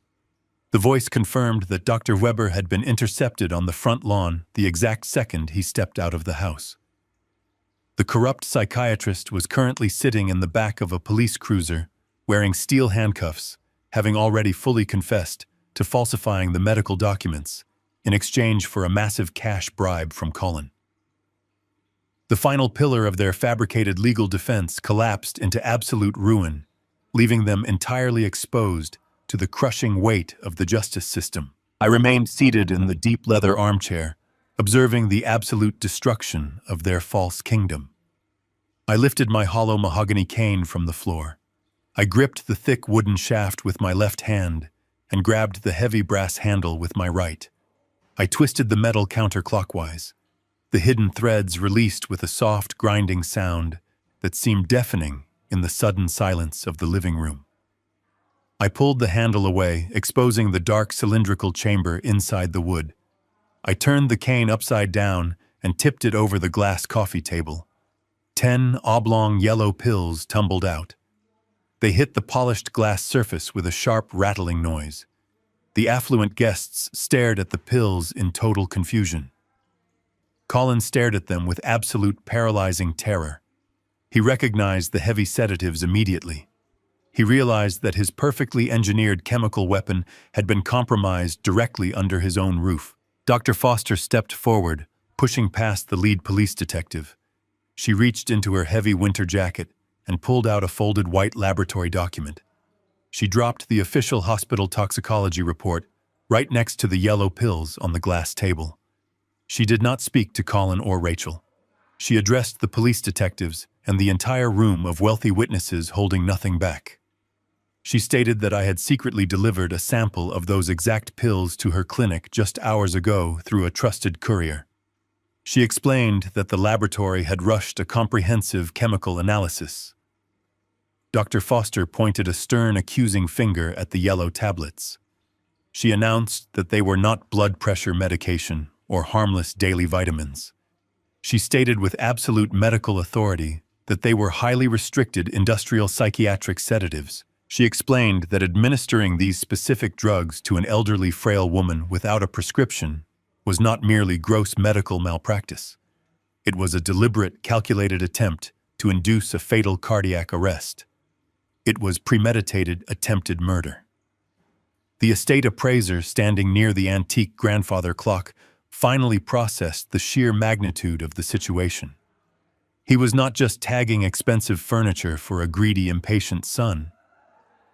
The voice confirmed that Dr. Weber had been intercepted on the front lawn the exact second he stepped out of the house. The corrupt psychiatrist was currently sitting in the back of a police cruiser, wearing steel handcuffs, having already fully confessed to falsifying the medical documents in exchange for a massive cash bribe from Colin. The final pillar of their fabricated legal defense collapsed into absolute ruin, leaving them entirely exposed to the crushing weight of the justice system. I remained seated in the deep leather armchair, observing the absolute destruction of their false kingdom. I lifted my hollow mahogany cane from the floor. I gripped the thick wooden shaft with my left hand and grabbed the heavy brass handle with my right. I twisted the metal counterclockwise. The hidden threads released with a soft, grinding sound that seemed deafening in the sudden silence of the living room. I pulled the handle away, exposing the dark cylindrical chamber inside the wood. I turned the cane upside down and tipped it over the glass coffee table. 10 oblong yellow pills tumbled out. They hit the polished glass surface with a sharp rattling noise. The affluent guests stared at the pills in total confusion. Colin stared at them with absolute paralyzing terror. He recognized the heavy sedatives immediately. He realized that his perfectly engineered chemical weapon had been compromised directly under his own roof. Dr. Foster stepped forward, pushing past the lead police detective. She reached into her heavy winter jacket and pulled out a folded white laboratory document. She dropped the official hospital toxicology report right next to the yellow pills on the glass table. She did not speak to Colin or Rachel. She addressed the police detectives and the entire room of wealthy witnesses holding nothing back. She stated that I had secretly delivered a sample of those exact pills to her clinic just hours ago through a trusted courier. She explained that the laboratory had rushed a comprehensive chemical analysis. Dr. Foster pointed a stern, accusing finger at the yellow tablets. She announced that they were not blood pressure medication or harmless daily vitamins. She stated with absolute medical authority that they were highly restricted industrial psychiatric sedatives. She explained that administering these specific drugs to an elderly, frail woman without a prescription was not merely gross medical malpractice. It was a deliberate, calculated attempt to induce a fatal cardiac arrest. It was premeditated, attempted murder. The estate appraiser standing near the antique grandfather clock finally processed the sheer magnitude of the situation. He was not just tagging expensive furniture for a greedy, impatient son.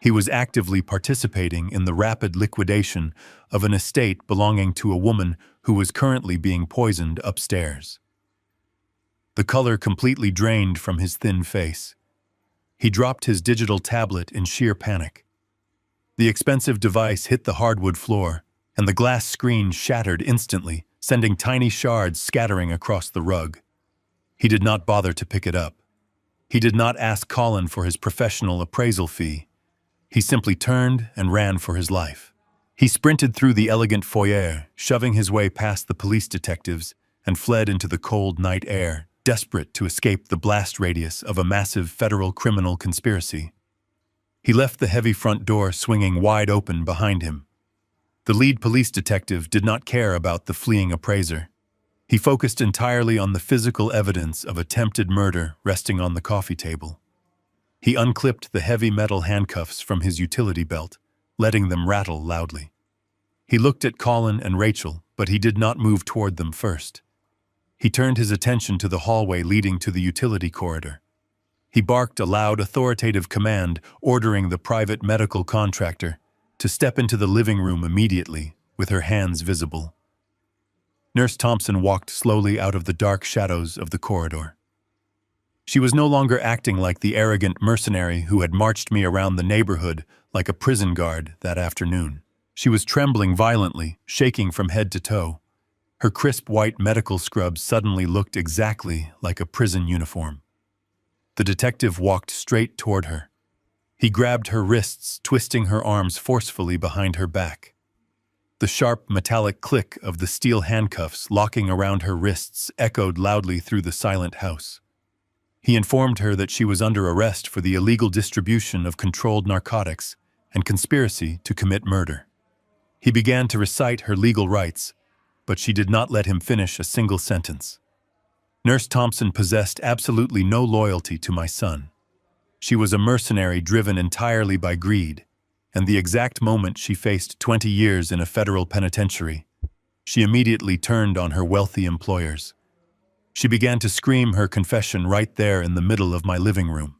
He was actively participating in the rapid liquidation of an estate belonging to a woman who was currently being poisoned upstairs. The color completely drained from his thin face. He dropped his digital tablet in sheer panic. The expensive device hit the hardwood floor, and the glass screen shattered instantly, sending tiny shards scattering across the rug. He did not bother to pick it up. He did not ask Colin for his professional appraisal fee. He simply turned and ran for his life. He sprinted through the elegant foyer, shoving his way past the police detectives, and fled into the cold night air, desperate to escape the blast radius of a massive federal criminal conspiracy. He left the heavy front door swinging wide open behind him. The lead police detective did not care about the fleeing appraiser. He focused entirely on the physical evidence of attempted murder resting on the coffee table. He unclipped the heavy metal handcuffs from his utility belt, letting them rattle loudly. He looked at Colin and Rachel, but he did not move toward them first. He turned his attention to the hallway leading to the utility corridor. He barked a loud, authoritative command, ordering the private medical contractor to step into the living room immediately, with her hands visible. Nurse Thompson walked slowly out of the dark shadows of the corridor. She was no longer acting like the arrogant mercenary who had marched me around the neighborhood like a prison guard that afternoon. She was trembling violently, shaking from head to toe. Her crisp white medical scrub suddenly looked exactly like a prison uniform. The detective walked straight toward her. He grabbed her wrists, twisting her arms forcefully behind her back. The sharp, metallic click of the steel handcuffs locking around her wrists echoed loudly through the silent house. He informed her that she was under arrest for the illegal distribution of controlled narcotics and conspiracy to commit murder. He began to recite her legal rights, but she did not let him finish a single sentence. Nurse Thompson possessed absolutely no loyalty to my son. She was a mercenary driven entirely by greed, and the exact moment she faced 20 years in a federal penitentiary, she immediately turned on her wealthy employers. She began to scream her confession right there in the middle of my living room.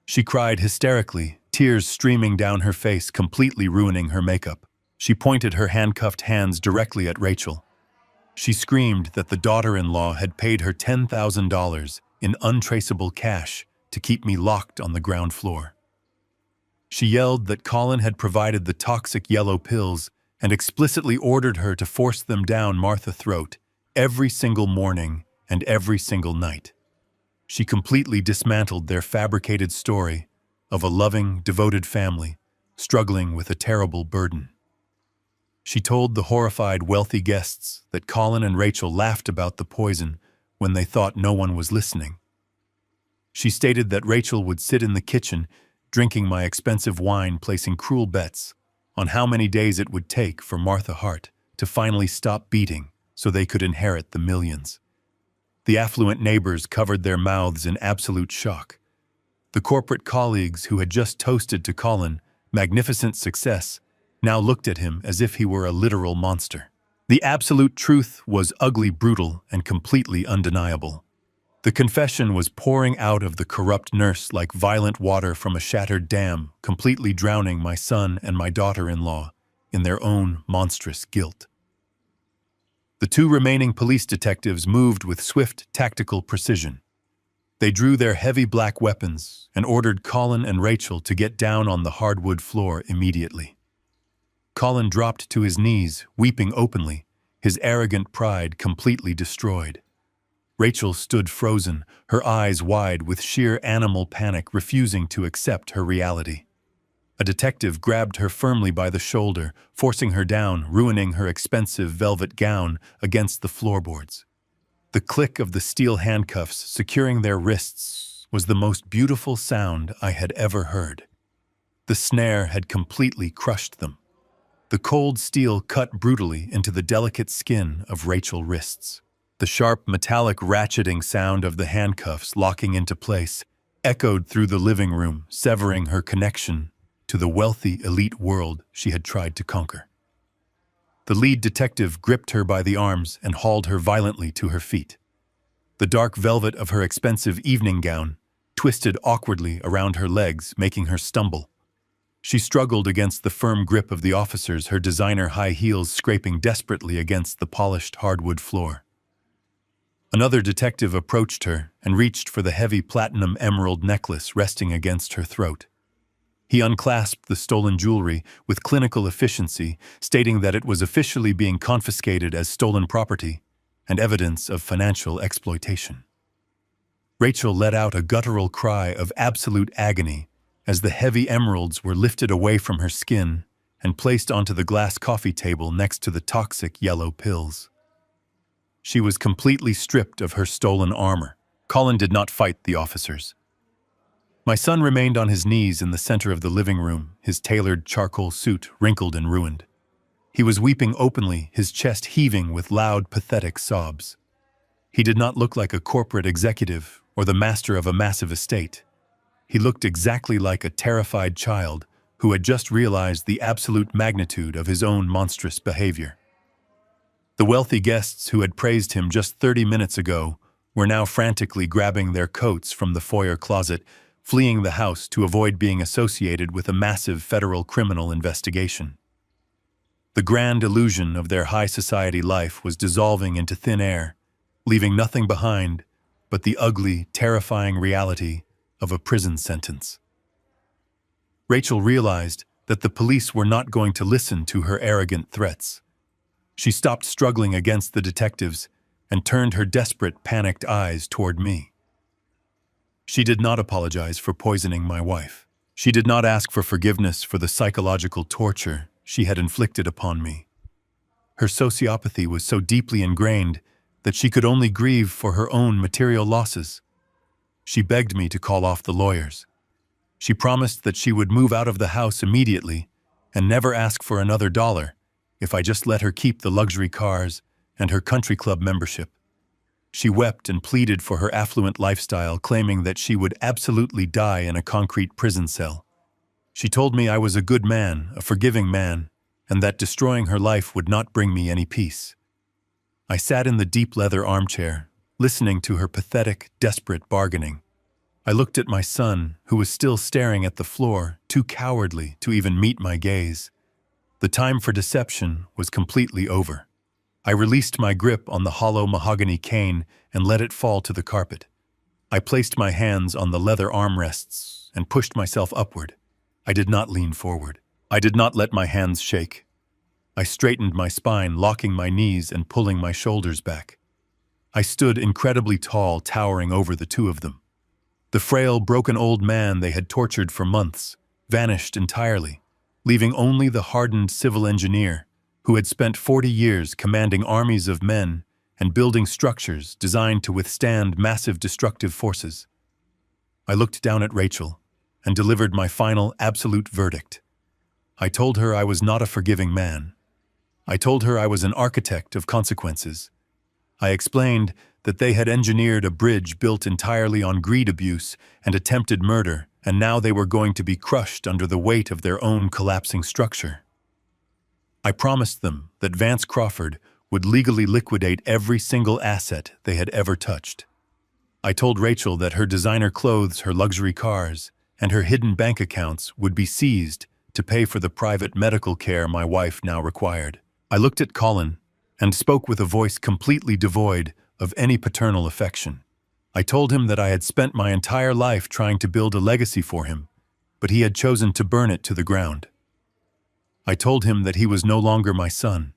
She cried hysterically, tears streaming down her face, completely ruining her makeup. She pointed her handcuffed hands directly at Rachel. She screamed that the daughter-in-law had paid her $10,000 in untraceable cash to keep me locked on the ground floor. She yelled that Colin had provided the toxic yellow pills and explicitly ordered her to force them down Martha's throat every single morning and every single night. She completely dismantled their fabricated story of a loving, devoted family struggling with a terrible burden. She told the horrified, wealthy guests that Colin and Rachel laughed about the poison when they thought no one was listening. She stated that Rachel would sit in the kitchen drinking my expensive wine, placing cruel bets on how many days it would take for Martha Hart to finally stop beating so they could inherit the millions. The affluent neighbors covered their mouths in absolute shock. The corporate colleagues who had just toasted to Colin magnificent success now looked at him as if he were a literal monster. The absolute truth was ugly, brutal, and completely undeniable. The confession was pouring out of the corrupt nurse like violent water from a shattered dam, completely drowning my son and my daughter-in-law in their own monstrous guilt. The two remaining police detectives moved with swift, tactical precision. They drew their heavy black weapons and ordered Colin and Rachel to get down on the hardwood floor immediately. Colin dropped to his knees, weeping openly, his arrogant pride completely destroyed. Rachel stood frozen, her eyes wide with sheer animal panic, refusing to accept her reality. A detective grabbed her firmly by the shoulder, forcing her down, ruining her expensive velvet gown against the floorboards. The click of the steel handcuffs securing their wrists was the most beautiful sound I had ever heard. The snare had completely crushed them. The cold steel cut brutally into the delicate skin of Rachel's wrists. The sharp metallic ratcheting sound of the handcuffs locking into place echoed through the living room, severing her connection to the wealthy elite world she had tried to conquer. The lead detective gripped her by the arms and hauled her violently to her feet. The dark velvet of her expensive evening gown twisted awkwardly around her legs, making her stumble. She struggled against the firm grip of the officers, her designer high heels scraping desperately against the polished hardwood floor. Another detective approached her and reached for the heavy platinum emerald necklace resting against her throat. He unclasped the stolen jewelry with clinical efficiency, stating that it was officially being confiscated as stolen property and evidence of financial exploitation. Rachel let out a guttural cry of absolute agony as the heavy emeralds were lifted away from her skin and placed onto the glass coffee table next to the toxic yellow pills. She was completely stripped of her stolen armor. Colin did not fight the officers. My son remained on his knees in the center of the living room, his tailored charcoal suit wrinkled and ruined. He was weeping openly, his chest heaving with loud, pathetic sobs. He did not look like a corporate executive or the master of a massive estate. He looked exactly like a terrified child who had just realized the absolute magnitude of his own monstrous behavior. The wealthy guests who had praised him just 30 minutes ago were now frantically grabbing their coats from the foyer closet, fleeing the house to avoid being associated with a massive federal criminal investigation. The grand illusion of their high society life was dissolving into thin air, leaving nothing behind but the ugly, terrifying reality of a prison sentence. Rachel realized that the police were not going to listen to her arrogant threats. She stopped struggling against the detectives and turned her desperate, panicked eyes toward me. She did not apologize for poisoning my wife. She did not ask for forgiveness for the psychological torture she had inflicted upon me. Her sociopathy was so deeply ingrained that she could only grieve for her own material losses. She begged me to call off the lawyers. She promised that she would move out of the house immediately and never ask for another dollar if I just let her keep the luxury cars and her country club membership. She wept and pleaded for her affluent lifestyle, claiming that she would absolutely die in a concrete prison cell. She told me I was a good man, a forgiving man, and that destroying her life would not bring me any peace. I sat in the deep leather armchair, listening to her pathetic, desperate bargaining. I looked at my son, who was still staring at the floor, too cowardly to even meet my gaze. The time for deception was completely over. I released my grip on the hollow mahogany cane and let it fall to the carpet. I placed my hands on the leather armrests and pushed myself upward. I did not lean forward. I did not let my hands shake. I straightened my spine, locking my knees and pulling my shoulders back. I stood incredibly tall, towering over the two of them. The frail, broken old man they had tortured for months vanished entirely, leaving only the hardened civil engineer who had spent 40 years commanding armies of men and building structures designed to withstand massive destructive forces. I looked down at Rachel, and delivered my final absolute verdict. I told her I was not a forgiving man. I told her I was an architect of consequences. I explained that they had engineered a bridge built entirely on greed abuse and attempted murder, and now they were going to be crushed under the weight of their own collapsing structure. I promised them that Vance Crawford would legally liquidate every single asset they had ever touched. I told Rachel that her designer clothes, her luxury cars, and her hidden bank accounts would be seized to pay for the private medical care my wife now required. I looked at Colin and spoke with a voice completely devoid of any paternal affection. I told him that I had spent my entire life trying to build a legacy for him, but he had chosen to burn it to the ground. I told him that he was no longer my son.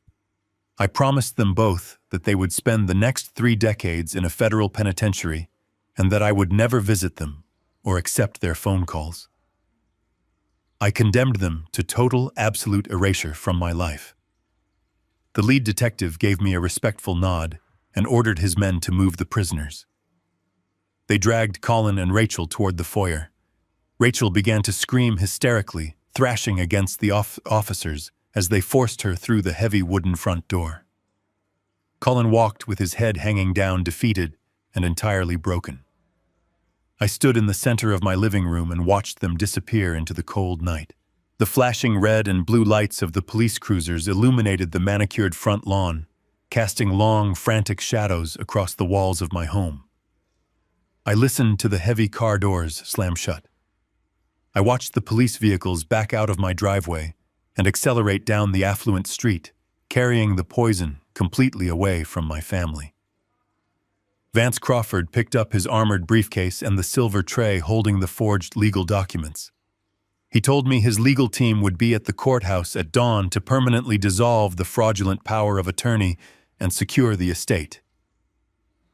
I promised them both that they would spend the next 3 decades in a federal penitentiary and that I would never visit them or accept their phone calls. I condemned them to total, absolute erasure from my life. The lead detective gave me a respectful nod and ordered his men to move the prisoners. They dragged Colin and Rachel toward the foyer. Rachel began to scream hysterically, thrashing against the officers as they forced her through the heavy wooden front door. Colin walked with his head hanging down, defeated and entirely broken. I stood in the center of my living room and watched them disappear into the cold night. The flashing red and blue lights of the police cruisers illuminated the manicured front lawn, casting long, frantic shadows across the walls of my home. I listened to the heavy car doors slam shut. I watched the police vehicles back out of my driveway and accelerate down the affluent street, carrying the poison completely away from my family. Vance Crawford picked up his armored briefcase and the silver tray holding the forged legal documents. He told me his legal team would be at the courthouse at dawn to permanently dissolve the fraudulent power of attorney and secure the estate.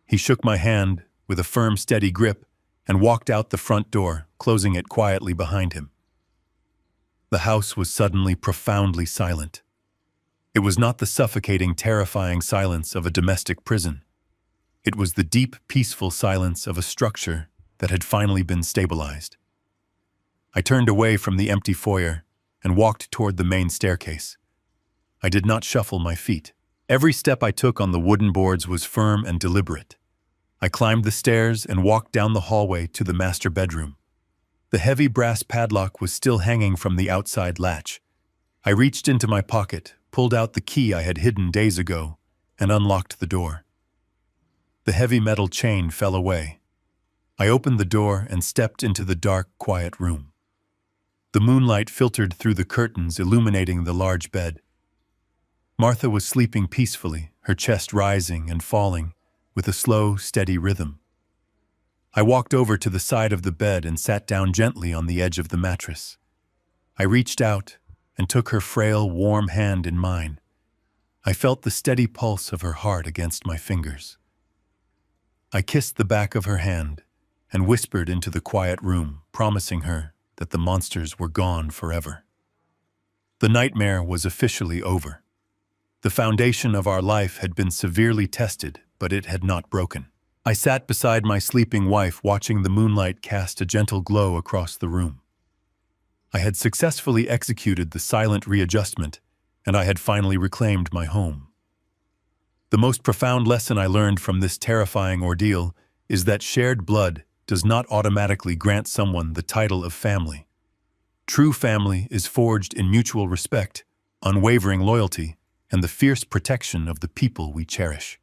He shook my hand with a firm, steady grip and walked out the front door, closing it quietly behind him. The house was suddenly profoundly silent. It was not the suffocating, terrifying silence of a domestic prison. It was the deep, peaceful silence of a structure that had finally been stabilized. I turned away from the empty foyer and walked toward the main staircase. I did not shuffle my feet. Every step I took on the wooden boards was firm and deliberate. I climbed the stairs and walked down the hallway to the master bedroom. The heavy brass padlock was still hanging from the outside latch. I reached into my pocket, pulled out the key I had hidden days ago, and unlocked the door. The heavy metal chain fell away. I opened the door and stepped into the dark, quiet room. The moonlight filtered through the curtains, illuminating the large bed. Martha was sleeping peacefully, her chest rising and falling with a slow, steady rhythm. I walked over to the side of the bed and sat down gently on the edge of the mattress. I reached out and took her frail, warm hand in mine. I felt the steady pulse of her heart against my fingers. I kissed the back of her hand and whispered into the quiet room, promising her that the monsters were gone forever. The nightmare was officially over. The foundation of our life had been severely tested, but it had not broken. I sat beside my sleeping wife, watching the moonlight cast a gentle glow across the room. I had successfully executed the silent readjustment, and I had finally reclaimed my home. The most profound lesson I learned from this terrifying ordeal is that shared blood does not automatically grant someone the title of family. True family is forged in mutual respect, unwavering loyalty, and the fierce protection of the people we cherish.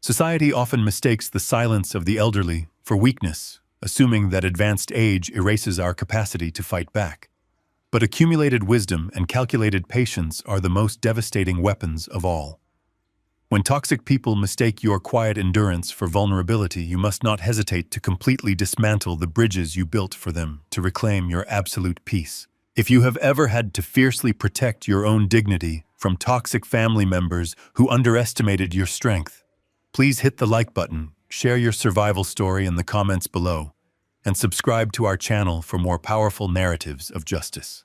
Society often mistakes the silence of the elderly for weakness, assuming that advanced age erases our capacity to fight back. But accumulated wisdom and calculated patience are the most devastating weapons of all. When toxic people mistake your quiet endurance for vulnerability, you must not hesitate to completely dismantle the bridges you built for them to reclaim your absolute peace. If you have ever had to fiercely protect your own dignity from toxic family members who underestimated your strength, please hit the like button, share your survival story in the comments below, and subscribe to our channel for more powerful narratives of justice.